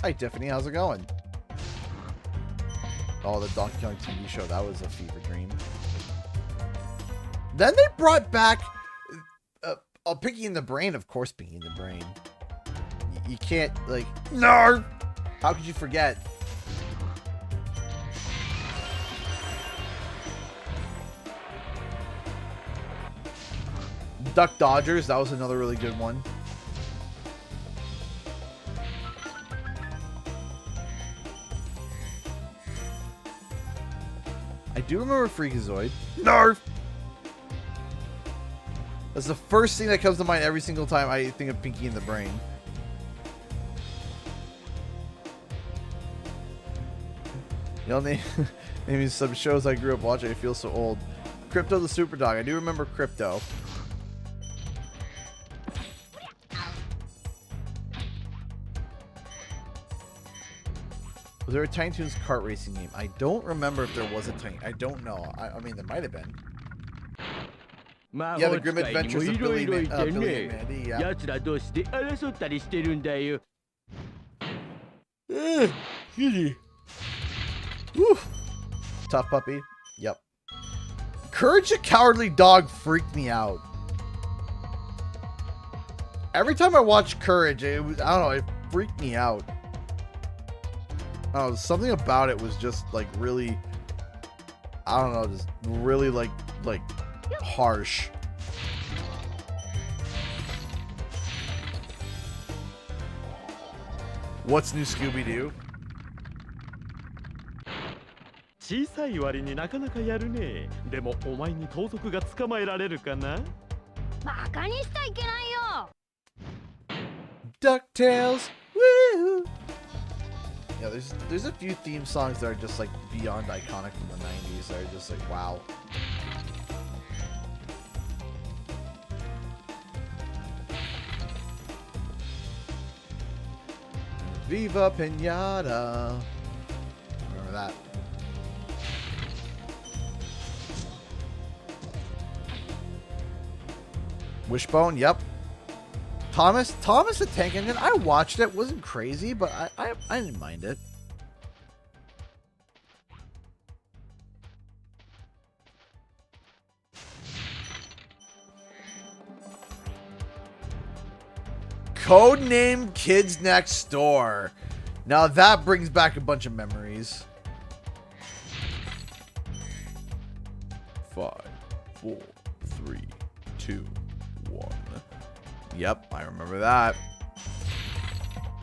Hi Tiffany, how's it going? Oh, the Donkey Kong TV show, that was a fever dream. Then they brought back Pinky in the Brain, of course, Pinky in the Brain. You can't, like, no! How could you forget? Duck Dodgers, that was another really good one. I do remember Freakazoid. Narf! That's the first thing that comes to mind every single time I think of Pinky in the Brain. You know, maybe some shows I grew up watching, I feel so old. Crypto the Super Dog. I do remember Crypto. Was there a Tiny Toons kart racing game? I don't remember if there was a Tiny... I don't know. I mean, there might have been. Yeah, the Grim Adventures of Billy and Mandy. Yeah. Tough puppy. Yep. Courage the Cowardly Dog freaked me out. Every time I watched Courage, it was, I don't know, it freaked me out. Oh, something about it was just like really, I don't know, just really like harsh. What's new, Scooby-Doo? 小さい割になかなかやるね。でもお前に盗賊が捕まえられるかな？バカにしちゃいけないよ。DuckTales. Woo! Yeah, there's a few theme songs that are just like beyond iconic from the 90s that are just like wow. Viva Pinata. Remember that. Wishbone, yep. Thomas the Tank Engine. I watched it. Wasn't crazy, but I didn't mind it. Codename Kids Next Door. Now that brings back a bunch of memories. 5, 4, 3, 2, 1. Yep, I remember that.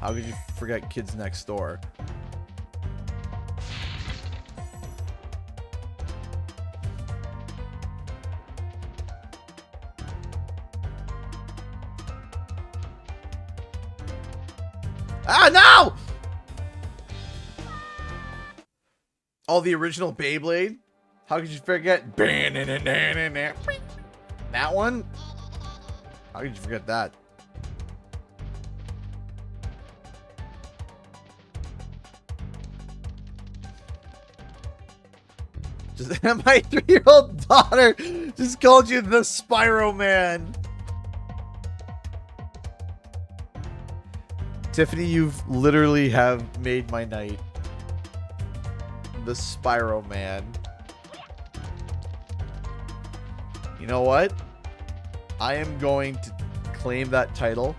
How could you forget Kids Next Door? Ah, no! Oh, the original Beyblade? How could you forget? That one? How could you forget that? Just my 3-year-old daughter just called you the Spyro Man. Tiffany, you've literally have made my night. The Spyro Man. You know what? I am going to claim that title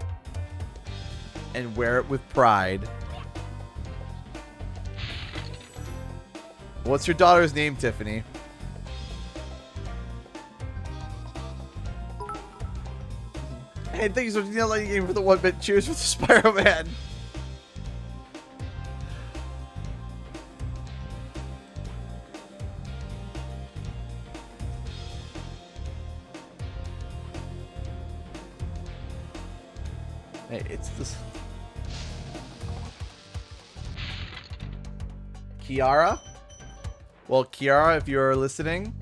and wear it with pride. What's your daughter's name, Tiffany? Hey, thank you so much for the game for the 1-bit. Cheers with the Spyro Man. Hey, it's this. Kiara? Well, Kiara, if you're listening,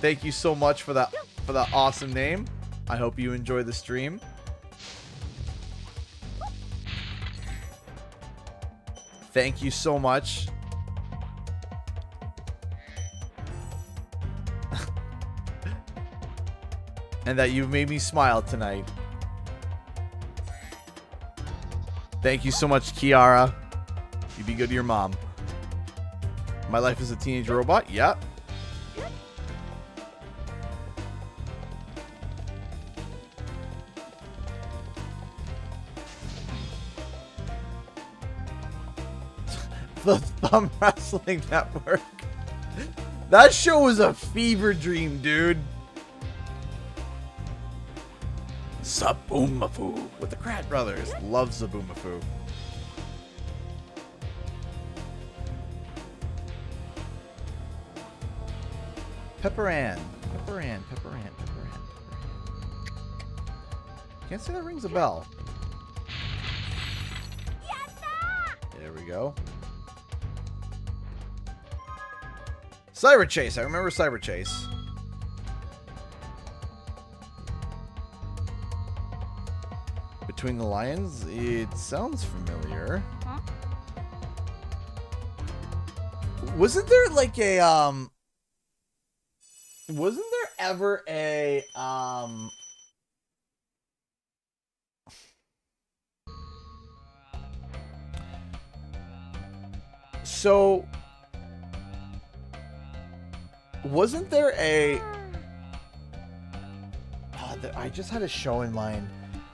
thank you so much for that awesome name. I hope you enjoy the stream. Thank you so much. And that you've made me smile tonight. Thank you so much, Kiara. You be good to your mom. My life as a teenage robot? Yep. The Thumb Wrestling Network. That show was a fever dream, dude. Zaboomafoo with the Krat brothers. Love Zaboomafoo. Pepper Ann. Pepper Ann. Pepper Ann. Pepper Ann. Can't say that rings a bell. There we go. Cyber Chase. I remember Cyber Chase. Between the Lions? It sounds familiar. Huh? Wasn't there like a wasn't there ever a so wasn't there a I just had a show in mind.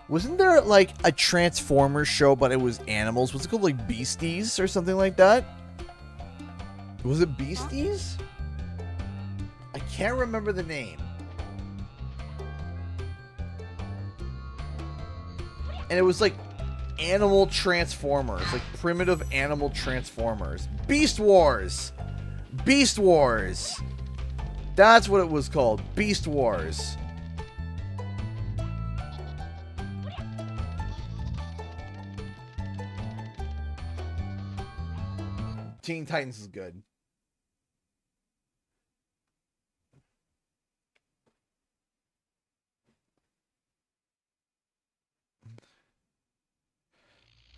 Wasn't there like a Transformers show, but it was animals? Was it called like Beasties or something like that? Was it Beasties? I can't remember the name. And it was like animal Transformers, like primitive animal Transformers. Beast Wars! Beast Wars! That's what it was called. Beast Wars. Teen Titans is good.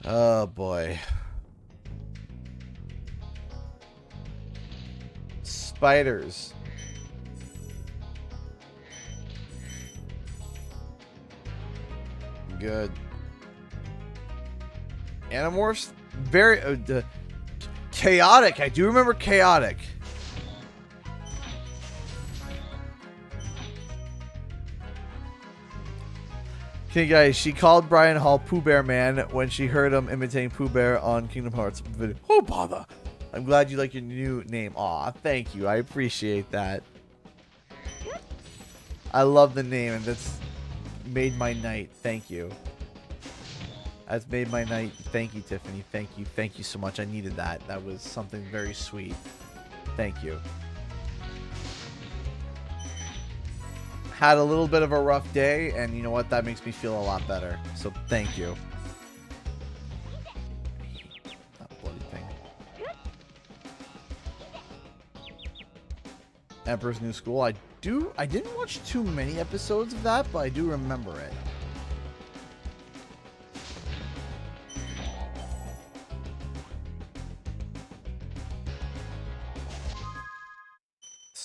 Oh boy. Spiders. Good. Animorphs? Very chaotic. I do remember chaotic. Okay, guys, she called Brian Hall Pooh Bear Man when she heard him imitating Pooh Bear on Kingdom Hearts video. Oh, bother. I'm glad you like your new name. Aw, thank you. I appreciate that. I love the name, and that's made my night. Thank you. That's made my night. Thank you, Tiffany. Thank you. Thank you so much. I needed that. That was something very sweet. Thank you. Had a little bit of a rough day, and you know what? That makes me feel a lot better. So thank you. That bloody thing. Emperor's New School. I didn't watch too many episodes of that, but I do remember it.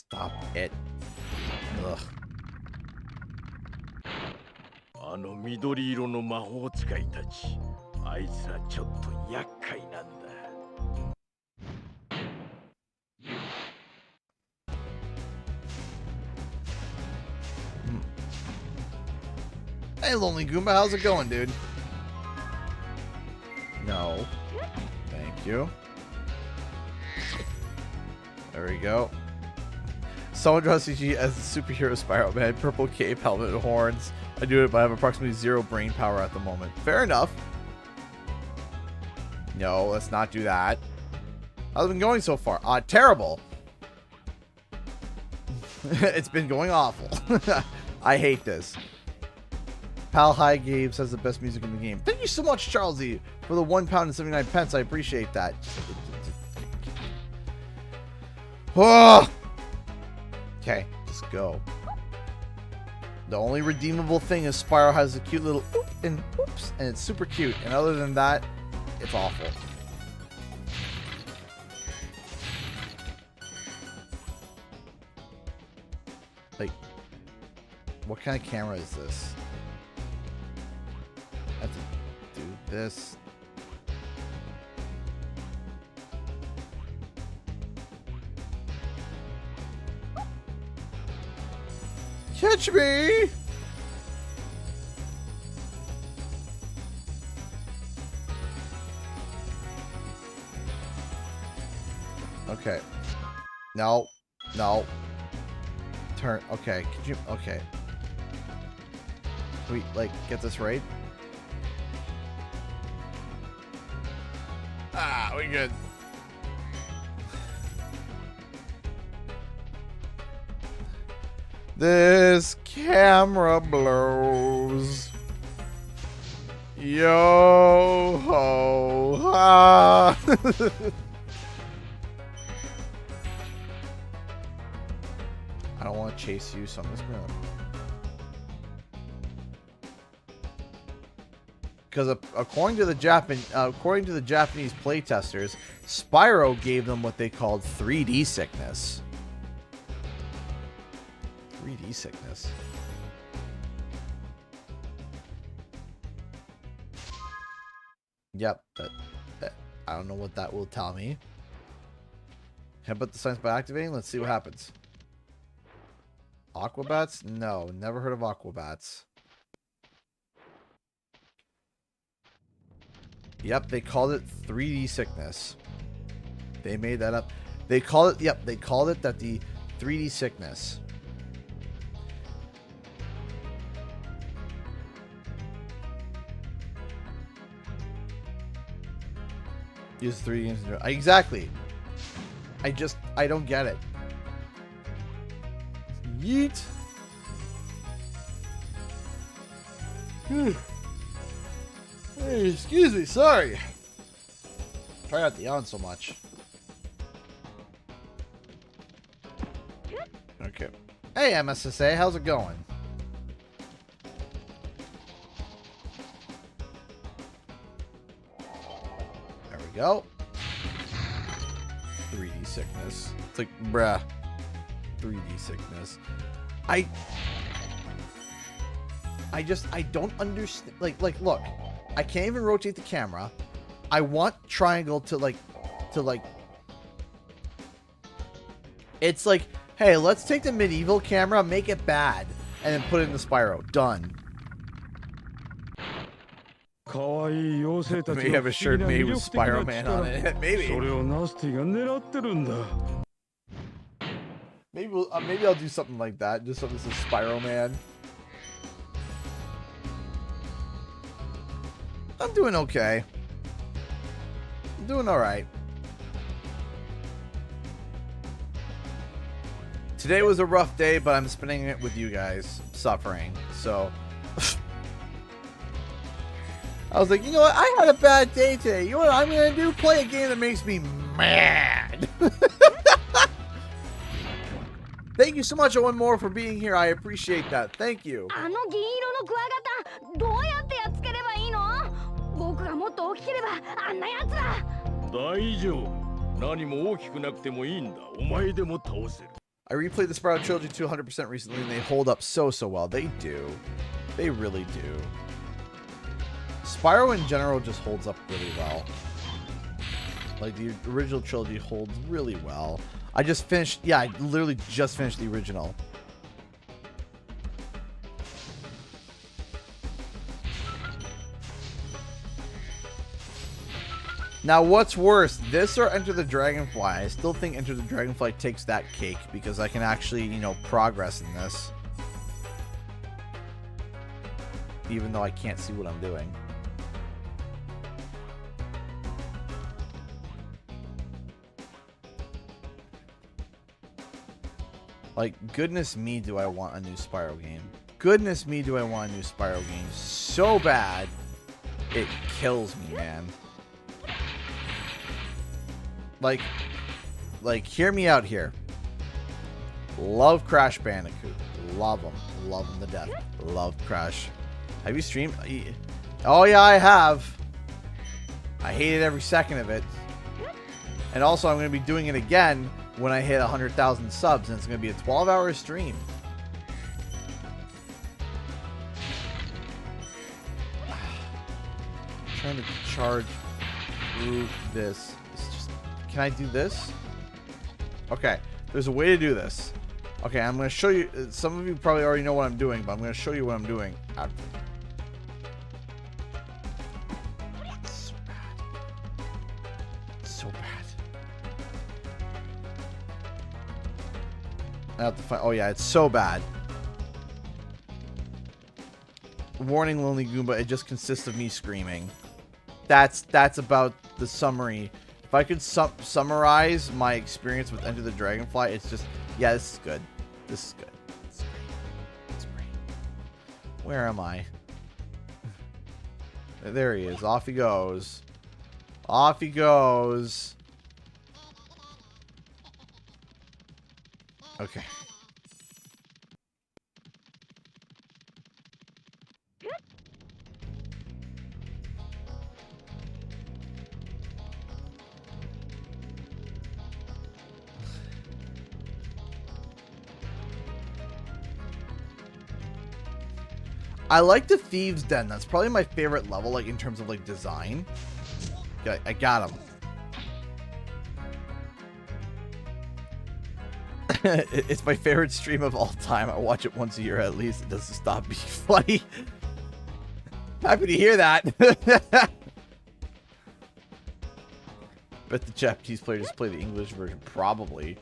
Stop it. Ugh. あの緑色の魔法使いたち、あいつらちょっと厄介なんだ。Hey, Lonely Goomba, how's it going, dude? No. Thank you. There we go. Someone draws CG as the superhero Spyro Man, purple cape, helmet, and horns. I do it, but I have approximately 0 brain power at the moment. Fair enough. No, let's not do that. How's it been going so far? Terrible. It's been going awful. I hate this. Pal High Games has the best music in the game. Thank you so much, Charlesy, for the £1.79. I appreciate that. Oh! Okay, just go. The only redeemable thing is Spyro has a cute little oop and oops, and it's super cute. And other than that, it's awful. Like, what kind of camera is this? I have to do this. Catch me! Okay. No. No. Turn. Okay. Could you? Okay. Can we, like, get this right? Ah, we good. This camera blows. Yo ho ha. I don't want to chase you, so I'm just gonna. Because according to the Japanese playtesters, Spyro gave them what they called 3D sickness. 3D sickness. Yep, that I don't know what that will tell me. Headbutt the science by activating. Let's see what happens. Aquabats? No, never heard of Aquabats. Yep, they called it 3D sickness. They made that up. They called it, yep, they called it that the 3D sickness. Use 3D games. Exactly. I don't get it. Yeet. Hey, excuse me, sorry. Try not to yawn so much. Okay. Hey, MSSA, how's it going? There we go. 3D sickness. It's like, bruh. 3D sickness. I don't understand. Like, look. I can't even rotate the camera. I want triangle to like. It's like, hey, let's take the medieval camera, make it bad, and then put it in the Spyro. Done. Maybe have a shirt made with Spyro Man on it. Maybe. Maybe I'll do something like that. Just something that says Spyro Man. I'm doing okay. I'm doing alright. Today was a rough day, but I'm spending it with you guys, suffering. So, I was like, you know what? I had a bad day today. You know what I'm going to do? Play a game that makes me mad. Thank you so much, Owen Moore, for being here. I appreciate that. Thank you. あの銀色のクワガタ、どうやってやっつければいいの？僕がもっと大きければあんなやつら。大丈夫。何も大きくなくてもいいんだ。お前でも倒せる。I replayed the Spyro trilogy to 100% recently, and they hold up so well. They do. They really do. Spyro in general just holds up really well. Like, the original trilogy holds really well. I just finished... Yeah, I literally just finished the original. Now, what's worse, this or Enter the Dragonfly? I still think Enter the Dragonfly takes that cake because I can actually, you know, progress in this. Even though I can't see what I'm doing. Like, goodness me, do I want a new Spyro game. Goodness me, do I want a new Spyro game so bad, it kills me, man. Like, hear me out here. Love Crash Bandicoot. Love them. Love them to death. Love Crash. Have you streamed? Oh, yeah, I have. I hated every second of it. And also, I'm going to be doing it again when I hit 100,000 subs, and it's going to be a 12-hour stream. I'm trying to charge through this. Can I do this? Okay, there's a way to do this. Okay, I'm going to show you. Some of you probably already know what I'm doing, but I'm going to show you what I'm doing. It's so bad. It's so bad. I have to find. Oh yeah, it's so bad. Warning, Lonely Goomba. It just consists of me screaming. That's about the summary. If I could summarize my experience with Enter the Dragonfly, it's just, yeah, this is good. This is good. It's great. It's great. Where am I? There he is. Off he goes. Off he goes. Okay. I like the Thieves' Den. That's probably my favorite level, like in terms of like design. Okay, I got him. It's my favorite stream of all time. I watch it once a year at least. It doesn't stop being funny. Happy to hear that. Bet the Japanese player just play the English version. Probably.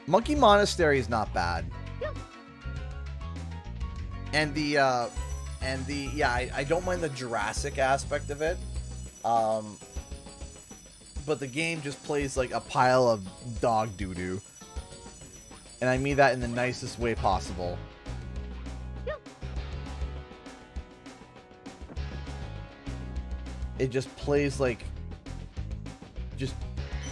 Monkey Monastery is not bad. And the yeah, I don't mind the Jurassic aspect of it. But the game just plays like a pile of dog doo-doo. And I mean that in the nicest way possible. It just plays like just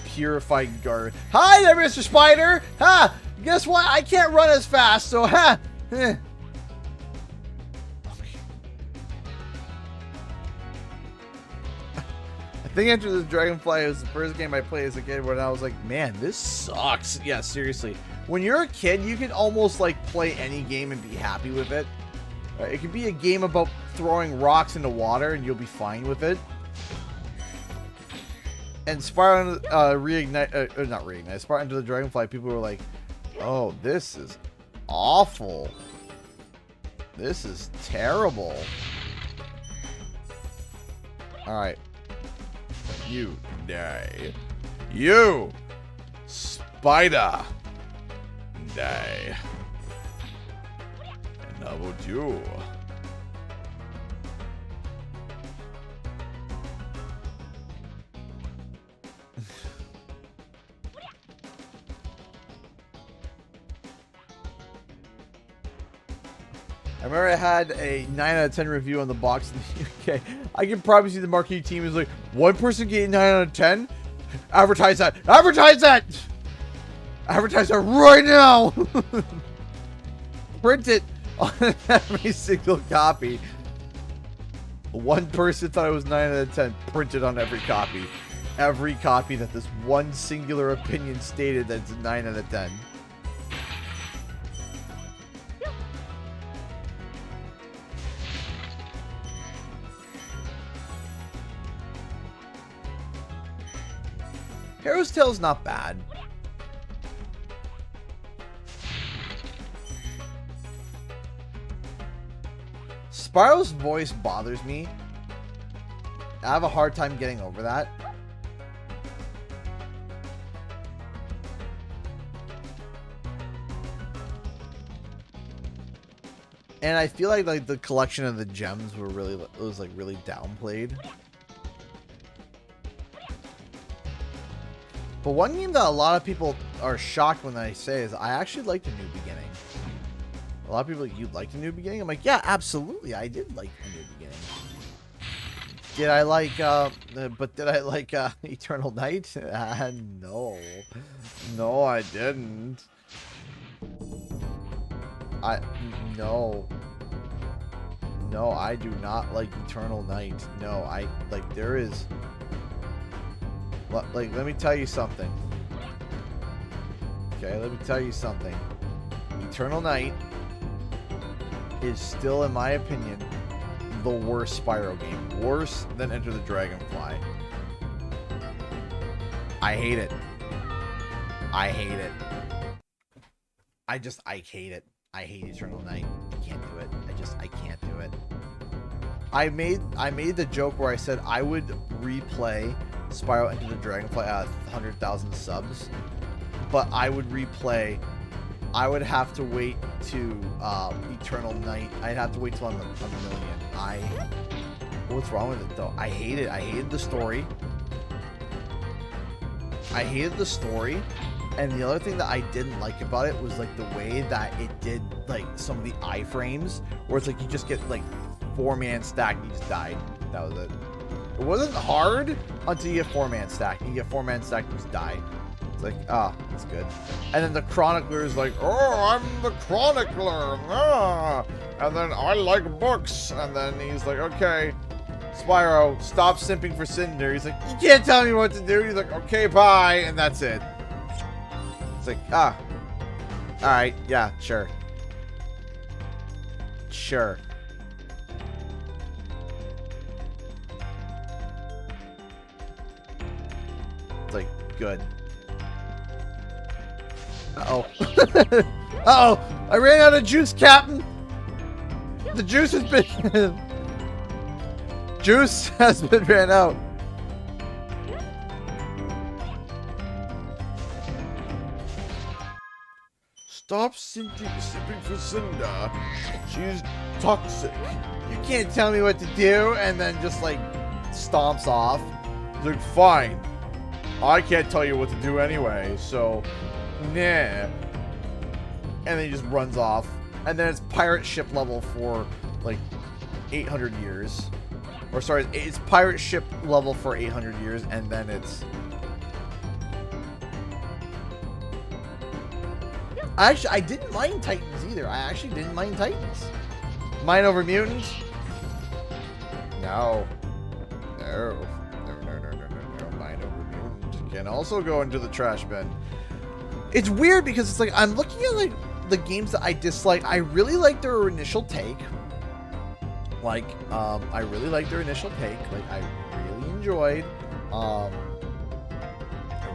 purified garbage. Hi there, Mr. Spider! Ha! Guess what? I can't run as fast, so ha! I think Enter the Dragonfly was the first game I played as a kid when I was like, man, this sucks. Yeah, seriously. When you're a kid, you can almost like play any game and be happy with it. It could be a game about throwing rocks into water and you'll be fine with it. And Spyro not Reignite, Spyro Enter the Dragonfly, people were like, oh, this is awful. This is terrible. Alright. You die. You! Spider! Die. And how about you? I remember I had a 9 out of 10 review on the box in the UK. I can probably see the marquee team is like, one person getting 9 out of 10? Advertise that! Advertise that! Advertise that right now! Print it! on every single copy. One person thought it was 9 out of 10 printed on every copy. Every copy that this one singular opinion stated that's a 9 out of 10. Hero's Tale's not bad. Spyro's voice bothers me. I have a hard time getting over that. And I feel like the collection of the gems were really, it was like really downplayed. But one game that a lot of people are shocked when I say is I actually liked A New Beginning. A lot of people are like, you liked A New Beginning? I'm like, yeah, absolutely. I did like A New Beginning. Did I like, but did I like Eternal Night? No. No, I didn't. No. No, I do not like Eternal Night. No, there is... Like, let me tell you something. Okay, let me tell you something. Eternal Night is still, in my opinion, the worst Spyro game. Worse than Enter the Dragonfly. I hate it. I hate it. I hate it. I hate Eternal Night. I can't do it. I can't do it. I made the joke where I said I would replay Spyro Enter the Dragonfly at 100,000 subs, but I would replay. I would have to wait to Eternal Night. I'd have to wait till I'm a million. What's wrong with it though? I hate it. I hated the story. I hated the story. And the other thing that I didn't like about it was like the way that it did like some of the iframes, where it's like you just get like 4-man stack and you just died. That was it. It wasn't hard until you get 4-man stack. You get 4-man stack and you just die. It's like, that's good. And then the chronicler is like, oh, I'm the chronicler. And then I like books. And then he's like, okay, Spyro, stop simping for Cinder. He's like, you can't tell me what to do. He's like, okay, bye. And that's it. It's like, all right, yeah, sure. Sure. It's like, good. Uh-oh. Uh-oh! I ran out of juice, Captain! The juice has been... juice has been ran out. Stop sipping for Cinder. She's toxic. You can't tell me what to do, and then just like stomps off. He's like, fine. I can't tell you what to do anyway, so nah. And then he just runs off. And then it's pirate ship level for like 800 years. Or sorry, it's pirate ship level for 800 years, and then it's... I didn't mind Titans either. I actually didn't mind Titans. Mind over Mutants? No. No. No. Mind over Mutant can also go into the trash bin. It's weird because it's like, I'm looking at like the games that I dislike. I really like their initial take. Like, I really like their initial take. Like, I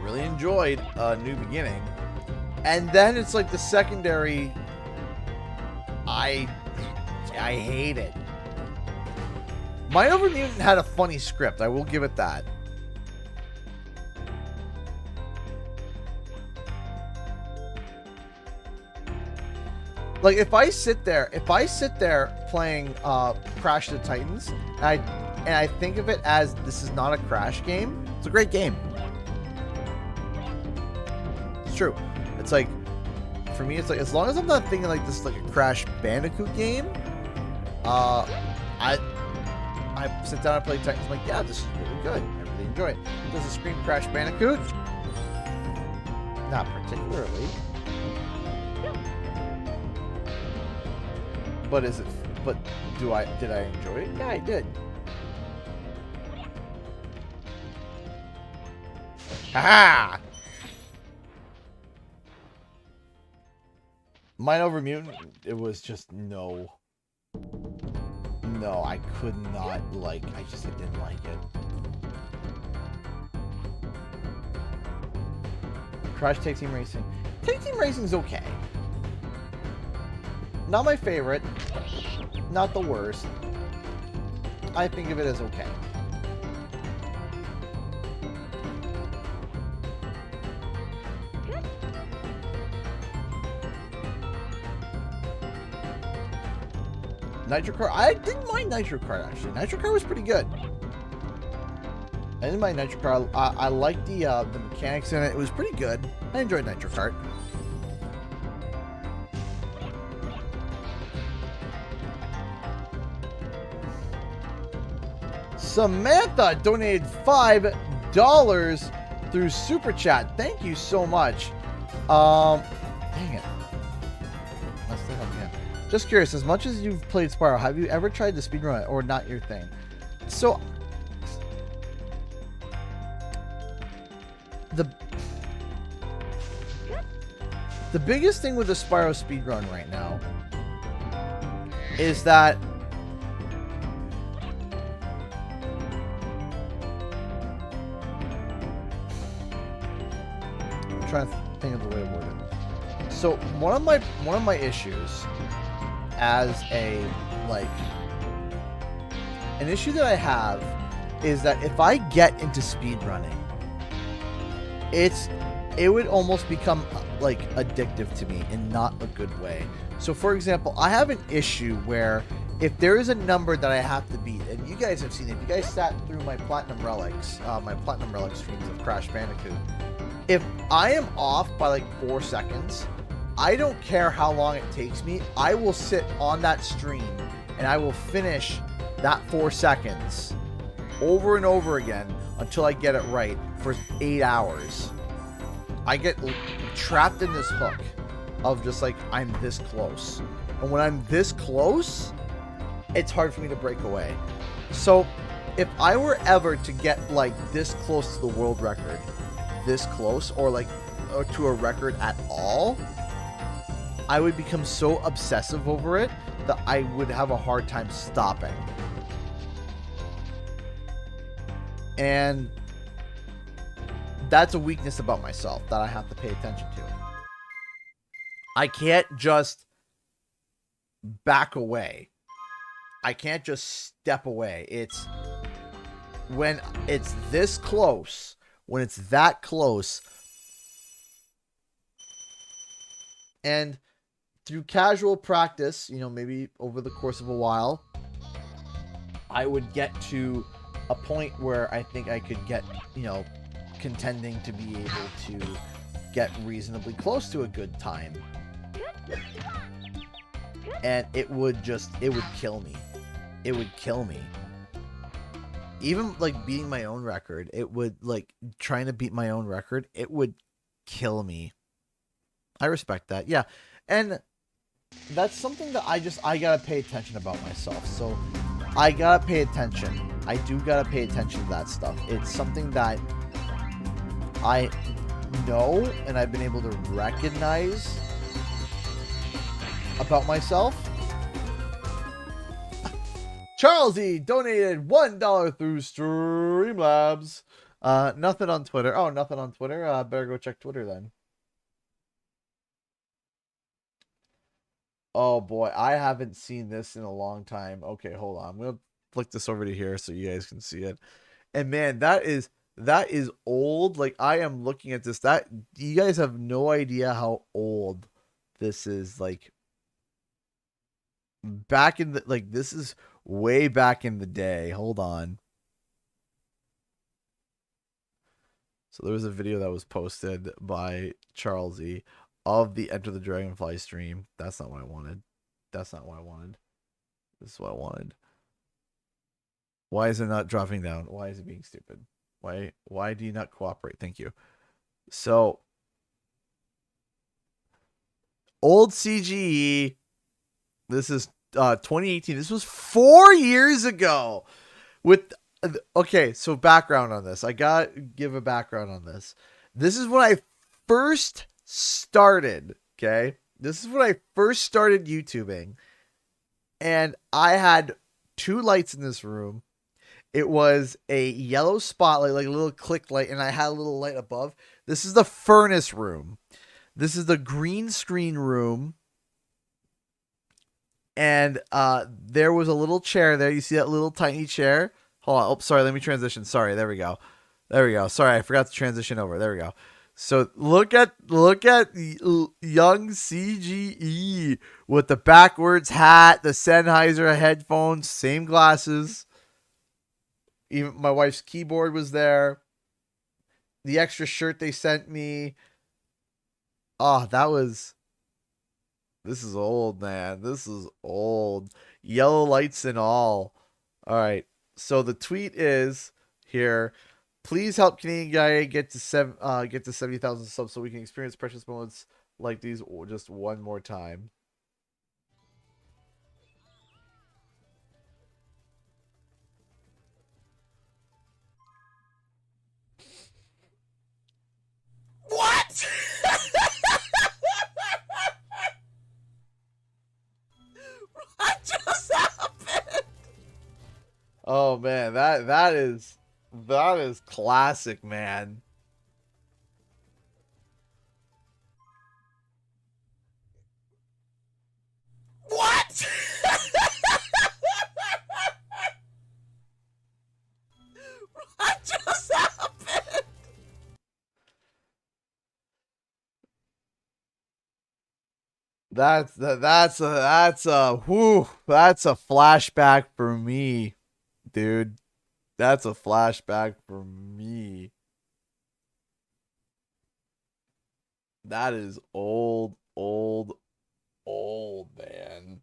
really enjoyed, New Beginning. And then it's like the secondary, I hate it. Mind Over Mutant had a funny script, I will give it that. Like, if I sit there playing Crash of the Titans, and I think of it as this is not a Crash game, it's a great game. It's true. It's like, for me, it's like, as long as I'm not thinking like this is like a Crash Bandicoot game, I sit down and play Titans, I'm like, yeah, this is really good. I really enjoy it. Does it scream Crash Bandicoot? Not particularly. But is it? But did I enjoy it? Yeah, I did. Ha! Mine over Mutant. It was just no. No, I could not like. I didn't like it. Crash Tag Team Racing. Tag Team Racing's okay. Not my favorite. Not the worst. I think of it as okay. Nitro Kart. I didn't mind Nitro Kart actually. Nitro Kart was pretty good. I didn't mind Nitro Kart. I liked the mechanics in it. It was pretty good. I enjoyed Nitro Kart. Samantha donated $5 through Super Chat. Thank you so much. Dang it. Let's think again. Just curious, as much as you've played Spyro, have you ever tried to speedrun it or not your thing? So the biggest thing with the Spyro speedrun right now is that I'm trying to think of the way to word it. So one of my issues as an issue that I have is that if I get into speedrunning, it would almost become like addictive to me in not a good way. So for example, I have an issue where if there is a number that I have to beat, and you guys have seen it, if you guys sat through my Platinum Relic streams of Crash Bandicoot, if I am off by like 4 seconds, I don't care how long it takes me, I will sit on that stream and I will finish that 4 seconds over and over again until I get it right for 8 hours. I get trapped in this hook of just like, I'm this close. And when I'm this close, it's hard for me to break away. So if I were ever to get like this close to the world record, this close, or to a record at all, I would become so obsessive over it that I would have a hard time stopping. And that's a weakness about myself that I have to pay attention to. I can't just back away. I can't just step away. It's when it's this close, when it's that close, and through casual practice, maybe over the course of a while, I would get to a point where I think I could get, contending to be able to get reasonably close to a good time. And it would kill me. It would kill me. Even like beating my own record, trying to beat my own record, it would kill me. I respect that. Yeah. And that's something that I gotta pay attention about myself. So I gotta pay attention. I do gotta pay attention to that stuff. It's something that I know and I've been able to recognize about myself. Charles E donated $1 through Streamlabs. Nothing on Twitter. Oh, nothing on Twitter. Better go check Twitter then. Oh boy, I haven't seen this in a long time. Okay, hold on. I'm gonna flick this over to here so you guys can see it. And man, that is old. Like, I am looking at this. That you guys have no idea how old this is. Like, back in the this is way back in the day. Hold on. So there was a video that was posted by Charles E of the Enter the Dragonfly stream. That's not what I wanted. That's not what I wanted. This is what I wanted. Why is it not dropping down? Why is it being stupid? Why do you not cooperate? Thank you. So, old CGE. This is 2018. This was 4 years ago. With okay, so background on this. I got to give a background on this. This is when I first started, okay? This is when I first started YouTubing. And I had 2 lights in this room. It was a yellow spotlight, like a little click light, and I had a little light above. This is the furnace room. This is the green screen room. And there was a little chair there. You see that little tiny chair? Hold on. Oh, sorry. Let me transition. Sorry. There we go. There we go. Sorry, I forgot to transition over. There we go. So look at young CGE with the backwards hat, the Sennheiser headphones, same glasses. Even my wife's keyboard was there. The extra shirt they sent me. Oh, this is old, man. This is old. Yellow lights and all. All right. So the tweet is here. Please help Canadian Guy get to 70,000 subs so we can experience precious moments like these just one more time. What? What just happened? Oh man, that is classic, man. What? What just happened? That's a flashback for me, dude. That's a flashback for me. That is old, man.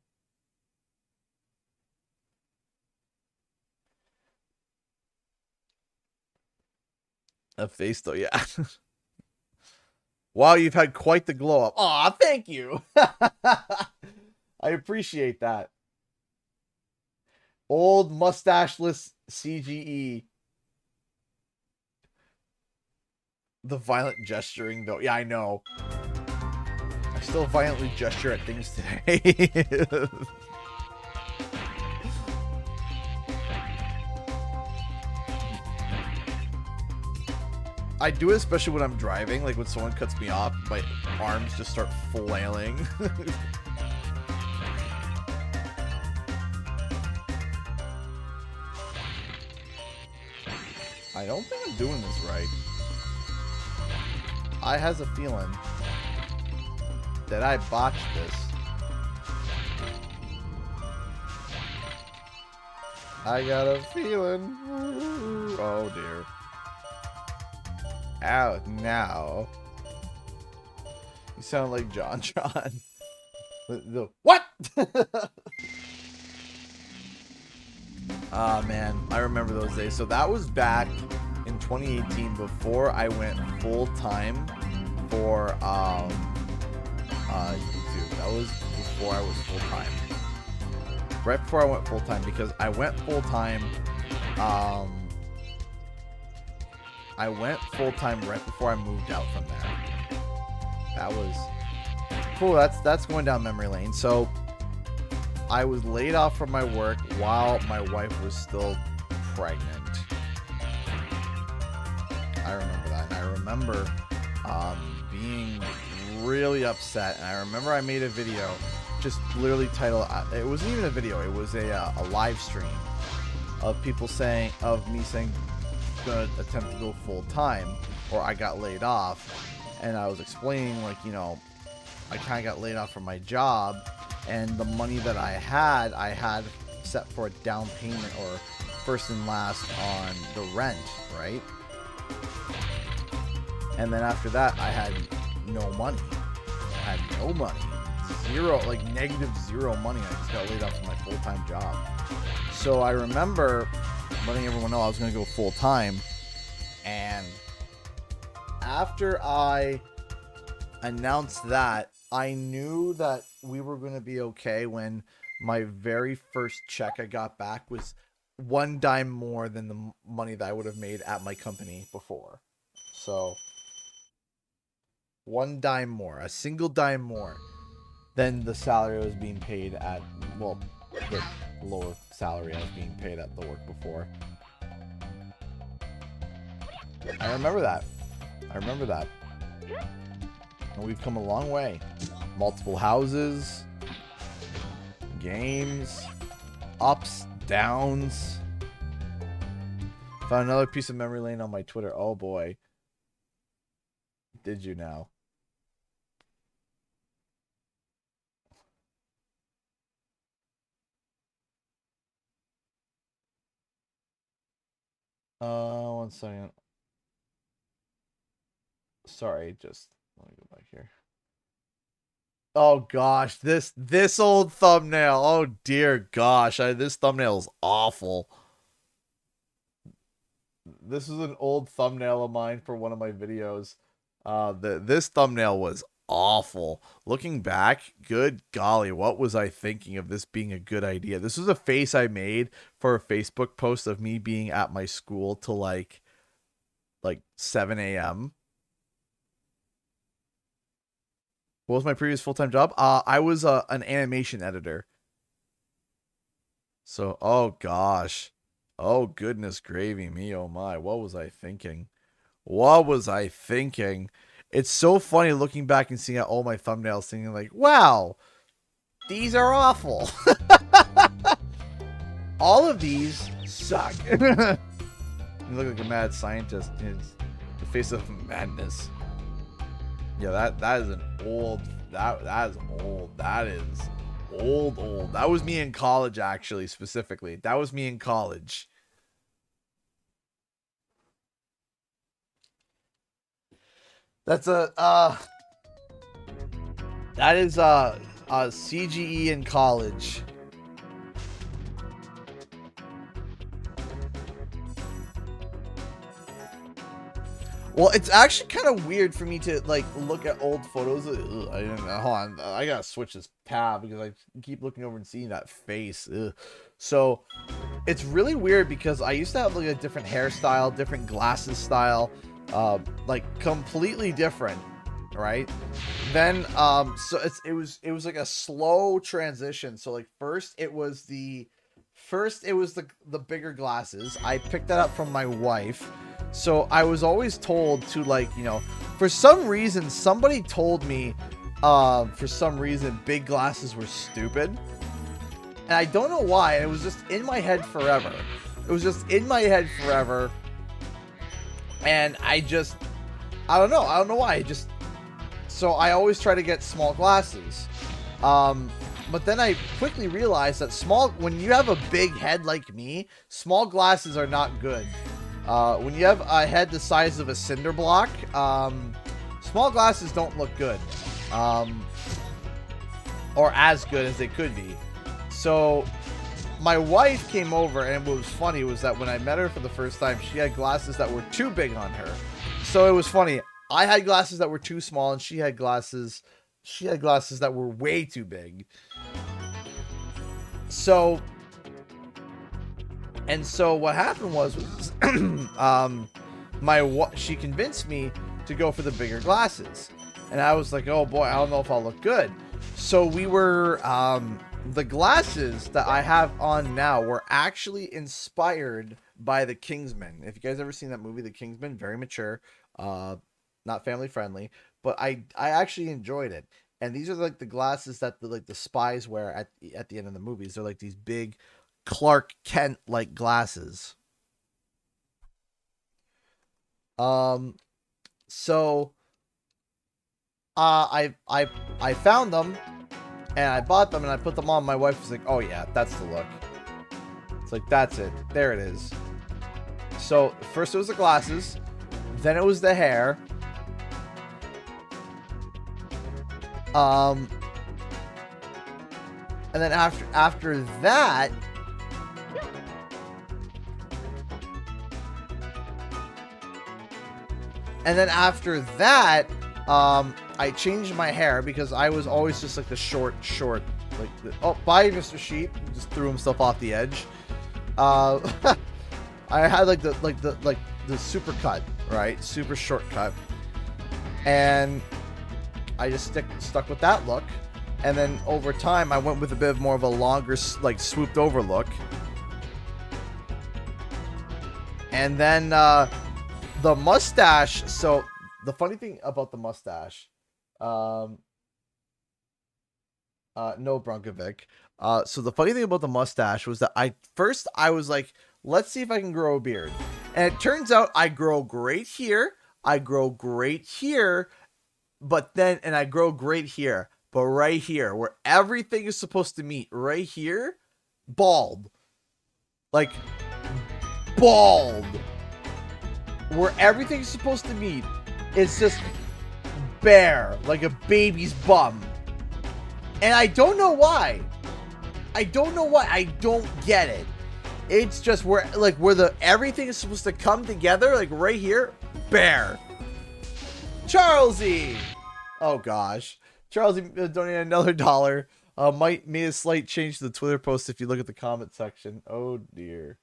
A face though, yeah. Wow, you've had quite the glow up. Aw, thank you. I appreciate that. Old mustacheless CGE. The violent gesturing though. Yeah, I know. I still violently gesture at things today. I do it especially when I'm driving, like when someone cuts me off, my arms just start flailing. I don't think I'm doing this right. I has a feeling that I botched this. I got a feeling. Oh dear. Out now. You sound like John. What? Ah, man, I remember those days. So that was back in 2018 before I went full time for YouTube. That was before I was full time. Right before I went full time, because I went full time. I went full time right before I moved out from there. That was cool. That's going down memory lane. So I was laid off from my work while my wife was still pregnant. I remember that. And I remember being really upset. And I remember I made a video just literally titled, it wasn't even a video, it was a live stream of people saying, of me saying, gonna attempt to go full time, or I got laid off, and I was explaining, like, you know, I kind of got laid off from my job, and the money that I had set for a down payment or first and last on the rent, right? And then after that, I had no money. I had no money. Zero, like -0 money. I just got laid off from my full-time job. So I remember letting everyone know I was going to go full-time. And after I announced that, I knew that we were going to be okay when my very first check I got back was 1 dime more than the money that I would have made at my company before. So 1 dime more, a single dime more than the salary I was being paid at, well, the lower salary I was being paid at the work before. I remember that. I remember that. And we've come a long way. Multiple houses, games, ups, downs. Found another piece of memory lane on my Twitter. Oh boy. Did you now? One second. Sorry, just let me go back here. Oh gosh, this old thumbnail. Oh dear gosh, this thumbnail is awful. This is an old thumbnail of mine for one of my videos. This thumbnail was awful. Looking back, good golly, what was I thinking of this being a good idea? This was a face I made for a Facebook post of me being at my school till like 7 a.m. What was my previous full-time job? I was an animation editor. So, oh gosh. Oh goodness gravy me, oh my. What was I thinking? What was I thinking? It's so funny looking back and seeing all my thumbnails thinking like, wow, these are awful. All of these suck. You look like a mad scientist in the face of madness. Yeah, that is an old, that is old. That is old. That was me in college, actually, specifically. That was me in college. That's that is a CGE in college. Well, it's actually kind of weird for me to like look at old photos. Ugh, I don't know. Hold on, I gotta switch this tab because I keep looking over and seeing that face. Ugh. So it's really weird because I used to have like a different hairstyle, different glasses style, like completely different, right? Then so it was like a slow transition. So like first it was the bigger glasses. I picked that up from my wife. So I was always told to, like, you know, for some reason, somebody told me, for some reason, big glasses were stupid. And I don't know why. It was just in my head forever. It was just in my head forever. And I don't know. I don't know why. So I always try to get small glasses. But then I quickly realized that when you have a big head like me, small glasses are not good. When you have a head the size of a cinder block, small glasses don't look good, or as good as they could be. So my wife came over, and what was funny was that when I met her for the first time, she had glasses that were too big on her. So it was funny. I had glasses that were too small, and she had glasses that were way too big. So what happened was she convinced me to go for the bigger glasses. And I was like, oh boy, I don't know if I'll look good. So we were, the glasses that I have on now were actually inspired by The Kingsman. If you guys ever seen that movie, The Kingsman, very mature, not family friendly, but I actually enjoyed it. And these are like the glasses that the spies wear at the end of the movies. They're like these big Clark Kent like glasses. So I found them and I bought them and I put them on. My wife was like, oh yeah, that's the look. It's like, that's it. There it is. So first it was the glasses, then it was the hair. And then after that, I changed my hair because I was always just like the short oh, bye, Mr. Sheep. He just threw himself off the edge. I had like the super cut, right? Super shortcut. And I just stuck with that look. And then over time, I went with a bit more of a longer, like, swooped over look. And then the mustache. So the funny thing about the mustache, no Brunkovic. So the funny thing about the mustache was that I was like, let's see if I can grow a beard. And it turns out I grow great here. I grow great here. But then, and I grow great here. But right here, where everything is supposed to meet, right here, bald. Like, bald. Where everything's supposed to meet, it's just bare, like a baby's bum. And I don't know why. I don't know why. I don't get it. It's just where everything is supposed to come together, like right here, bare. Charlesy. Oh gosh. Charlesy donated another $1. Might made a slight change to the Twitter post if you look at the comment section. Oh dear.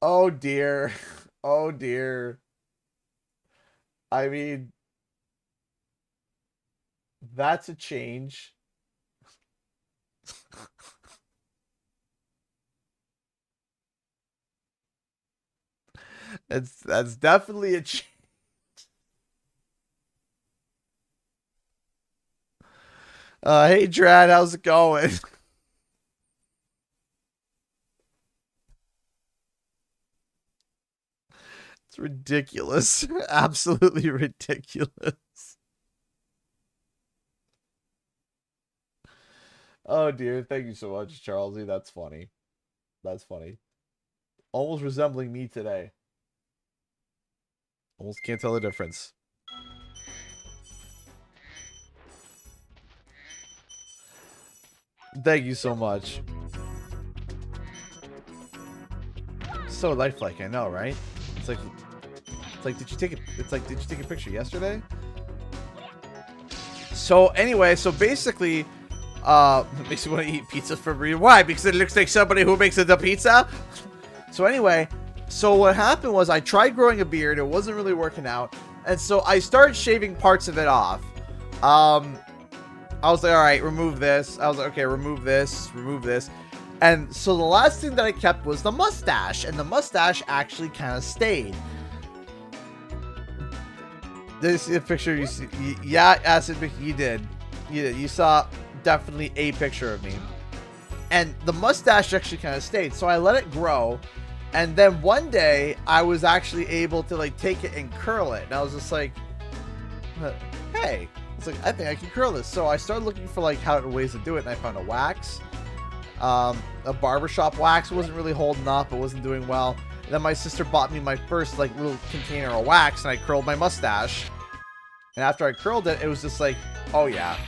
Oh dear. Oh dear. I mean, that's a change. That's definitely a change. Hey Drad, how's it going? It's ridiculous. Absolutely ridiculous. Oh dear, thank you so much, Charlesy. That's funny. That's funny. Almost resembling me today. Almost can't tell the difference. Thank you so much. So lifelike, I know, right? It's like did you take a picture yesterday? So anyway, so basically, it makes me want to eat pizza for real. Why? Because it looks like somebody who makes the pizza. So anyway, so what happened was I tried growing a beard. It wasn't really working out, and so I started shaving parts of it off. I was like, all right, remove this. I was like, okay, remove this, and so the last thing that I kept was the mustache, and the mustache actually kind of stayed. Did you see a picture? You see? Yeah, Acid, you did. You saw definitely a picture of me, and the mustache actually kind of stayed. So I let it grow, and then one day I was actually able to like take it and curl it, and I was just like, hey, it's like I think I can curl this. So I started looking for like ways to do it, and I found a wax. A barbershop wax wasn't really holding up. It wasn't doing well. And then my sister bought me my first like little container of wax, and I curled my mustache. And after I curled it, it was just like, oh yeah,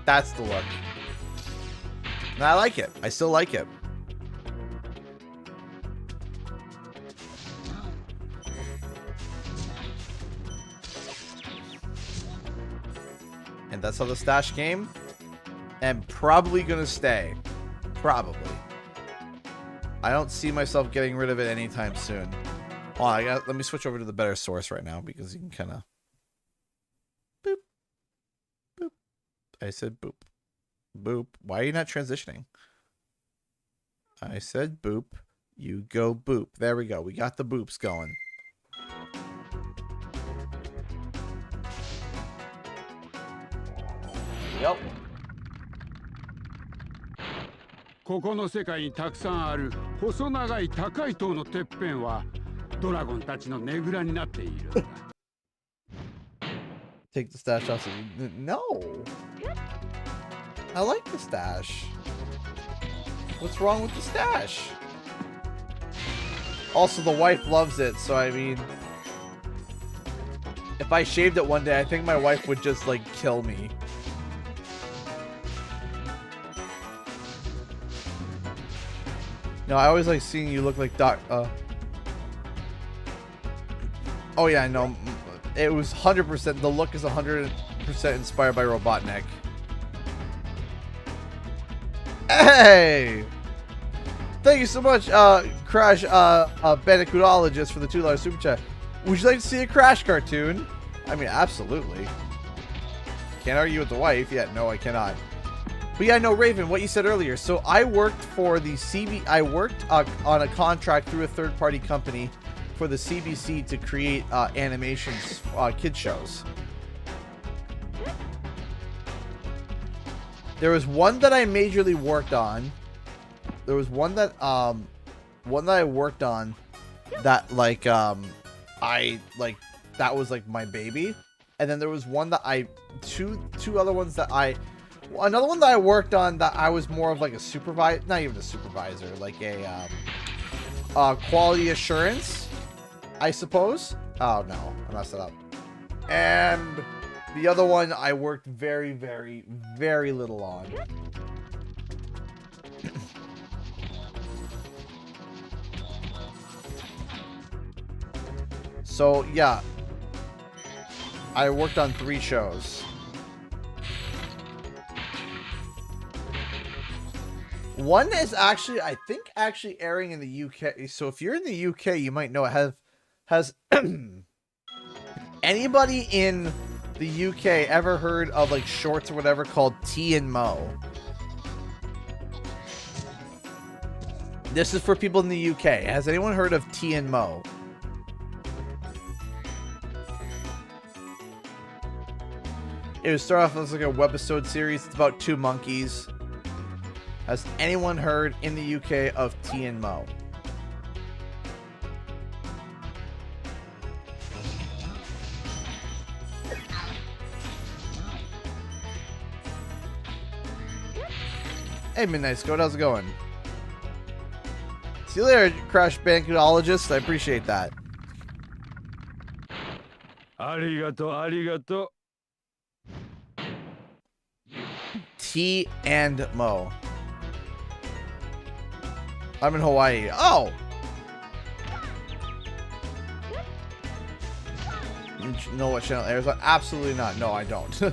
that's the look. And I like it. I still like it. And that's how the stash came. And probably gonna stay. Probably. I don't see myself getting rid of it anytime soon. Oh, let me switch over to the better source right now because you can kind of boop, boop. I said boop, boop. Why are you not transitioning? I said boop. You go boop. There we go. We got the boops going. Yep. ここの世界にたくさんある細長い高い塔のてっぺんはドラゴンたちのねぐらになっている。Take the stash off. No. I like the stash. What's wrong with the stash? Also, the wife loves it, so I mean, if I shaved it one day, I think my wife would just like kill me. No, I always like seeing you look like Oh yeah, no, it was 100%. The look is 100% inspired by Robotnik. Hey! Thank you so much, Crash Bandicootologist for the $2 super chat. Would you like to see a Crash cartoon? I mean, absolutely. Can't argue with the wife. Yeah, no, I cannot. But yeah, no, Raven, what you said earlier. So I worked for the I worked on a contract through a third-party company for the CBC to create animations, kid shows. There was one that I majorly worked on. There was one that I worked on that like that was like my baby. And then there was one that two other ones that another one that I worked on that I was more of like a supervisor, not even a supervisor, like a quality assurance, I suppose. Oh no, I messed it up. And the other one I worked very, very, very little on. So yeah, I worked on 3 shows. One is actually, I think, actually airing in the UK. So if you're in the UK, you might know it has anybody in the UK ever heard of like shorts or whatever called T and Mo? This is for people in the UK. Has anyone heard of T and Mo? It would start off as like a webisode series. It's about 2 monkeys. Has anyone heard in the UK of T and Mo? Hey, Midnight Scout, how's it going? See you later, Crash Bandicootologist. I appreciate that. Arigato. T and Mo. I'm in Hawaii. Oh! You know what channel airs on? Absolutely not. No, I don't.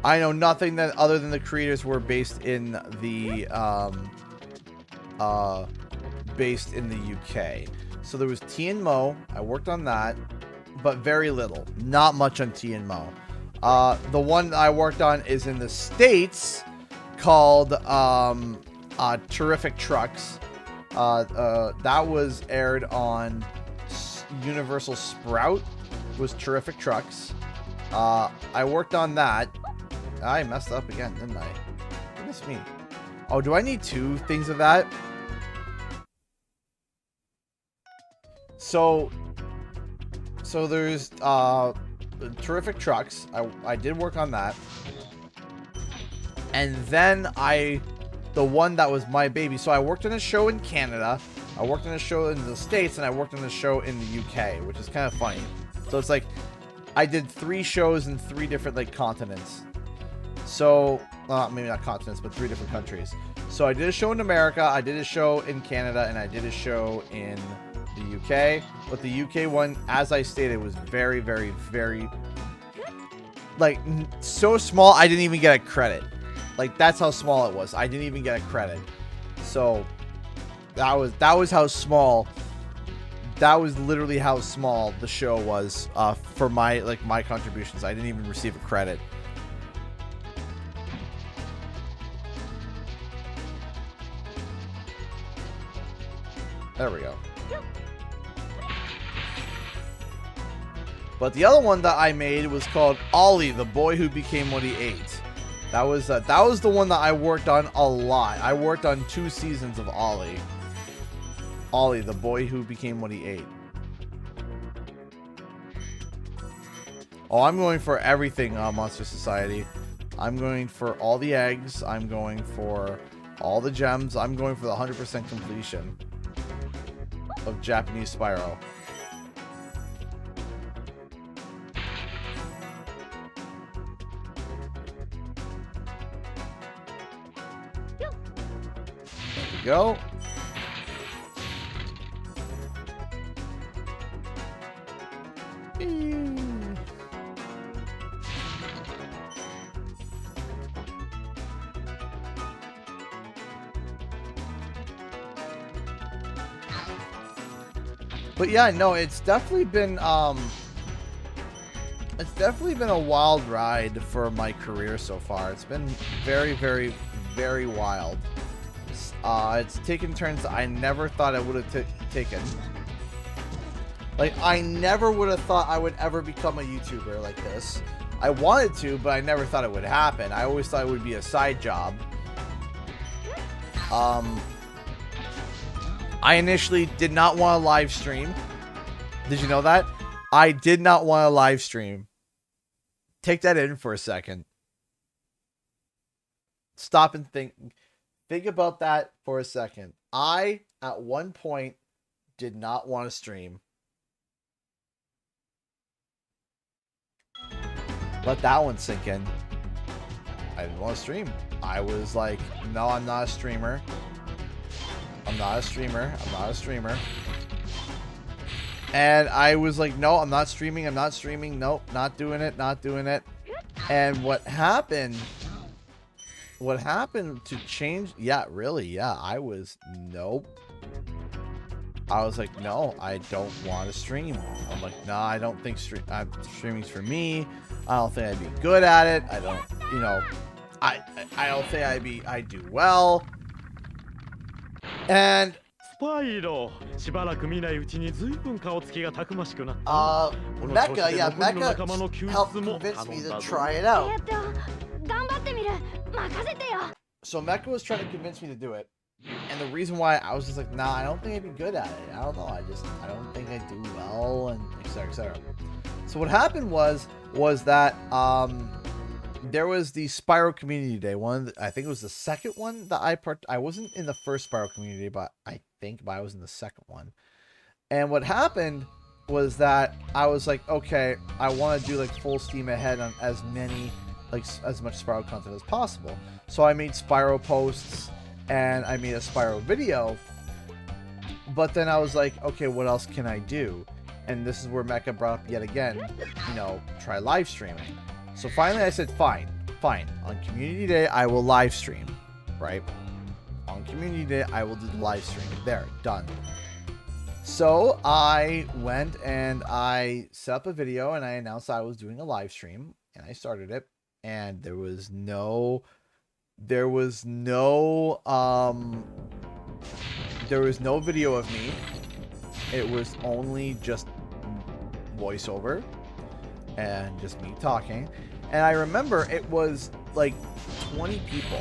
I know nothing that other than the creators were based in the UK. So there was T and Mo. I worked on that, but very little. Not much on T and Mo. The one I worked on is in the States called Terrific Trucks. That was aired on Universal Sprout. Was Terrific Trucks. I worked on that. I messed up again, didn't I? Goodness me. Oh, do I need 2 things of that? So there's Terrific Trucks. I did work on that. And then the one that was my baby. So I worked on a show in Canada, I worked on a show in the States, and I worked on a show in the UK, which is kind of funny. So it's like I did 3 shows in 3 different like continents. So maybe not continents, but 3 different countries. So I did a show in America, I did a show in Canada, and I did a show in the UK. But the UK one, as I stated, was very, very, very like so small I didn't even get a credit. Like that's how small it was. I didn't even get a credit. So that was how small. That was literally how small the show was for my contributions. I didn't even receive a credit. There we go. But the other one that I made was called Ollie, the Boy Who Became What He Ate. That was the one that I worked on a lot. I worked on 2 seasons of Ollie. Ollie, the Boy Who Became What He Ate. Oh, I'm going for everything, Monster Society. I'm going for all the eggs. I'm going for all the gems. I'm going for the 100% completion of Japanese Spyro. Go. But yeah, no, it's definitely been a wild ride for my career so far. It's been very, very, very wild. It's taken turns I never thought I would have taken. Like, I never would have thought I would ever become a YouTuber like this. I wanted to, but I never thought it would happen. I always thought it would be a side job. I initially did not want to live stream. Did you know that? I did not want to live stream. Take that in for a second. Stop and think. Think about that for a second. I, at one point, did not want to stream. Let that one sink in. I didn't want to stream. I was like, no, I'm not a streamer. I'm not a streamer. I'm not a streamer. And I was like, no, I'm not streaming. I'm not streaming. Nope, not doing it. Not doing it. And what happened to change? Yeah, really. Yeah, I was, nope. I was like, no, I don't want to stream. I'm like, no, I don't think streaming's for me. I don't think I'd be good at it. I don't, you know, I don't think I'd do well. And Spyro, しばらく見ないうちに随分顔つきがたくましくなった。 Mecha, yeah, Mecha helped convince me to try it out. 頑張ってみる。任せてよ。 So Mecha was trying to convince me to do it. And the reason why I was just like, nah, I don't think I'd be good at it. I don't know. I don't think I'd do well, and etc. etc. So what happened was that there was the Spyro Community Day. I think it was the second one that I wasn't in the first Spyro Community Day, but I was in the second one. And what happened was that I was like, okay, I want to do like full steam ahead on as much Spyro content as possible. So I made Spyro posts and I made a Spyro video. But then I was like, okay, what else can I do? And this is where Mecha brought up yet again, you know, try live streaming. So finally I said, fine. On Community Day, I will live stream, right? On Community Day, I will do the live stream. There, done. So I went and I set up a video and I announced I was doing a live stream and I started it. And there was no video of me. It was only just voiceover and just me talking. And I remember it was like 20 people.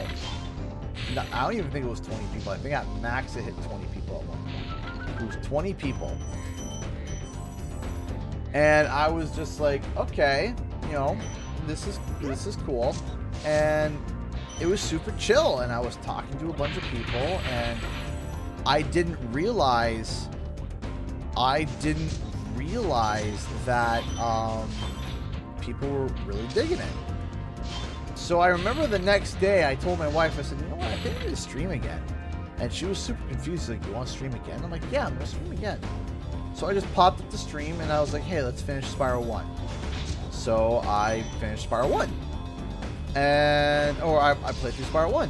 No, I don't even think it was 20 people. I think at max it hit 20 people at one point. It was 20 people. And I was just like, okay, you know, this is cool. And it was super chill. And I was talking to a bunch of people and I didn't realize that people were really digging it. So I remember the next day I told my wife, I said, you know what, I think I'm going to stream again. And she was super confused, like, you want to stream again? I'm like, yeah, I'm going to stream again. So I just popped up the stream and I was like, hey, let's finish Spyro 1. So I finished Spyro 1. Or I played through Spyro 1.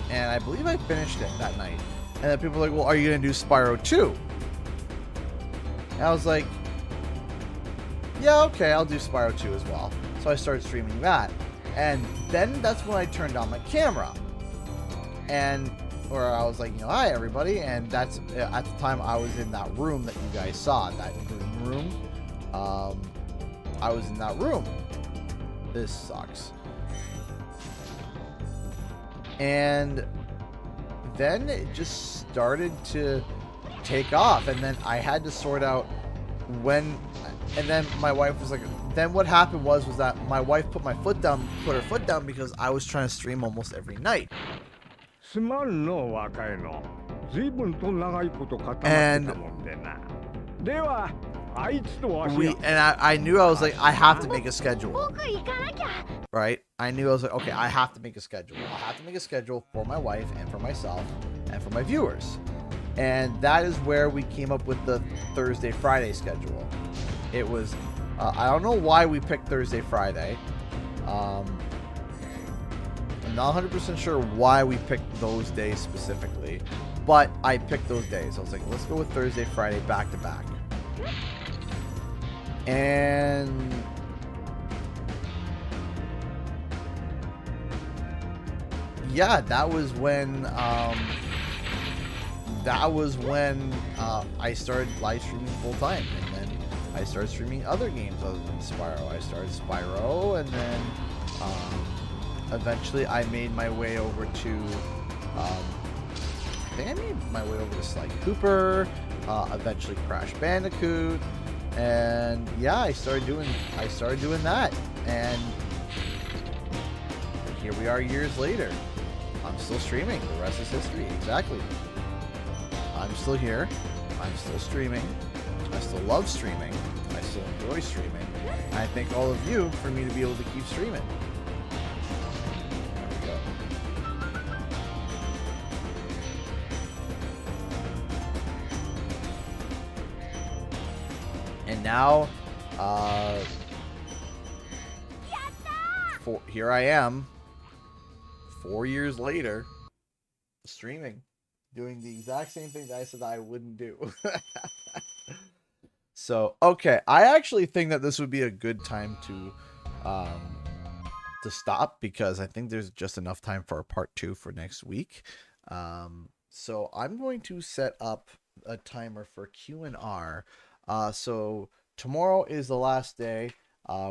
And I believe I finished it that night. And then people were like, well, are you going to do Spyro 2? And I was like, yeah, okay, I'll do Spyro 2 as well. So I started streaming that. And then that's when I turned on my camera. Or I was like, you know, hi everybody. And that's, at the time I was in that room that you guys saw, that green room. I was in that room. This sucks. And then it just started to take off. And then I had to sort out when, and then my wife was like, then what happened was that my wife put her foot down because I was trying to stream almost every night. And I knew, I was like, I have to make a schedule. Right? I knew, I was like, okay, I have to make a schedule. I have to make a schedule for my wife and for myself and for my viewers. And that is where we came up with the Thursday, Friday schedule. It was I don't know why we picked Thursday, Friday. I'm not 100% sure why we picked those days specifically, but I picked those days. I was like, let's go with Thursday, Friday, back to back. And yeah, that was when I started live streaming full time, and then I started streaming other games other than Spyro. I started Spyro, and then eventually I made my way over to I think I made my way over to Sly Cooper, eventually Crash Bandicoot, and yeah, I started doing that, and here we are years later. I'm still streaming. The rest is history. Exactly. I'm still here. I'm still streaming. I still love streaming. I still enjoy streaming. And I thank all of you for me to be able to keep streaming. There we go. And now, here I am. 4 years later, streaming, doing the exact same thing that I said I wouldn't do. So, okay, I actually think that this would be a good time to stop, because I think there's just enough time for a part 2 for next week. So I'm going to set up a timer for Q&R. So tomorrow is the last day.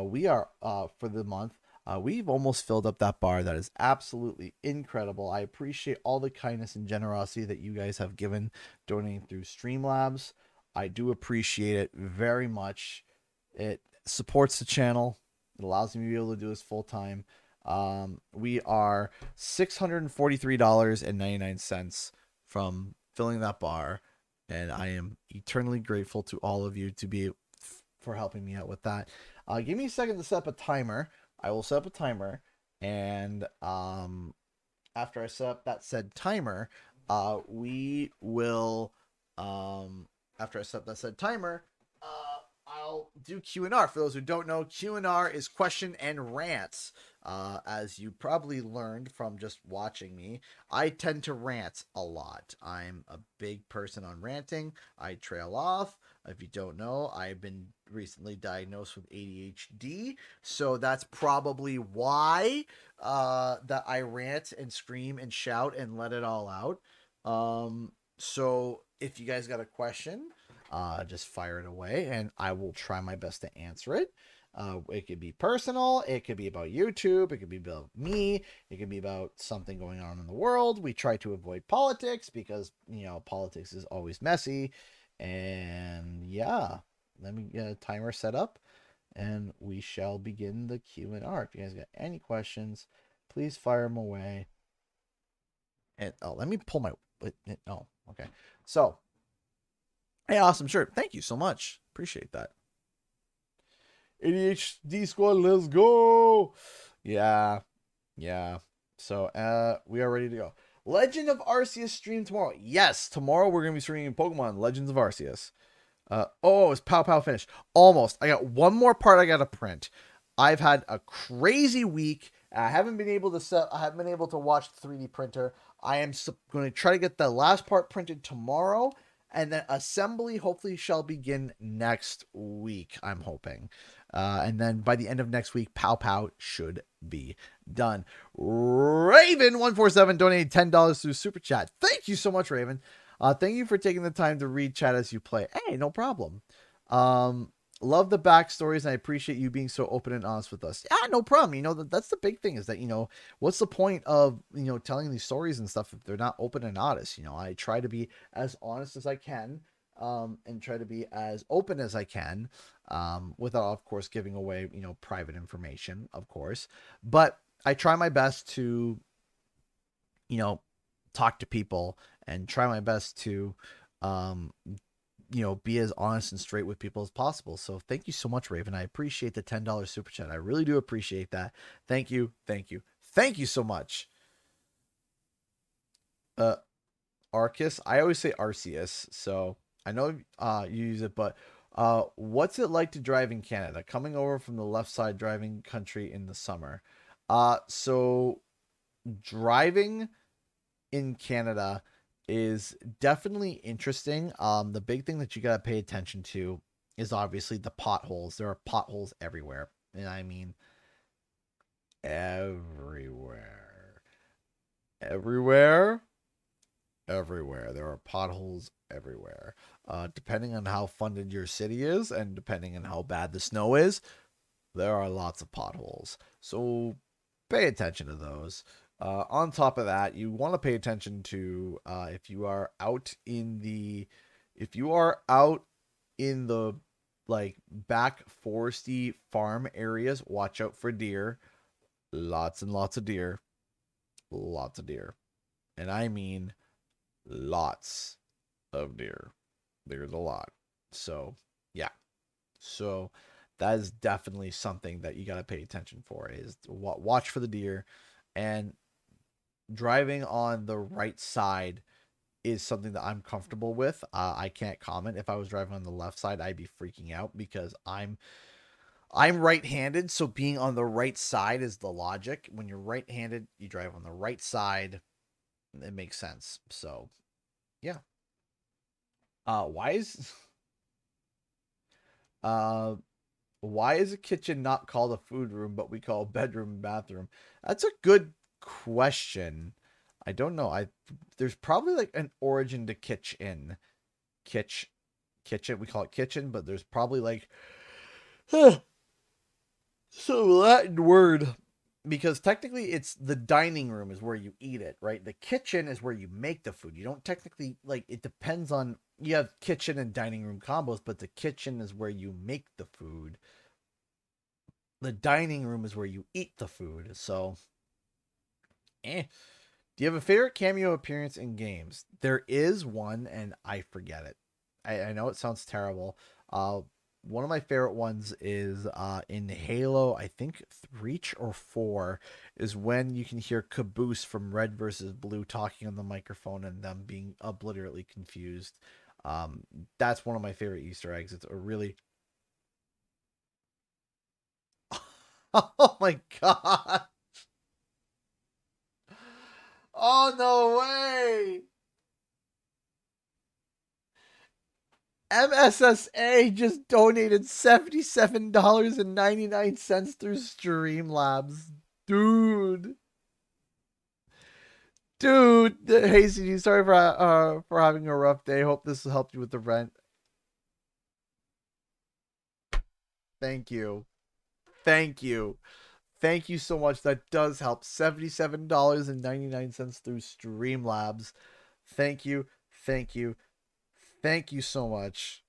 We are for the month. We've almost filled up that bar. That is absolutely incredible. I appreciate all the kindness and generosity that you guys have given donating through Streamlabs. I do appreciate it very much. It supports the channel. It allows me to be able to do this full time. We are $643.99 from filling that bar, and I am eternally grateful to all of you for helping me out with that. Give me a second to set up a timer. I will set up a timer, and after I set up that said timer, we will after I set up that said timer, I'll do Q&R. For those who don't know, Q&R is question and rants. As you probably learned from just watching me, I tend to rant a lot. I'm a big person on ranting. I trail off. If you don't know, I've been recently diagnosed with ADHD, so that's probably why that I rant and scream and shout and let it all out. So if you guys got a question, just fire it away, and I will try my best to answer it. It could be personal, it could be about YouTube, it could be about me, it could be about something going on in the world. We try to avoid politics because, you know, politics is always messy. And yeah, let me get a timer set up, and we shall begin the Q&R. If you guys got any questions, please fire them away. And let me pull my okay. So, hey, awesome shirt. Thank you so much. Appreciate that. ADHD squad, let's go. Yeah. So, we are ready to go. Legend of Arceus stream tomorrow. Yes, tomorrow we're going to be streaming Pokemon Legends of Arceus. It's Pow Pow finished. Almost. I got one more part I got to print. I've had a crazy week. I haven't been able to watch the 3D printer. I am going to try to get the last part printed tomorrow, and then assembly hopefully shall begin next week, I'm hoping. And then by the end of next week, Pow Pow should be done. Raven147 donated $10 through Super Chat. Thank you so much, Raven. Thank you for taking the time to read chat as you play. Hey, no problem. Love the backstories, and I appreciate you being so open and honest with us. Yeah, no problem. You know, that's the big thing, is that, you know, what's the point of, you know, telling these stories and stuff if they're not open and honest? You know, I try to be as honest as I can, and try to be as open as I can, without, of course, giving away, you know, private information, of course. But I try my best to, you know, talk to people and try my best to, you know, be as honest and straight with people as possible. So thank you so much, Raven. I appreciate the $10 super chat. I really do appreciate that. Thank you so much. Arceus, I always say Arceus, so I know you use it, but What's it like to drive in Canada? Coming over from the left side driving country in the summer. So driving in Canada is definitely interesting. The big thing that you got to pay attention to is obviously the potholes. There are potholes everywhere. And I mean everywhere. Everywhere. Everywhere. There are potholes everywhere. Depending on how funded your city is and depending on how bad the snow is, there are lots of potholes. So pay attention to those. On top of that, you want to pay attention to if you are out in the like back foresty farm areas, watch out for deer. Lots and lots of deer. Lots of deer. And I mean lots of deer. There's a lot. So, yeah. So, that is definitely something that you got to pay attention for is watch for the deer, and driving on the right side is something that I'm comfortable with. I can't comment. If I was driving on the left side, I'd be freaking out because I'm right-handed, so being on the right side is the logic. When you're right-handed, you drive on the right side. It makes sense. So, yeah. Why is a kitchen not called a food room, but we call bedroom and bathroom? That's a good question. I don't know. There's probably like an origin to kitchen. Kitchen. We call it kitchen, but there's probably like some Latin word, because technically it's the dining room is where you eat it, right? The kitchen is where you make the food. You don't technically, like, it depends on, you have kitchen and dining room combos, but the kitchen is where you make the food. The dining room is where you eat the food. So, do you have a favorite cameo appearance in games? There is one, and I forget it. I know it sounds terrible. One of my favorite ones is in Halo, I think 3 or 4, is when you can hear Caboose from Red versus Blue talking on the microphone and them being obliterately confused. That's one of my favorite Easter eggs. It's a really... Oh my god! Oh, no way! MSSA just donated $77.99 through Streamlabs. Dude. Hey, CD, sorry for having a rough day. Hope this will help you with the rent. Thank you. Thank you. Thank you so much. That does help. $77.99 through Streamlabs. Thank you. Thank you. Thank you so much.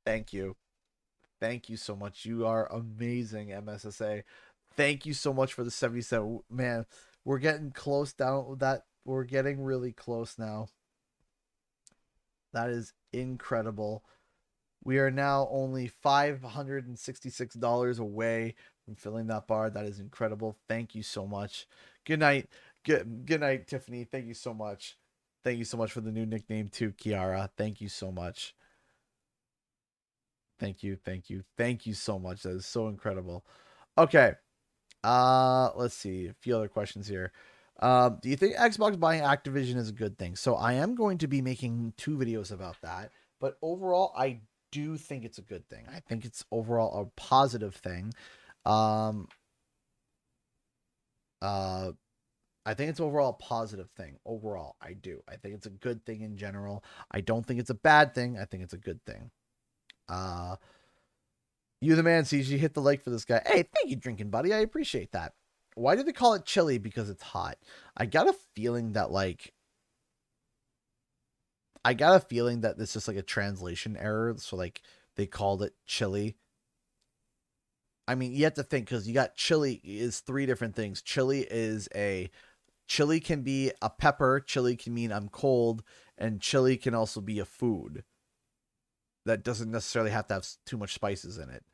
Thank you. Thank you so much. You are amazing, MSSA. Thank you so much for the 77. Man, we're getting close down with that. We're getting really close now. That is incredible. We are now only $566 away from filling that bar. That is incredible. Thank you so much. Good night. Good night, Tiffany. Thank you so much. Thank you so much for the new nickname too, Kiara. Thank you so much. Thank you. Thank you so much. That is so incredible. Okay. Let's see. A few other questions here. Do you think Xbox buying Activision is a good thing? So I am going to be making 2 videos about that, but overall, I do think it's a good thing. I think it's overall a positive thing. I think it's overall a positive thing. Overall, I do. I think it's a good thing in general. I don't think it's a bad thing. I think it's a good thing. You the man, CG, hit the like for this guy. Hey, thank you, drinking buddy. I appreciate that. Why do they call it chili? Because it's hot. I got a feeling that this is like a translation error. So like they called it chili. I mean, you have to think, because you got chili is 3 different things. Chili can be a pepper. Chili can mean I'm cold, and chili can also be a food that doesn't necessarily have to have too much spices in it.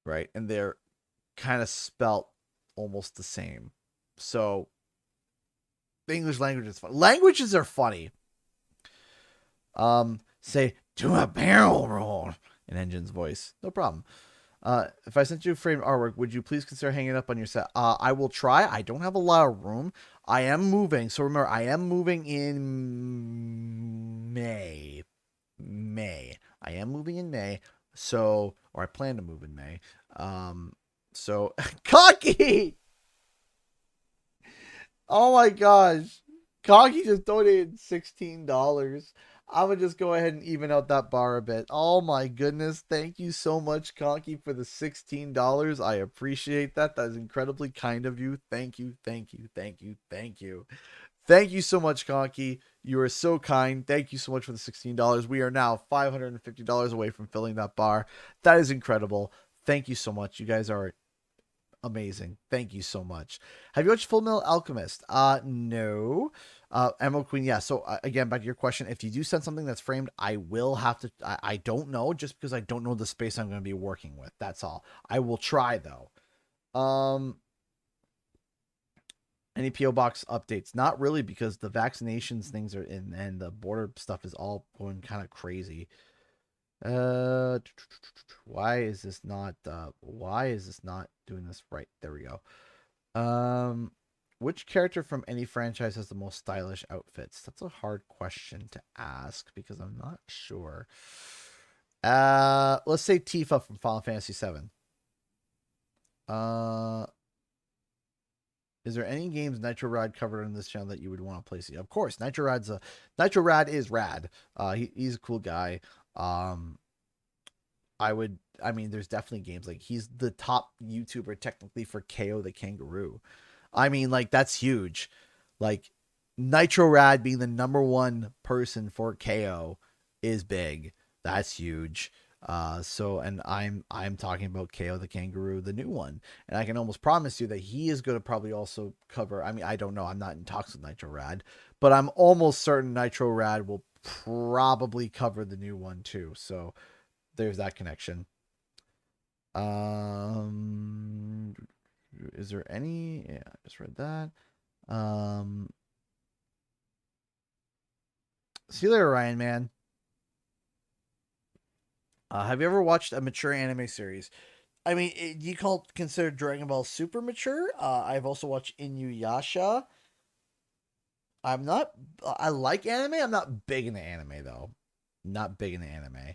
Right? And they're kind of spelt almost the same. So The English language is fun. Languages are funny. Say, do a barrel roll in Engine's voice. No problem. If I sent you framed artwork, would you please consider hanging it up on your set? I will try. I don't have a lot of room. I am moving. So remember, I am moving in May. I am moving in May. So, or I plan to move in May. So, Cocky! Oh my gosh. Cocky just donated $16. I'm going to just go ahead and even out that bar a bit. Oh my goodness. Thank you so much, Conky, for the $16. I appreciate that. That is incredibly kind of you. Thank you, thank you, thank you, thank you. Thank you so much, Conky. You are so kind. Thank you so much for the $16. We are now $550 away from filling that bar. That is incredible. Thank you so much. You guys are amazing. Thank you so much. Have you watched Full Metal Alchemist? No. Emerald Queen, yeah. So again, back to your question. If you do send something that's framed, I will have to. I don't know, just because I don't know the space I'm going to be working with. That's all. I will try though. Any PO box updates? Not really, because the vaccinations things are in, and the border stuff is all going kind of crazy. Why is this not doing this right? There we go. Which character from any franchise has the most stylish outfits? That's a hard question to ask because I'm not sure. Let's say Tifa from Final Fantasy VII. Is there any games Nitro Rad covered on this channel that you would want to play? Of course, Nitro Rad is rad. He's a cool guy. There's definitely games like he's the top YouTuber technically for KO the Kangaroo. I mean, like, that's huge. Like, Nitro Rad being the #1 person for KO is big. That's huge. And I'm talking about KO the Kangaroo, the new one. And I can almost promise you that he is going to probably also cover, I don't know, I'm not in talks with Nitro Rad, but I'm almost certain Nitro Rad will probably cover the new one too. So there's that connection. Is there any? Yeah, I just read that. See you later, Ryan, man. Have you ever watched a mature anime series? I mean, do you consider Dragon Ball Super mature? I've also watched Inuyasha. I like anime. I'm not big into anime, though. Not big into anime.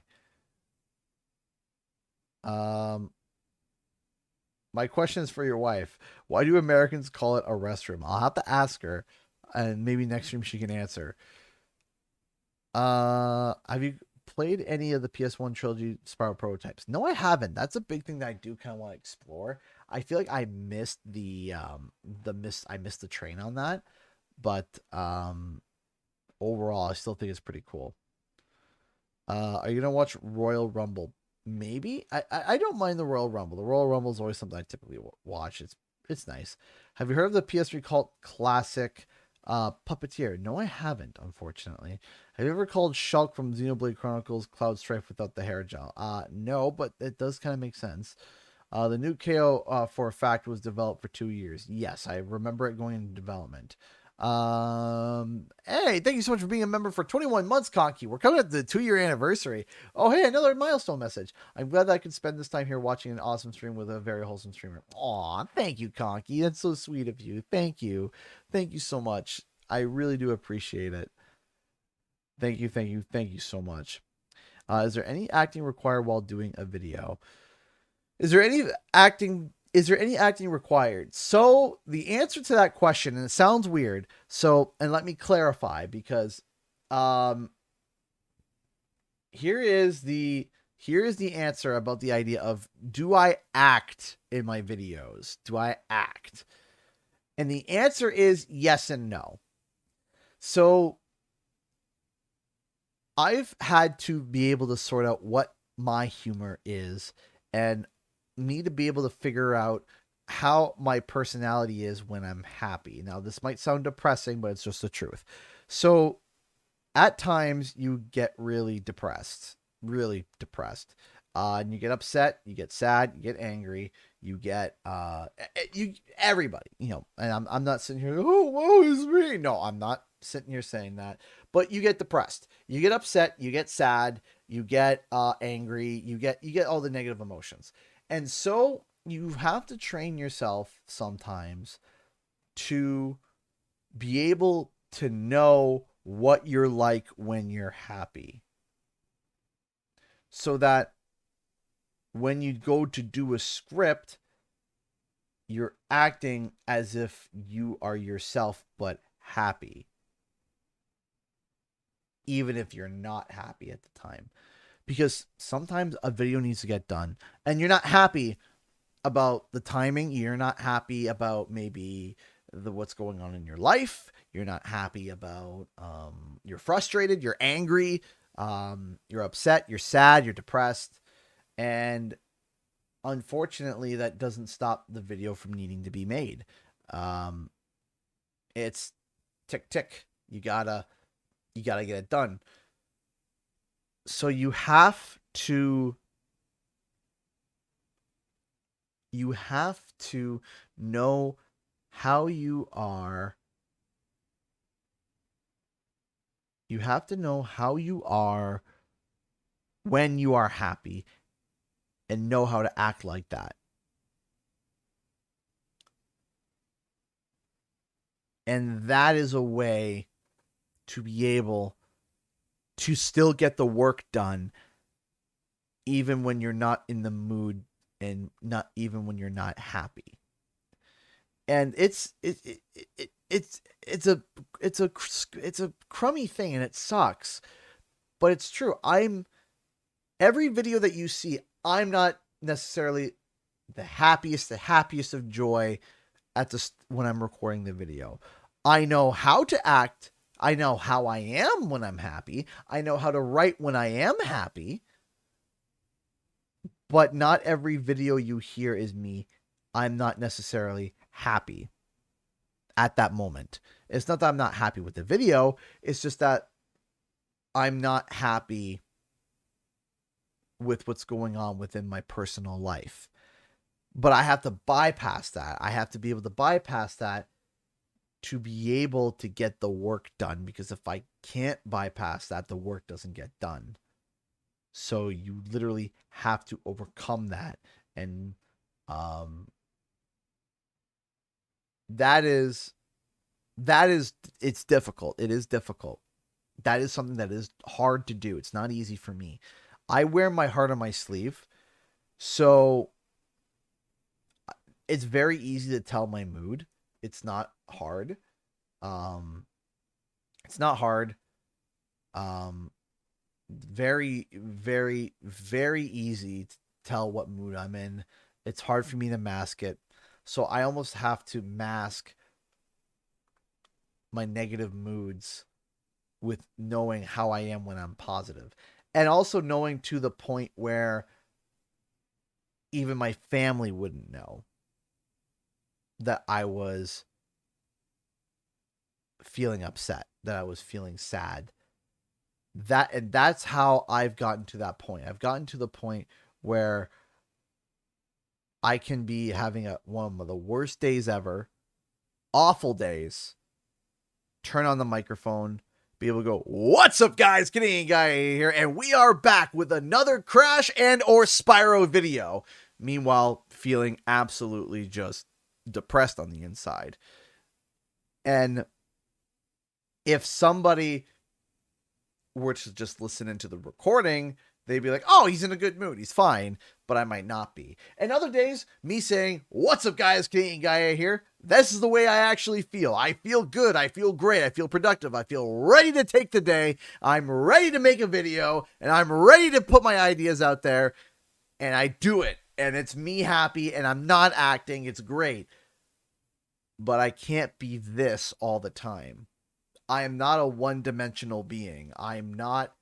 My question is for your wife. Why do Americans call it a restroom? I'll have to ask her, and maybe next stream she can answer. Have you played any of the PS1 trilogy Spyro prototypes? No, I haven't. That's a big thing that I do kind of want to explore. I feel like I missed I missed the train on that, but overall, I still think it's pretty cool. Are you gonna watch Royal Rumble? Maybe. I don't mind the Royal Rumble. The Royal Rumble is always something I typically watch. It's nice. Have you heard of the PS3 cult classic Puppeteer? No, I haven't, unfortunately. Have you ever called Shulk from Xenoblade Chronicles Cloud Strife without the hair gel? No, but it does kind of make sense. The new KO, for a fact, was developed for 2 years. Yes, I remember it going into development. Hey, thank you so much for being a member for 21 months, Conky. We're coming up to the 2-year anniversary. Oh, hey, another milestone message. I'm glad that I could spend this time here watching an awesome stream with a very wholesome streamer. Aw, thank you, Conky. That's so sweet of you. Thank you. Thank you so much. I really do appreciate it. Thank you, thank you, thank you so much. Is there any acting required while doing a video? Is there any acting required? So the answer to that question, and it sounds weird, and let me clarify, because here is the answer about the idea of, do I act in my videos? Do I act? And the answer is yes and no. So I've had to be able to sort out what my humor is, and need to be able to figure out how my personality is when I'm happy. Now, this might sound depressing, but it's just the truth. So at times you get really depressed. And you get upset, you get sad, you get angry, you get everybody, you know. And I'm not sitting here, oh, woe is me. No, I'm not sitting here saying that. But you get depressed, you get upset, you get sad, you get angry, you get all the negative emotions. And so you have to train yourself sometimes to be able to know what you're like when you're happy, so that when you go to do a script, you're acting as if you are yourself but happy, even if you're not happy at the time. Because sometimes a video needs to get done and you're not happy about the timing, you're not happy about maybe what's going on in your life, you're not happy about you're frustrated, you're angry, you're upset, you're sad, you're depressed. And unfortunately, that doesn't stop the video from needing to be made. It's tick tick. You gotta get it done. So you have to know how you are. You have to know how you are when you are happy, and know how to act like that. And that is a way to be able to still get the work done, even when you're not in the mood and not even when you're not happy. And it's a crummy thing, and it sucks, but it's true. Every video that you see, I'm not necessarily the happiest of joy when I'm recording the video. I know how to act. I know how I am when I'm happy. I know how to write when I am happy. But not every video you hear is me. I'm not necessarily happy at that moment. It's not that I'm not happy with the video. It's just that I'm not happy with what's going on within my personal life. But I have to bypass that. I have to be able to bypass that to be able to get the work done. Because if I can't bypass that, the work doesn't get done. So you literally have to overcome that. And it's difficult. It is difficult. That is something that is hard to do. It's not easy for me. I wear my heart on my sleeve, so it's very easy to tell my mood. It's not hard. It's not hard. Very, very, very easy to tell what mood I'm in. It's hard for me to mask it. So I almost have to mask my negative moods with knowing how I am when I'm positive. And also knowing to the point where even my family wouldn't know that I was feeling upset, that I was feeling sad. That's how I've gotten to that point. I've gotten to the point where I can be having one of the worst days ever, awful days, turn on the microphone, be able to go, "What's up, guys? Canadian Guy here, and we are back with another Crash and or Spyro video." Meanwhile, feeling absolutely just depressed on the inside. And if somebody were to just listen into the recording, they'd be like, "Oh, he's in a good mood. He's fine." But I might not be. And other days, me saying, "What's up, guys? Canadian Guy here." This is the way I actually feel. I feel good. I feel great. I feel productive. I feel ready to take the day. I'm ready to make a video. And I'm ready to put my ideas out there. And I do it. And it's me happy. And I'm not acting. It's great. But I can't be this all the time. I am not a one-dimensional being. I'm not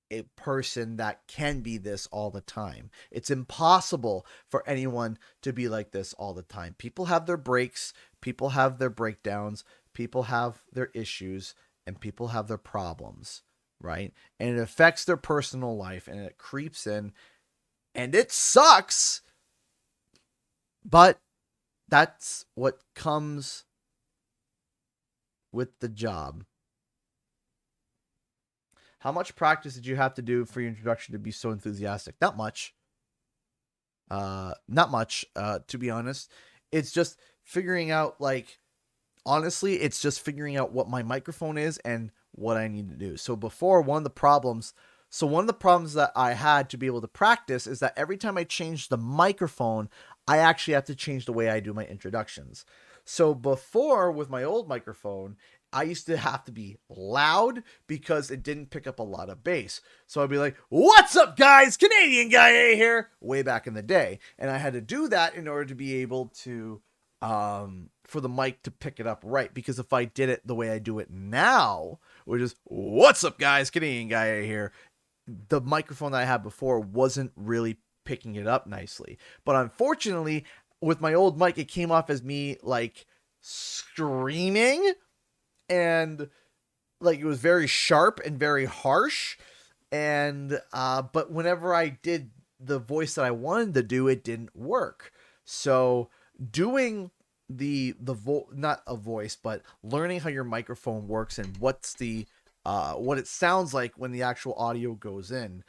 a person that can be this all the time. It's impossible for anyone to be like this all the time. People have their breaks, people have their breakdowns, people have their issues, and people have their problems. right? And it affects their personal life and it creeps in and it sucks, but that's what comes with the job. How much practice did you have to do for your introduction to be so enthusiastic? Not much. Not much, to be honest. It's just figuring out, like, honestly, it's just figuring out what my microphone is and what I need to do. So before, one of the problems that I had to be able to practice is that every time I change the microphone, I actually have to change the way I do my introductions. So before, with my old microphone, I used to have to be loud because it didn't pick up a lot of bass. So I'd be like, "What's up, guys? Canadian Guy A here," way back in the day. And I had to do that in order to be able to, for the mic to pick it up right. Because if I did it the way I do it now, which is, "What's up, guys? Canadian Guy A here," the microphone that I had before wasn't really picking it up nicely. But unfortunately, with my old mic, it came off as me, like, screaming. And like it was very sharp and very harsh, and but whenever I did the voice that I wanted to do, it didn't work. So doing not a voice, but learning how your microphone works and what's the what it sounds like when the actual audio goes in,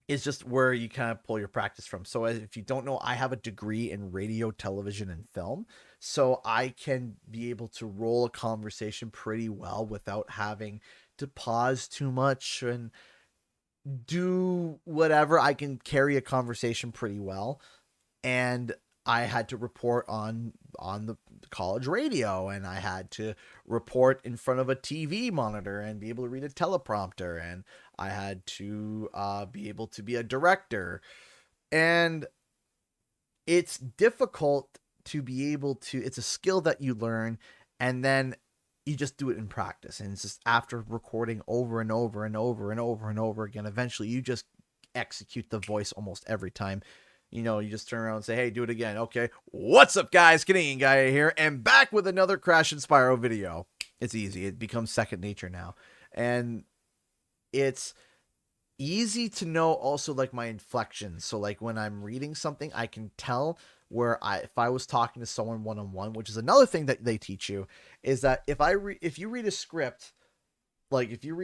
is just where you kind of pull your practice from. So if you don't know, I have a degree in radio, television, and film. So I can be able to roll a conversation pretty well without having to pause too much and do whatever. I can carry a conversation pretty well. And I had to report on the college radio, and I had to report in front of a TV monitor and be able to read a teleprompter, and I had to be able to be a director. And it's difficult to be able to, it's a skill that you learn, and then you just do it in practice. And it's just after recording over and over and over and over and over again, eventually you just execute the voice almost every time. You know, you just turn around and say, "Hey, do it again." "Okay, what's up, guys? Canadian Guy here, and back with another Crash and Spyro video." It's easy. It becomes second nature now. And it's easy to know also, like, my inflections. So like when I'm reading something, I can tell where if I was talking to someone one-on-one, which is another thing that they teach you, is that if you read a script, like if you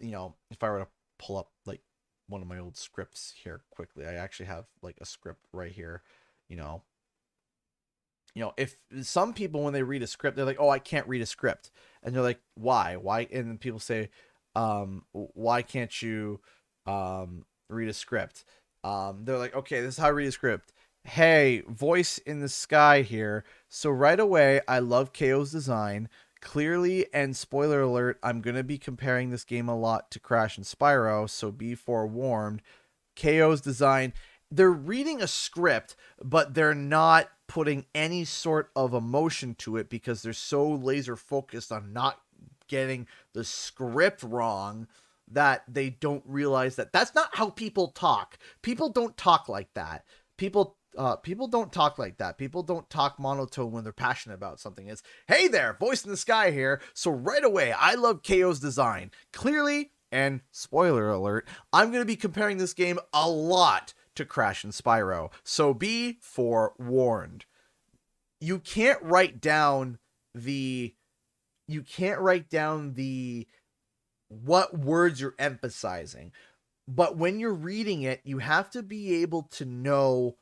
know, if I were to pull up like one of my old scripts here quickly, I actually have like a script right here. You know, if some people, when they read a script, they're like, "Oh, I can't read a script," and they're like, "Why? And then people say, "Why can't you read a script?" They're like, "Okay, this is how I read a script. Hey, voice in the sky here. So right away, I love KO's design. Clearly, and spoiler alert, I'm going to be comparing this game a lot to Crash and Spyro, so be forewarned. KO's design." They're reading a script, but they're not putting any sort of emotion to it because they're so laser focused on not getting the script wrong that they don't realize that that's not how people talk. People don't talk like that. People don't talk like that. People don't talk monotone when they're passionate about something. It's, "Hey there, voice in the sky here. So right away, I love KO's design. Clearly, and spoiler alert, I'm going to be comparing this game a lot to Crash and Spyro. So be forewarned." You can't write down what words you're emphasizing. But when you're reading it, you have to be able to know.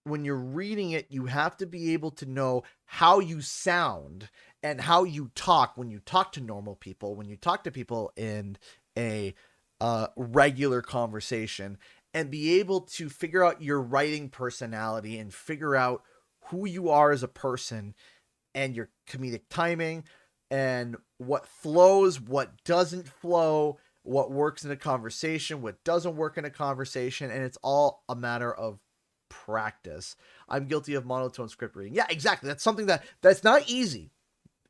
When you're reading it, you have to be able to know how you sound and how you talk when you talk to normal people, when you talk to people in a regular conversation, and be able to figure out your writing personality and figure out who you are as a person and your comedic timing and what flows, what doesn't flow, what works in a conversation, what doesn't work in a conversation. And it's all a matter of practice. I'm guilty of monotone script reading. Yeah, exactly. That's something that's not easy.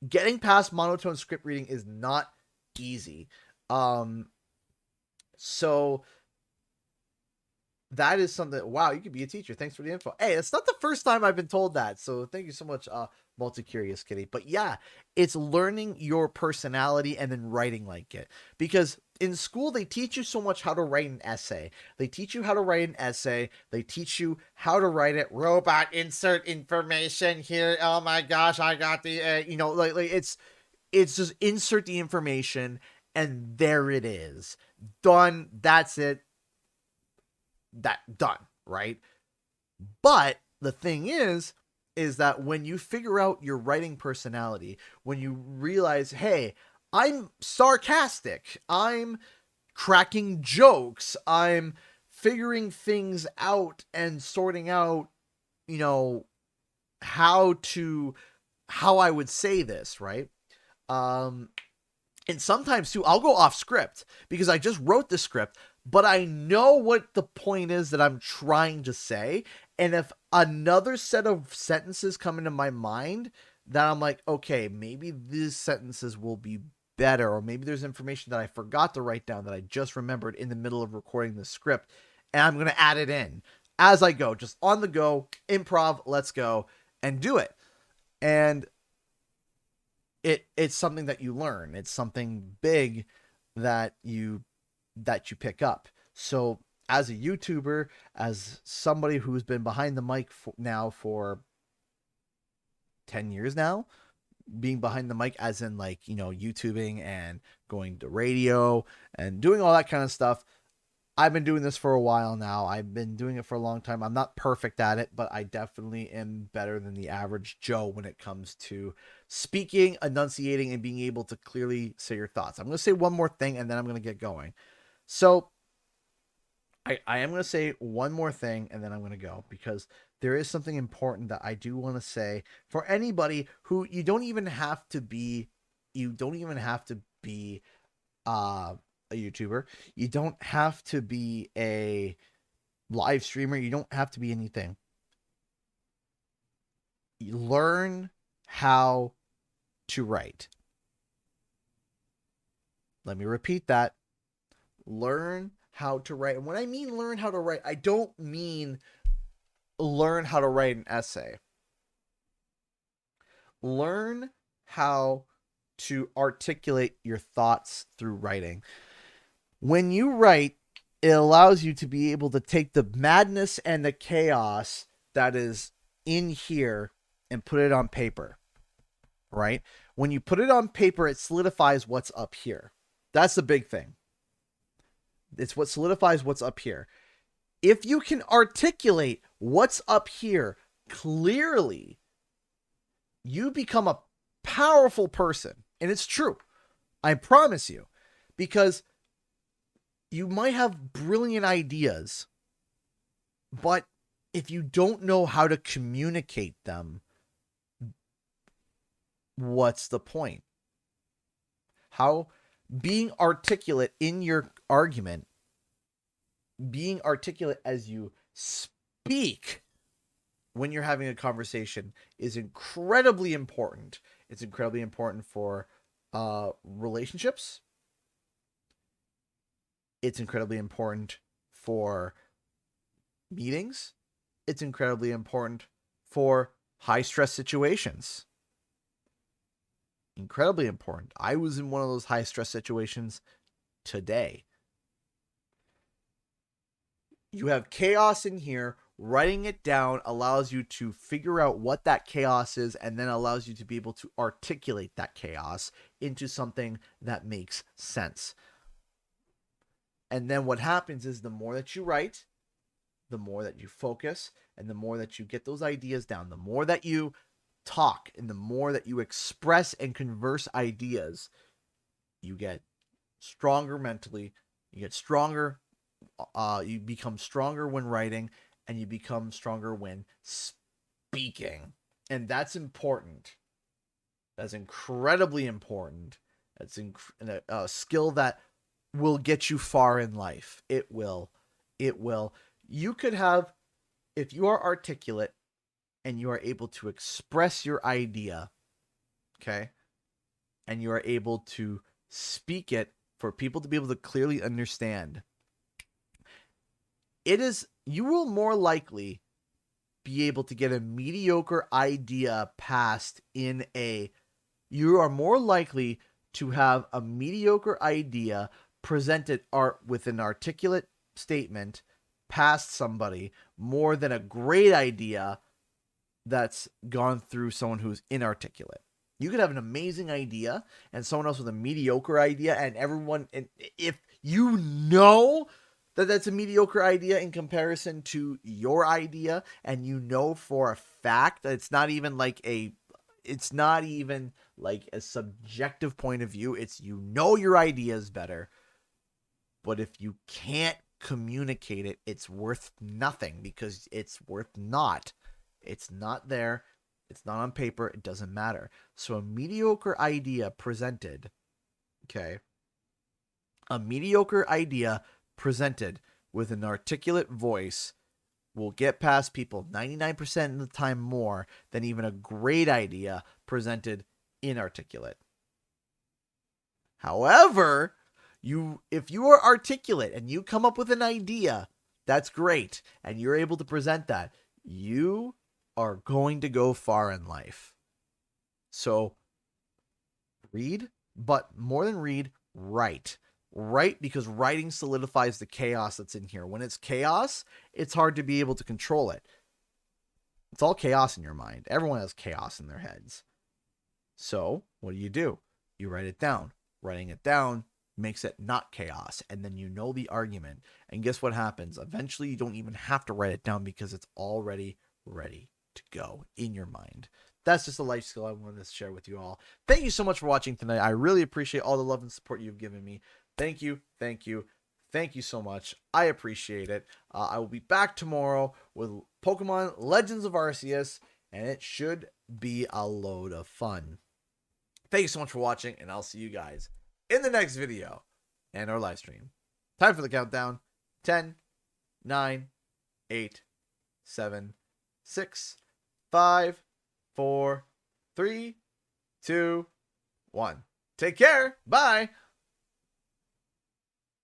Getting past monotone script reading is not easy. So that is something. Wow, you could be a teacher. Thanks for the info. Hey, it's not the first time I've been told that, so thank you so much, multi-curious kitty. But yeah, it's learning your personality and then writing like it. Because in school they teach you so much how to write an essay. They teach you how to write an essay. They teach you how to write it. Robot, insert information here. Oh my gosh, I got the like it's just insert the information and there it is. Done. That's it. That done, right? But the thing is that when you figure out your writing personality, when you realize, hey, I'm sarcastic, I'm cracking jokes, I'm figuring things out and sorting out, how I would say this, right? And sometimes too, I'll go off script because I just wrote the script, but I know what the point is that I'm trying to say. And if another set of sentences come into my mind, that I'm like, okay, maybe these sentences will be better, or maybe there's information that I forgot to write down that I just remembered in the middle of recording the script, and I'm going to add it in as I go, just on the go, improv, let's go, and do it. And it's something that you learn. It's something big that you pick up. So as a YouTuber, as somebody who's been behind the mic for 10 years now, being behind the mic as in like, YouTubing and going to radio and doing all that kind of stuff, I've been doing this for a while now. I've been doing it for a long time. I'm not perfect at it, but I definitely am better than the average Joe when it comes to speaking, enunciating, and being able to clearly say your thoughts. I'm going to say one more thing and then I'm going to get going. So I am going to say one more thing and then I'm going to go, because there is something important that I do want to say for anybody who you don't even have to be a YouTuber. You don't have to be a live streamer. You don't have to be anything. You learn how to write. Let me repeat that. Learn how to write. And when I mean learn how to write, I don't mean learn how to write an essay. Learn how to articulate your thoughts through writing. When you write, it allows you to be able to take the madness and the chaos that is in here and put it on paper, right? When you put it on paper, it solidifies what's up here. That's the big thing. It's what solidifies what's up here. If you can articulate what's up here clearly, you become a powerful person. And it's true. I promise you. Because you might have brilliant ideas, but if you don't know how to communicate them, what's the point? How being articulate in your argument, being articulate as you speak when you're having a conversation is incredibly important. It's incredibly important for relationships. It's incredibly important for meetings. It's incredibly important for high stress situations. Incredibly important. I was in one of those high stress situations today. You have chaos in here. Writing it down allows you to figure out what that chaos is, and then allows you to be able to articulate that chaos into something that makes sense. And then what happens is the more that you write, the more that you focus, and the more that you get those ideas down, the more that you talk, and the more that you express and converse ideas, you get stronger mentally, you get stronger, you become stronger when writing, and you become stronger when speaking. And that's important. That's incredibly important. That's a skill that will get you far in life. It will. It will. You could have, if you are articulate and you are able to express your idea, okay, and you are able to speak it for people to be able to clearly understand, it is you will more likely be able to get a mediocre idea passed in a. You are more likely to have a mediocre idea presented with an articulate statement past somebody more than a great idea that's gone through someone who's inarticulate. You could have an amazing idea and someone else with a mediocre idea, and everyone, and if you know that that's a mediocre idea in comparison to your idea, and you know for a fact that it's not even like a subjective point of view, it's, you know, your idea is better, but if you can't communicate it, it's worth nothing, because it's worth naught. It's not there. It's not on paper. It doesn't matter. So a mediocre idea presented, okay? A mediocre idea presented with an articulate voice will get past people 99% of the time more than even a great idea presented inarticulate. However, if you are articulate and you come up with an idea, that's great, and you're able to present that, you are going to go far in life. So read, but more than read, write. Write, because writing solidifies the chaos that's in here. When it's chaos, it's hard to be able to control it. It's all chaos in your mind. Everyone has chaos in their heads. So what do? You write it down. Writing it down makes it not chaos, and then you know the argument. And guess what happens? Eventually, you don't even have to write it down because it's already ready to go in your mind. That's just a life skill I wanted to share with you all. Thank you so much for watching tonight. I really appreciate all the love and support you've given me. Thank you, thank you, thank you so much. I appreciate it. I will be back tomorrow with Pokemon Legends of Arceus, and it should be a load of fun. Thank you so much for watching, and I'll see you guys in the next video and our live stream. Time for the countdown. 10, 9, 8, 7, 6, 5, 4, 3, 2, 1. Take care. Bye.